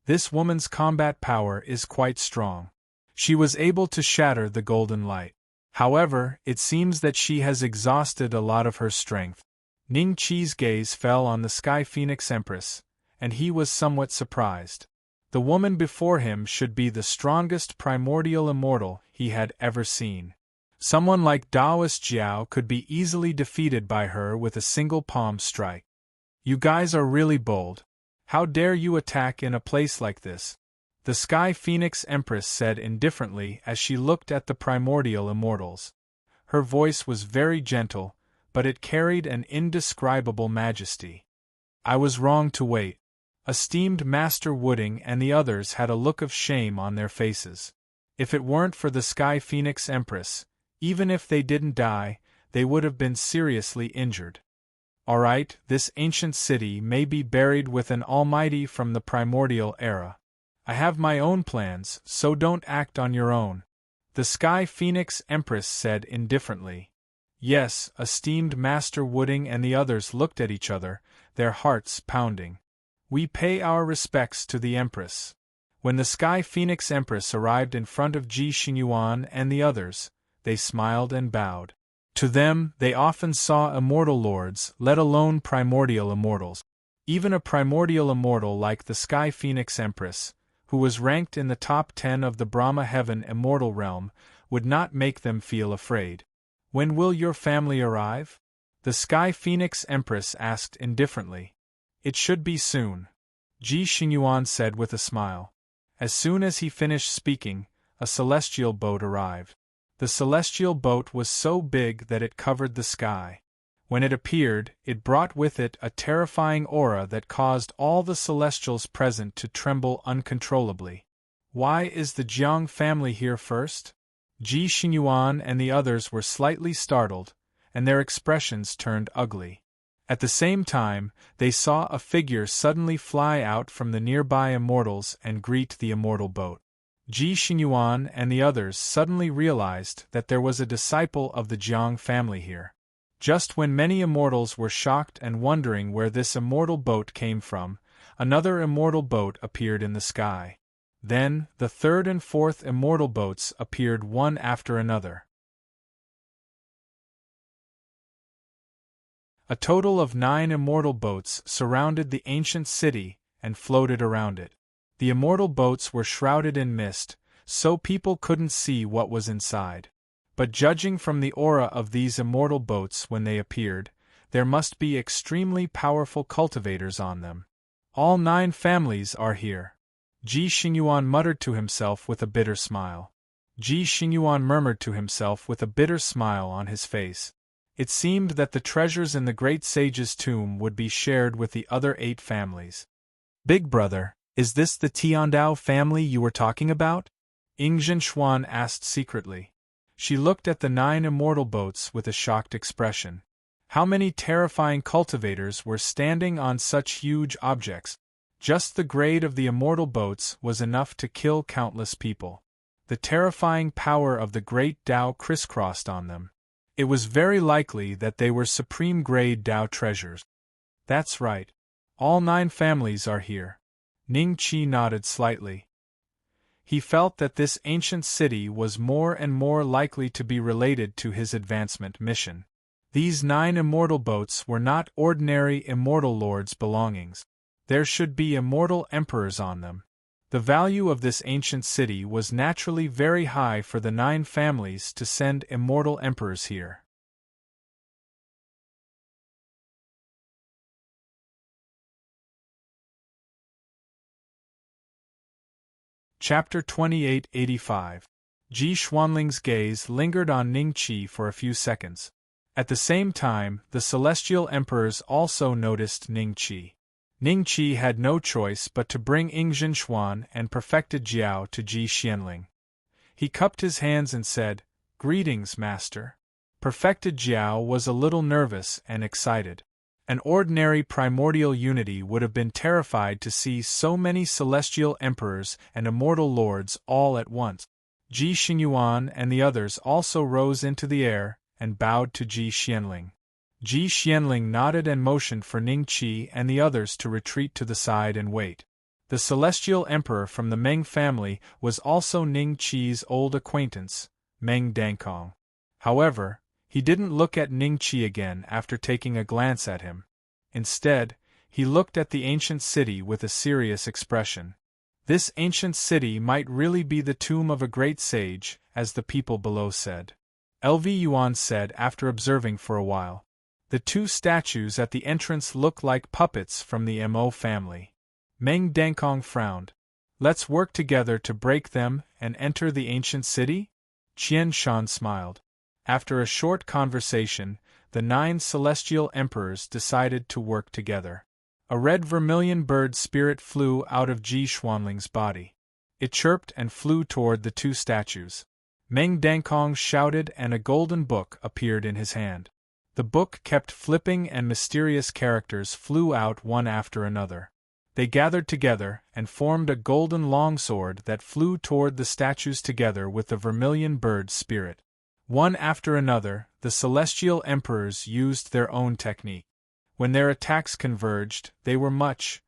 This woman's combat power is quite strong. She was able to shatter the golden light. However, it seems that she has exhausted a lot of her strength. Ning Qi's gaze fell on the Sky Phoenix Empress, and he was somewhat surprised. The woman before him should be the strongest primordial immortal he had ever seen. Someone like Daoist Jiao could be easily defeated by her with a single palm strike. "You guys are really bold. How dare you attack in a place like this?" the Sky Phoenix Empress said indifferently as she looked at the primordial immortals. Her voice was very gentle, but it carried an indescribable majesty. "I was wrong to wait." Esteemed Master Wooding and the others had a look of shame on their faces. If it weren't for the Sky Phoenix Empress, even if they didn't die, they would have been seriously injured. "Alright, this ancient city may be buried with an almighty from the primordial era. I have my own plans, so don't act on your own," the Sky Phoenix Empress said indifferently. Yes, esteemed Master Wooding and the others looked at each other, their hearts pounding. "We pay our respects to the Empress." When the Sky Phoenix Empress arrived in front of Ji Xingyuan and the others, they smiled and bowed. To them, they often saw immortal lords, let alone primordial immortals. Even a primordial immortal like the Sky Phoenix Empress, who was ranked in the top 10 of the Brahma Heaven immortal realm, would not make them feel afraid. "When will your family arrive?" the Sky Phoenix Empress asked indifferently. "It should be soon," Ji Xingyuan said with a smile. As soon as he finished speaking, a celestial boat arrived. The celestial boat was so big that it covered the sky. When it appeared, it brought with it a terrifying aura that caused all the celestials present to tremble uncontrollably. "Why is the Jiang family here first?" Ji Xingyuan and the others were slightly startled, and their expressions turned ugly. At the same time, they saw a figure suddenly fly out from the nearby immortals and greet the immortal boat. Ji Xingyuan and the others suddenly realized that there was a disciple of the Jiang family here. Just when many immortals were shocked and wondering where this immortal boat came from, another immortal boat appeared in the sky. Then, the third and fourth immortal boats appeared one after another. A total of 9 immortal boats surrounded the ancient city and floated around it. The immortal boats were shrouded in mist, so people couldn't see what was inside. But judging from the aura of these immortal boats when they appeared, there must be extremely powerful cultivators on them. "All 9 families are here," Ji Xingyuan muttered to himself with a bitter smile. Ji Xingyuan murmured to himself with a bitter smile on his face. It seemed that the treasures in the great sage's tomb would be shared with the other 8 families. "Big brother, is this the Tiandao family you were talking about?" Ying Zhenshuan asked secretly. She looked at the 9 immortal boats with a shocked expression. How many terrifying cultivators were standing on such huge objects? Just the grade of the immortal boats was enough to kill countless people. The terrifying power of the great Tao crisscrossed on them. It was very likely that they were supreme-grade Tao treasures. "That's right. All 9 families are here." Ning Qi nodded slightly. He felt that this ancient city was more and more likely to be related to his advancement mission. These 9 immortal boats were not ordinary immortal lords' belongings. There should be immortal emperors on them. The value of this ancient city was naturally very high for the 9 families to send immortal emperors here. Chapter 2885. Ji Xuanling's gaze lingered on Ning Qi for a few seconds. At the same time, the celestial emperors also noticed Ningqi. Ningqi had no choice but to bring Yingjin Xuan and perfected Jiao to Ji Xianling. He cupped his hands and said, "Greetings, master." Perfected Jiao was a little nervous and excited. An ordinary primordial unity would have been terrified to see so many celestial emperors and immortal lords all at once. Ji Xingyuan and the others also rose into the air and bowed to Ji Xianling. Ji Xianling nodded and motioned for Ningqi and the others to retreat to the side and wait. The celestial emperor from the Meng family was also Ningqi's old acquaintance, Meng Dankong. However, he didn't look at Ningqi again after taking a glance at him. Instead, he looked at the ancient city with a serious expression. This ancient city might really be the tomb of a great sage, as the people below said. LV Yuan said after observing for a while. The two statues at the entrance look like puppets from the Mo family. Meng Dankong frowned. Let's work together to break them and enter the ancient city? Qian Shan smiled. After a short conversation, the 9 celestial emperors decided to work together. A red vermilion bird spirit flew out of Ji Xuanling's body. It chirped and flew toward the two statues. Meng Dankong shouted and a golden book appeared in his hand. The book kept flipping and mysterious characters flew out one after another. They gathered together and formed a golden longsword that flew toward the statues together with the vermilion bird spirit. One after another, the celestial emperors used their own technique. When their attacks converged, they were much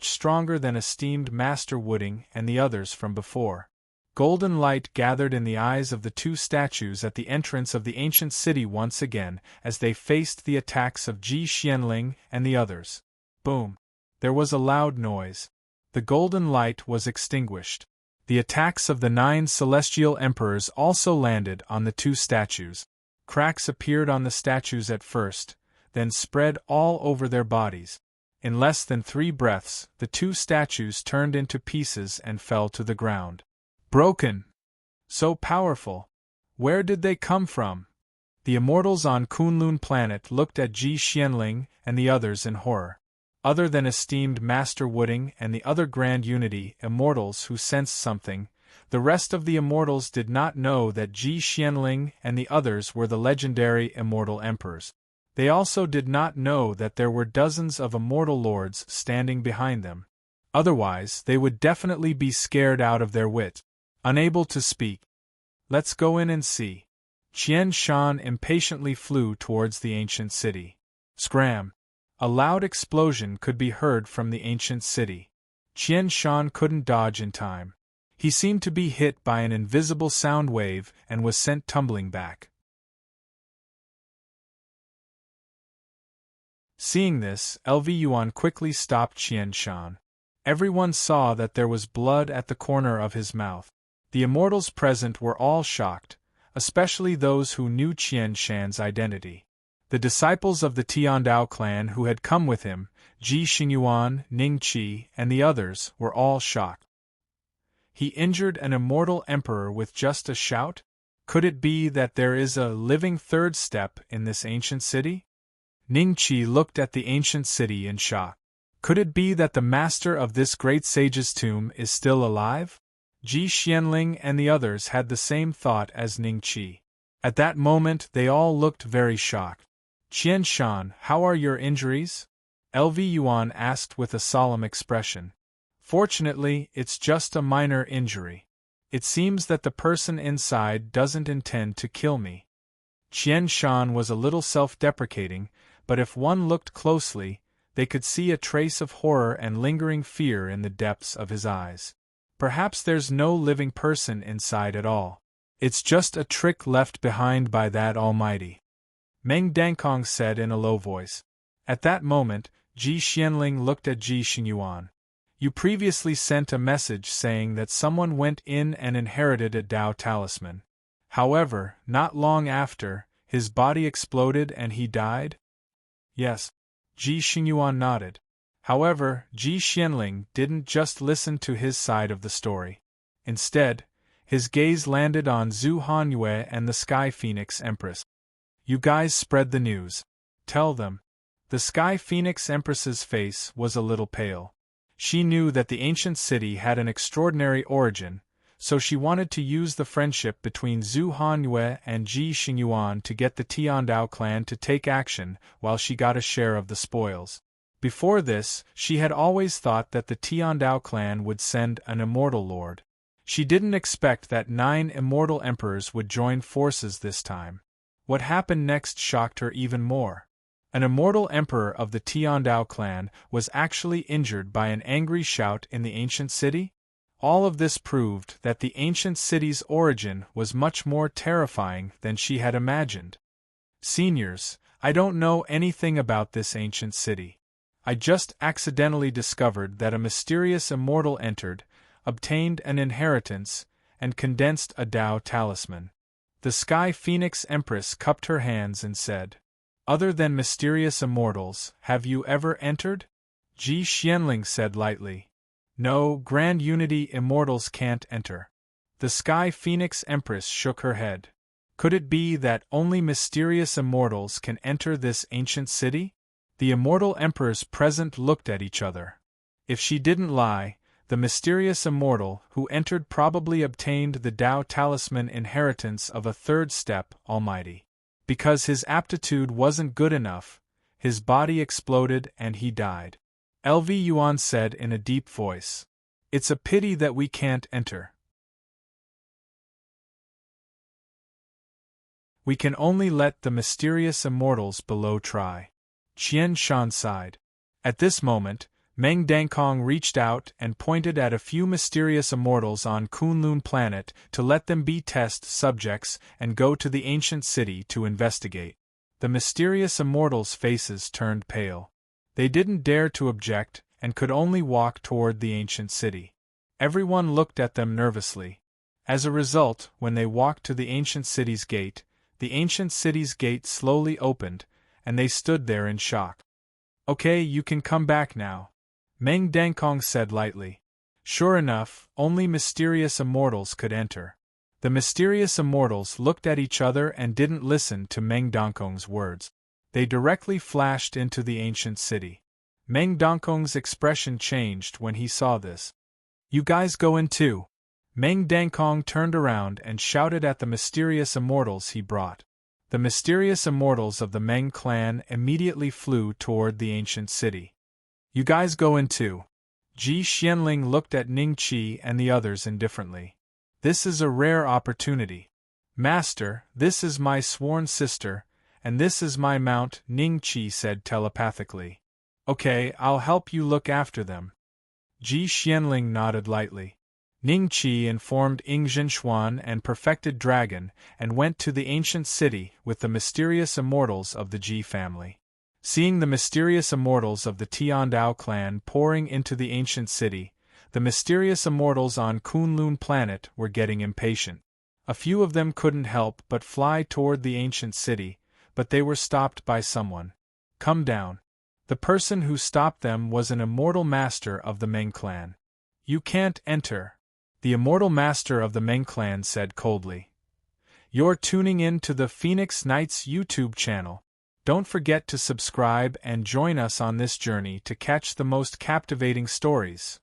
stronger than esteemed Master Wooding and the others from before. Golden light gathered in the eyes of the two statues at the entrance of the ancient city once again as they faced the attacks of Ji Xianling and the others. Boom! There was a loud noise. The golden light was extinguished. The attacks of the 9 celestial emperors also landed on the two statues. Cracks appeared on the statues at first, then spread all over their bodies. In less than 3 breaths, the two statues turned into pieces and fell to the ground. Broken! So powerful! Where did they come from? The immortals on Kunlun planet looked at Ji Xianling and the others in horror. Other than esteemed Master Wooding and the other Grand Unity immortals who sensed something, the rest of the immortals did not know that Ji Xianling and the others were the legendary immortal emperors. They also did not know that there were dozens of immortal lords standing behind them. Otherwise, they would definitely be scared out of their wit. Unable to speak. Let's go in and see. Qian Shan impatiently flew towards the ancient city. Scram! A loud explosion could be heard from the ancient city. Qian Shan couldn't dodge in time. He seemed to be hit by an invisible sound wave and was sent tumbling back. Seeing this, LV Yuan quickly stopped Qian Shan. Everyone saw that there was blood at the corner of his mouth. The immortals present were all shocked, especially those who knew Qian Shan's identity. The disciples of the Tiandao clan who had come with him, Ji Xingyuan, Ningqi, and the others, were all shocked. He injured an immortal emperor with just a shout? Could it be that there is a living third step in this ancient city? Ningqi looked at the ancient city in shock. Could it be that the master of this great sage's tomb is still alive? Ji Xianling and the others had the same thought as Ningqi. At that moment they all looked very shocked. Qian Shan, how are your injuries? LV Yuan asked with a solemn expression. Fortunately, it's just a minor injury. It seems that the person inside doesn't intend to kill me. Qian Shan was a little self-deprecating, but if one looked closely, they could see a trace of horror and lingering fear in the depths of his eyes. Perhaps there's no living person inside at all. It's just a trick left behind by that Almighty. Meng Dankong said in a low voice. At that moment, Ji Xianling looked at Ji Xingyuan. You previously sent a message saying that someone went in and inherited a Dao talisman. However, not long after, his body exploded and he died? Yes. Ji Xingyuan nodded. However, Ji Xianling didn't just listen to his side of the story. Instead, his gaze landed on Zhu Hanyue and the Sky Phoenix Empress. You guys spread the news. Tell them. The Sky Phoenix Empress's face was a little pale. She knew that the ancient city had an extraordinary origin, so she wanted to use the friendship between Zhu Hanyue and Ji Xingyuan to get the Tiandao clan to take action while she got a share of the spoils. Before this, she had always thought that the Tiandao clan would send an immortal lord. She didn't expect that 9 immortal emperors would join forces this time. What happened next shocked her even more. An immortal emperor of the Tiandao clan was actually injured by an angry shout in the ancient city? All of this proved that the ancient city's origin was much more terrifying than she had imagined. Seniors, I don't know anything about this ancient city. I just accidentally discovered that a mysterious immortal entered, obtained an inheritance, and condensed a Tao talisman. The Sky Phoenix Empress cupped her hands and said, "Other than mysterious immortals, have you ever entered?" Ji Xianling said lightly, "No, Grand Unity immortals can't enter." The Sky Phoenix Empress shook her head. Could it be that only mysterious immortals can enter this ancient city? The immortal emperors present looked at each other. If she didn't lie, the mysterious immortal who entered probably obtained the Tao talisman inheritance of a third step Almighty. Because his aptitude wasn't good enough, his body exploded and he died. LV Yuan said in a deep voice, "It's a pity that we can't enter. We can only let the mysterious immortals below try." Qian Shan sighed. At this moment, Meng Dankong reached out and pointed at a few mysterious immortals on Kunlun planet to let them be test subjects and go to the ancient city to investigate. The mysterious immortals' faces turned pale. They didn't dare to object and could only walk toward the ancient city. Everyone looked at them nervously. As a result, when they walked to the ancient city's gate slowly opened, and they stood there in shock. "Okay, you can come back now," Meng Dankong said lightly. Sure enough, only mysterious immortals could enter. The mysterious immortals looked at each other and didn't listen to Meng Dankong's words. They directly flashed into the ancient city. Meng Dankong's expression changed when he saw this. "You guys go in too." Meng Dankong turned around and shouted at the mysterious immortals he brought. The mysterious immortals of the Meng clan immediately flew toward the ancient city. "You guys go in too." Ji Xianling looked at Ning Qi and the others indifferently. "This is a rare opportunity. Master, this is my sworn sister, and this is my mount," Ning Qi said telepathically. "Okay, I'll help you look after them." Ji Xianling nodded lightly. Ning Qi informed Ing Zhenxuan and Perfected Dragon and went to the ancient city with the mysterious immortals of the Ji family. Seeing the mysterious immortals of the Tiandao clan pouring into the ancient city, the mysterious immortals on Kunlun planet were getting impatient. A few of them couldn't help but fly toward the ancient city, but they were stopped by someone. "Come down." The person who stopped them was an immortal master of the Meng clan. "You can't enter," the immortal master of the Meng clan said coldly. "You're tuning in to the Phoenix Knights YouTube channel. Don't forget to subscribe and join us on this journey to catch the most captivating stories.